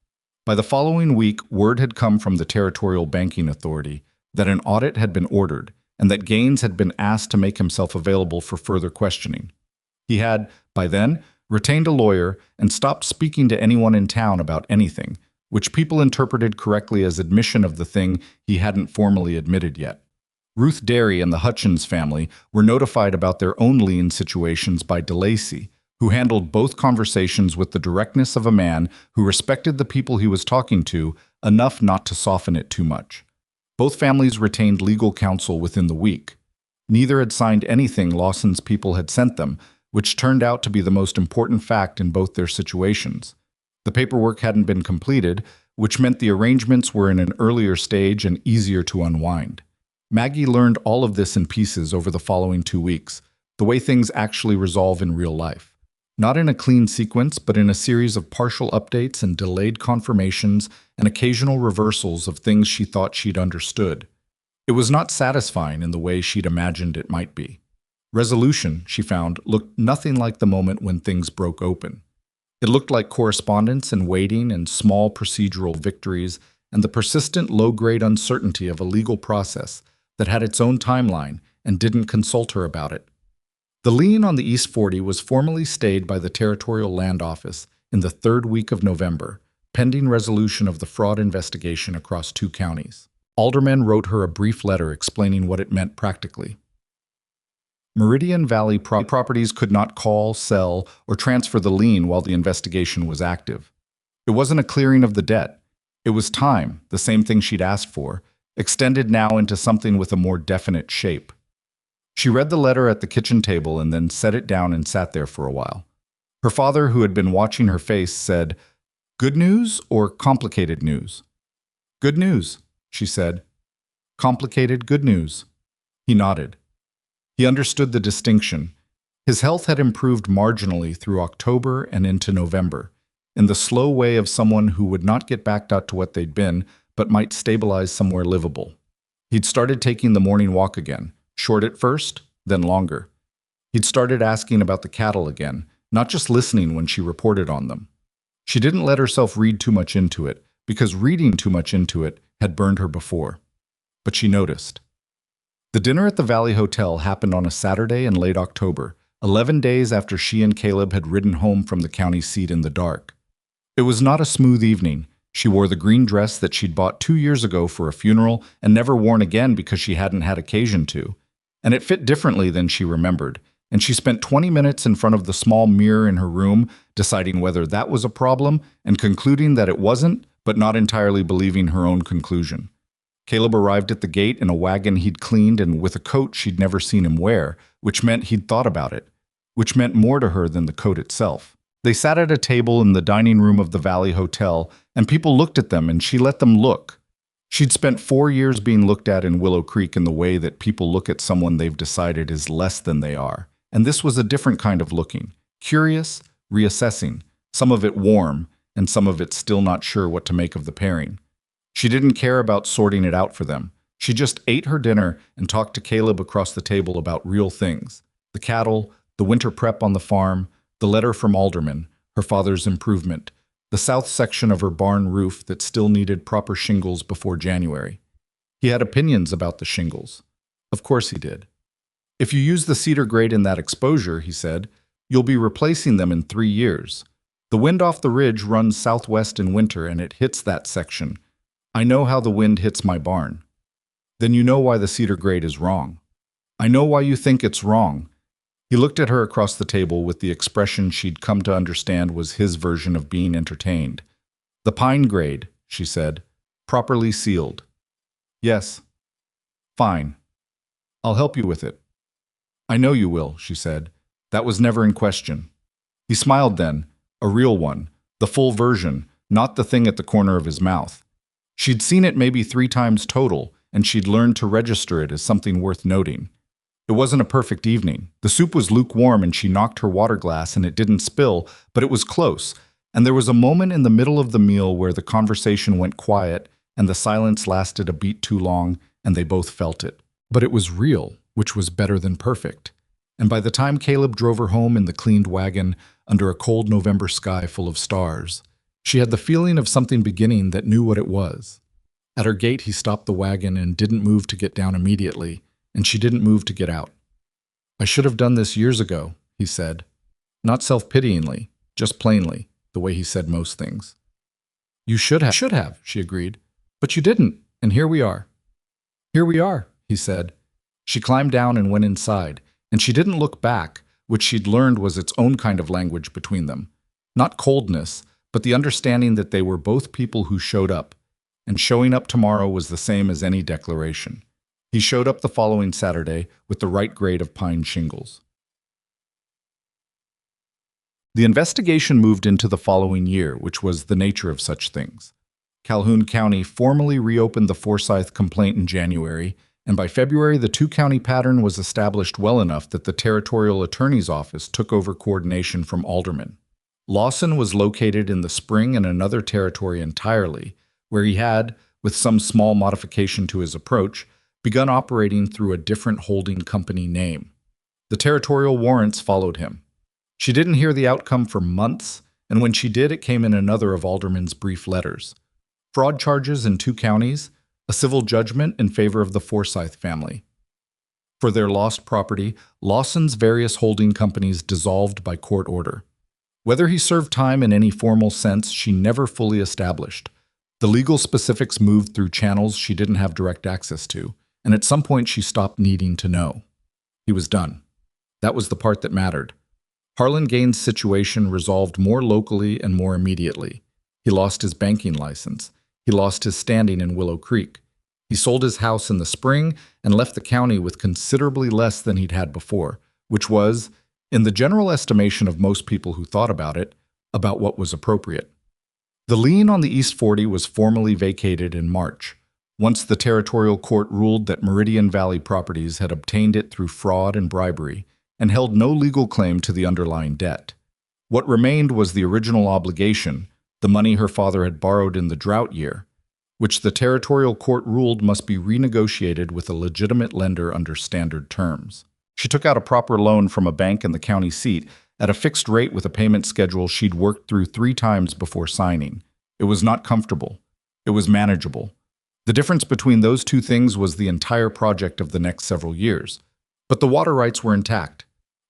By the following week, word had come from the Territorial Banking Authority that an audit had been ordered and that Gaines had been asked to make himself available for further questioning. He had, by then, retained a lawyer and stopped speaking to anyone in town about anything, which people interpreted correctly as admission of the thing he hadn't formally admitted yet. Ruth Derry and the Hutchins family were notified about their own lien situations by DeLacy, who handled both conversations with the directness of a man who respected the people he was talking to enough not to soften it too much. Both families retained legal counsel within the week. Neither had signed anything Lawson's people had sent them, which turned out to be the most important fact in both their situations. The paperwork hadn't been completed, which meant the arrangements were in an earlier stage and easier to unwind. Maggie learned all of this in pieces over the following 2 weeks, the way things actually resolve in real life. Not in a clean sequence, but in a series of partial updates and delayed confirmations and occasional reversals of things she thought she'd understood. It was not satisfying in the way she'd imagined it might be. Resolution, she found, looked nothing like the moment when things broke open. It looked like correspondence and waiting and small procedural victories and the persistent low-grade uncertainty of a legal process that had its own timeline and didn't consult her about it. The lien on the East 40 was formally stayed by the Territorial Land Office in the 3rd week of November, pending resolution of the fraud investigation across 2 counties. Aldermen wrote her a brief letter explaining what it meant practically. Meridian Valley properties could not call, sell, or transfer the lien while the investigation was active. It wasn't a clearing of the debt. It was time, the same thing she'd asked for, extended now into something with a more definite shape. She read the letter at the kitchen table and then set it down and sat there for a while. Her father, who had been watching her face, said, Good news or complicated news? Good news, she said. Complicated good news. He nodded. He understood the distinction. His health had improved marginally through October and into November, in the slow way of someone who would not get back up to what they'd been, but might stabilize somewhere livable. He'd started taking the morning walk again, short at first, then longer. He'd started asking about the cattle again, not just listening when she reported on them. She didn't let herself read too much into it, because reading too much into it had burned her before. But she noticed. The dinner at the Valley Hotel happened on a Saturday in late October, 11 days after she and Caleb had ridden home from the county seat in the dark. It was not a smooth evening. She wore the green dress that she'd bought 2 years ago for a funeral and never worn again because she hadn't had occasion to. And it fit differently than she remembered, and she spent 20 minutes in front of the small mirror in her room, deciding whether that was a problem and concluding that it wasn't, but not entirely believing her own conclusion. Caleb arrived at the gate in a wagon he'd cleaned and with a coat she'd never seen him wear, which meant he'd thought about it, which meant more to her than the coat itself. They sat at a table in the dining room of the Valley Hotel, and people looked at them and she let them look. She'd spent 4 years being looked at in Willow Creek in the way that people look at someone they've decided is less than they are. And this was a different kind of looking, curious, reassessing, some of it warm, and some of it still not sure what to make of the pairing. She didn't care about sorting it out for them. She just ate her dinner and talked to Caleb across the table about real things. The cattle, the winter prep on the farm, the letter from Alderman, her father's improvement, the south section of her barn roof that still needed proper shingles before January. He had opinions about the shingles. Of course he did. If you use the cedar grate in that exposure, he said, you'll be replacing them in 3 years. The wind off the ridge runs southwest in winter and it hits that section. I know how the wind hits my barn. Then you know why the cedar grate is wrong. I know why you think it's wrong. He looked at her across the table with the expression she'd come to understand was his version of being entertained. The pine grade, she said, properly sealed. Yes. Fine. I'll help you with it. I know you will, she said. That was never in question. He smiled then, a real one, the full version, not the thing at the corner of his mouth. She'd seen it maybe 3 times total, and she'd learned to register it as something worth noting. It wasn't a perfect evening. The soup was lukewarm and she knocked her water glass and it didn't spill, but it was close, and there was a moment in the middle of the meal where the conversation went quiet and the silence lasted a beat too long, and they both felt it. But it was real, which was better than perfect. And by the time Caleb drove her home in the cleaned wagon under a cold November sky full of stars, she had the feeling of something beginning that knew what it was. At her gate he stopped the wagon and didn't move to get down immediately, and she didn't move to get out. I should have done this years ago, he said. Not self-pityingly, just plainly, the way he said most things. You should have, she agreed. But you didn't, and here we are. Here we are, he said. She climbed down and went inside, and she didn't look back, which she'd learned was its own kind of language between them. Not coldness, but the understanding that they were both people who showed up, and showing up tomorrow was the same as any declaration. He showed up the following Saturday with the right grade of pine shingles. The investigation moved into the following year, which was the nature of such things. Calhoun County formally reopened the Forsyth complaint in January, and by February the 2-county pattern was established well enough that the Territorial Attorney's Office took over coordination from Alderman. Lawson was located in the Spring and another territory entirely, where he had, with some small modification to his approach, begun operating through a different holding company name. The territorial warrants followed him. She didn't hear the outcome for months, and when she did, it came in another of Alderman's brief letters. Fraud charges in 2 counties, a civil judgment in favor of the Forsyth family. For their lost property, Lawson's various holding companies dissolved by court order. Whether he served time in any formal sense, she never fully established. The legal specifics moved through channels she didn't have direct access to, and at some point she stopped needing to know. He was done. That was the part that mattered. Harlan Gaines' situation resolved more locally and more immediately. He lost his banking license. He lost his standing in Willow Creek. He sold his house in the spring and left the county with considerably less than he'd had before, which was, in the general estimation of most people who thought about it, about what was appropriate. The lien on the East 40 was formally vacated in March, once the territorial court ruled that Meridian Valley Properties had obtained it through fraud and bribery and held no legal claim to the underlying debt. What remained was the original obligation, the money her father had borrowed in the drought year, which the territorial court ruled must be renegotiated with a legitimate lender under standard terms. She took out a proper loan from a bank in the county seat at a fixed rate with a payment schedule she'd worked through 3 times before signing. It was not comfortable. It was manageable. The difference between those two things was the entire project of the next several years. But the water rights were intact.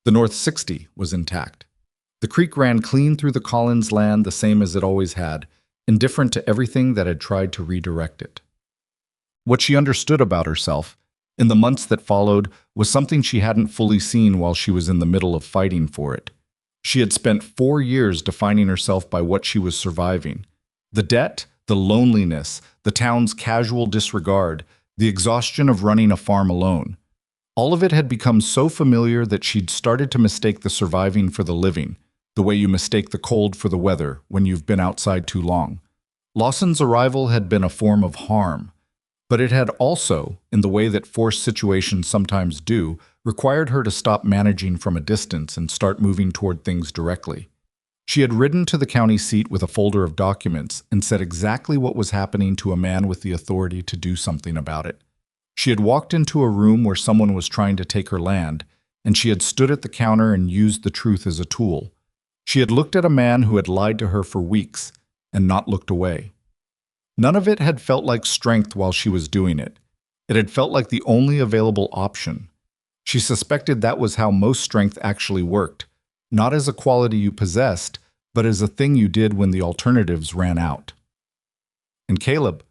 The North 60 was intact. The creek ran clean through the Collins land the same as it always had, indifferent to everything that had tried to redirect it. What she understood about herself, in the months that followed, was something she hadn't fully seen while she was in the middle of fighting for it. She had spent 4 years defining herself by what she was surviving. The debt, the loneliness, the town's casual disregard, the exhaustion of running a farm alone. All of it had become so familiar that she'd started to mistake the surviving for the living, the way you mistake the cold for the weather when you've been outside too long. Lawson's arrival had been a form of harm, but it had also, in the way that forced situations sometimes do, required her to stop managing from a distance and start moving toward things directly. She had ridden to the county seat with a folder of documents and said exactly what was happening to a man with the authority to do something about it. She had walked into a room where someone was trying to take her land, and she had stood at the counter and used the truth as a tool. She had looked at a man who had lied to her for weeks and not looked away. None of it had felt like strength while she was doing it. It had felt like the only available option. She suspected that was how most strength actually worked, not as a quality you possessed, but as a thing you did when the alternatives ran out. And Caleb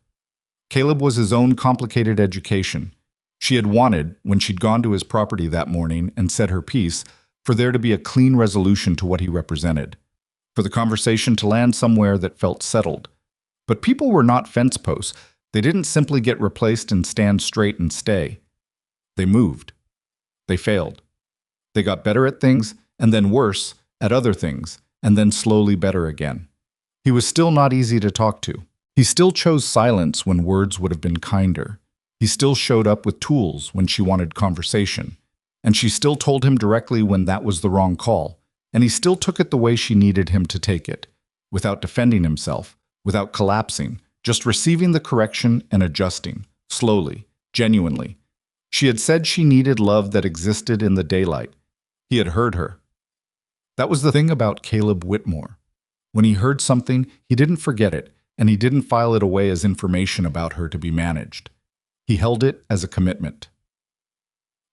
was his own complicated education. She had wanted, when she'd gone to his property that morning and said her piece, for there to be a clean resolution to what he represented, for the conversation to land somewhere that felt settled. But people were not fence posts. They didn't simply get replaced and stand straight and stay. They moved. They failed. They got better at things, and then worse at other things, and then slowly better again. He was still not easy to talk to. He still chose silence when words would have been kinder. He still showed up with tools when she wanted conversation. And she still told him directly when that was the wrong call. And he still took it the way she needed him to take it, without defending himself, without collapsing, just receiving the correction and adjusting, slowly, genuinely. She had said she needed love that existed in the daylight. He had heard her. That was the thing about Caleb Whitmore. When he heard something, he didn't forget it, and he didn't file it away as information about her to be managed. He held it as a commitment.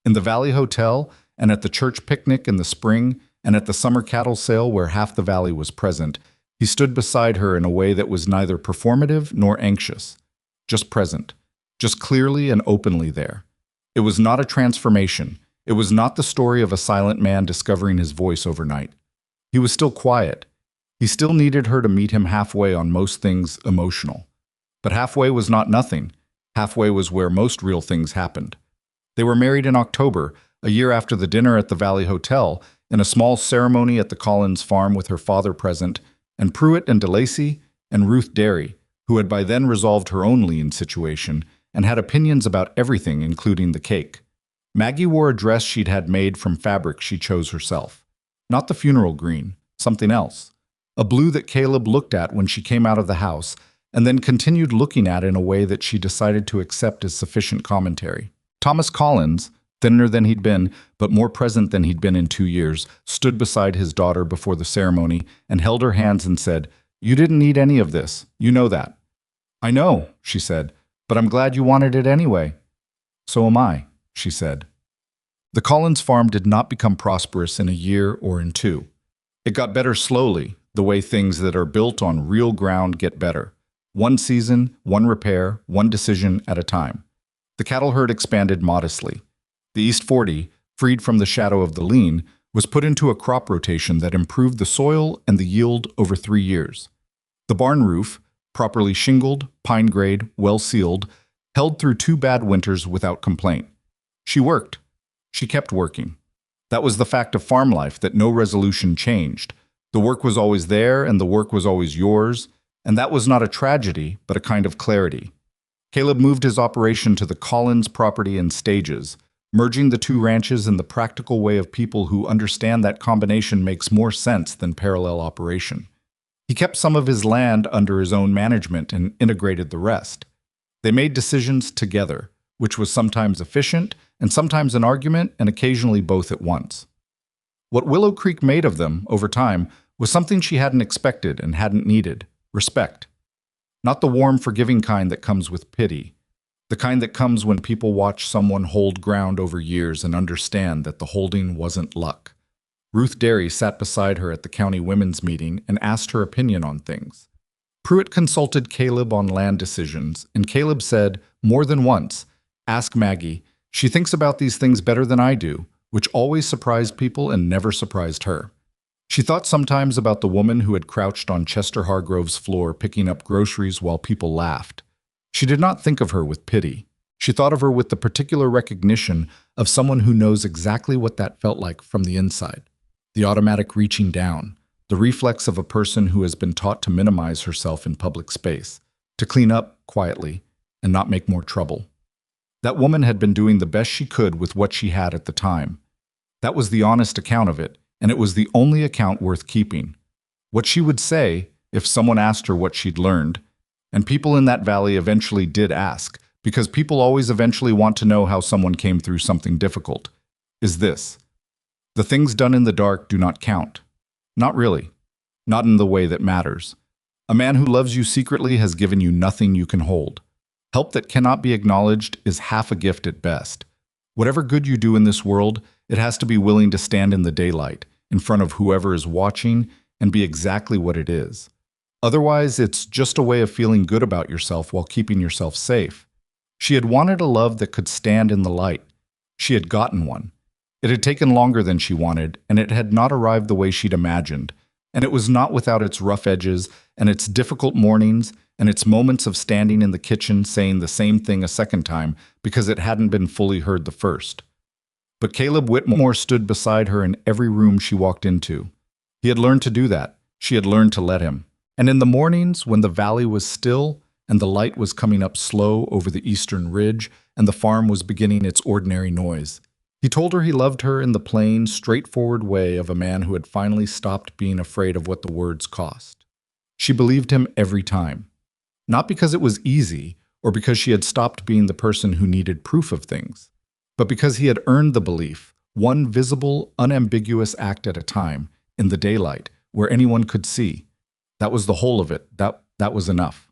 In the Valley Hotel, and at the church picnic in the spring, and at the summer cattle sale where half the valley was present, he stood beside her in a way that was neither performative nor anxious, just present, just clearly and openly there. It was not a transformation. It was not the story of a silent man discovering his voice overnight. He was still quiet. He still needed her to meet him halfway on most things emotional. But halfway was not nothing. Halfway was where most real things happened. They were married in October, a year after the dinner at the Valley Hotel, in a small ceremony at the Collins farm with her father present, and Pruitt and DeLacy, and Ruth Derry, who had by then resolved her own lien situation and had opinions about everything, including the cake. Maggie wore a dress she'd had made from fabric she chose herself. Not the funeral green, something else. A blue that Caleb looked at when she came out of the house, and then continued looking at in a way that she decided to accept as sufficient commentary. Thomas Collins, thinner than he'd been, but more present than he'd been in 2 years, stood beside his daughter before the ceremony and held her hands and said, "You didn't need any of this. You know that." "I know," she said, "but I'm glad you wanted it anyway." "So am I," she said. The Collins farm did not become prosperous in a year or in 2. It got better slowly, the way things that are built on real ground get better. One season, one repair, one decision at a time. The cattle herd expanded modestly. The East 40, freed from the shadow of the lien, was put into a crop rotation that improved the soil and the yield over 3 years. The barn roof, properly shingled, pine grade, well sealed, held through 2 bad winters without complaint. She worked. She kept working. That was the fact of farm life, that no resolution changed. The work was always there, and the work was always yours, And that was not a tragedy, but a kind of clarity. Caleb moved his operation to the Collins property in stages, merging the two ranches in the practical way of people who understand that combination makes more sense than parallel operation. He kept some of his land under his own management and integrated the rest. They made decisions together, which was sometimes efficient and sometimes an argument and occasionally both at once. What Willow Creek made of them, over time, was something she hadn't expected and hadn't needed: respect. Not the warm, forgiving kind that comes with pity, the kind that comes when people watch someone hold ground over years and understand that the holding wasn't luck. Ruth Derry sat beside her at the county women's meeting and asked her opinion on things. Pruitt consulted Caleb on land decisions, and Caleb said, more than once, "Ask Maggie. She thinks about these things better than I do," which always surprised people and never surprised her. She thought sometimes about the woman who had crouched on Chester Hargrove's floor picking up groceries while people laughed. She did not think of her with pity. She thought of her with the particular recognition of someone who knows exactly what that felt like from the inside. The automatic reaching down, the reflex of a person who has been taught to minimize herself in public space, to clean up quietly and not make more trouble. That woman had been doing the best she could with what she had at the time. That was the honest account of it, and it was the only account worth keeping. What she would say, if someone asked her what she'd learned, and people in that valley eventually did ask, because people always eventually want to know how someone came through something difficult, is this: the things done in the dark do not count. Not really. Not in the way that matters. A man who loves you secretly has given you nothing you can hold. Help that cannot be acknowledged is half a gift at best. Whatever good you do in this world, it has to be willing to stand in the daylight, in front of whoever is watching, and be exactly what it is. Otherwise, it's just a way of feeling good about yourself while keeping yourself safe. She had wanted a love that could stand in the light. She had gotten one. It had taken longer than she wanted, and it had not arrived the way she'd imagined. And it was not without its rough edges, and its difficult mornings, and its moments of standing in the kitchen saying the same thing a second time because it hadn't been fully heard the first. But Caleb Whitmore stood beside her in every room she walked into. He had learned to do that. She had learned to let him. And in the mornings, when the valley was still, and the light was coming up slow over the eastern ridge, and the farm was beginning its ordinary noise, he told her he loved her in the plain, straightforward way of a man who had finally stopped being afraid of what the words cost. She believed him every time. Not because it was easy, or because she had stopped being the person who needed proof of things, but because he had earned the belief, one visible, unambiguous act at a time, in the daylight, where anyone could see. That was the whole of it. That was enough.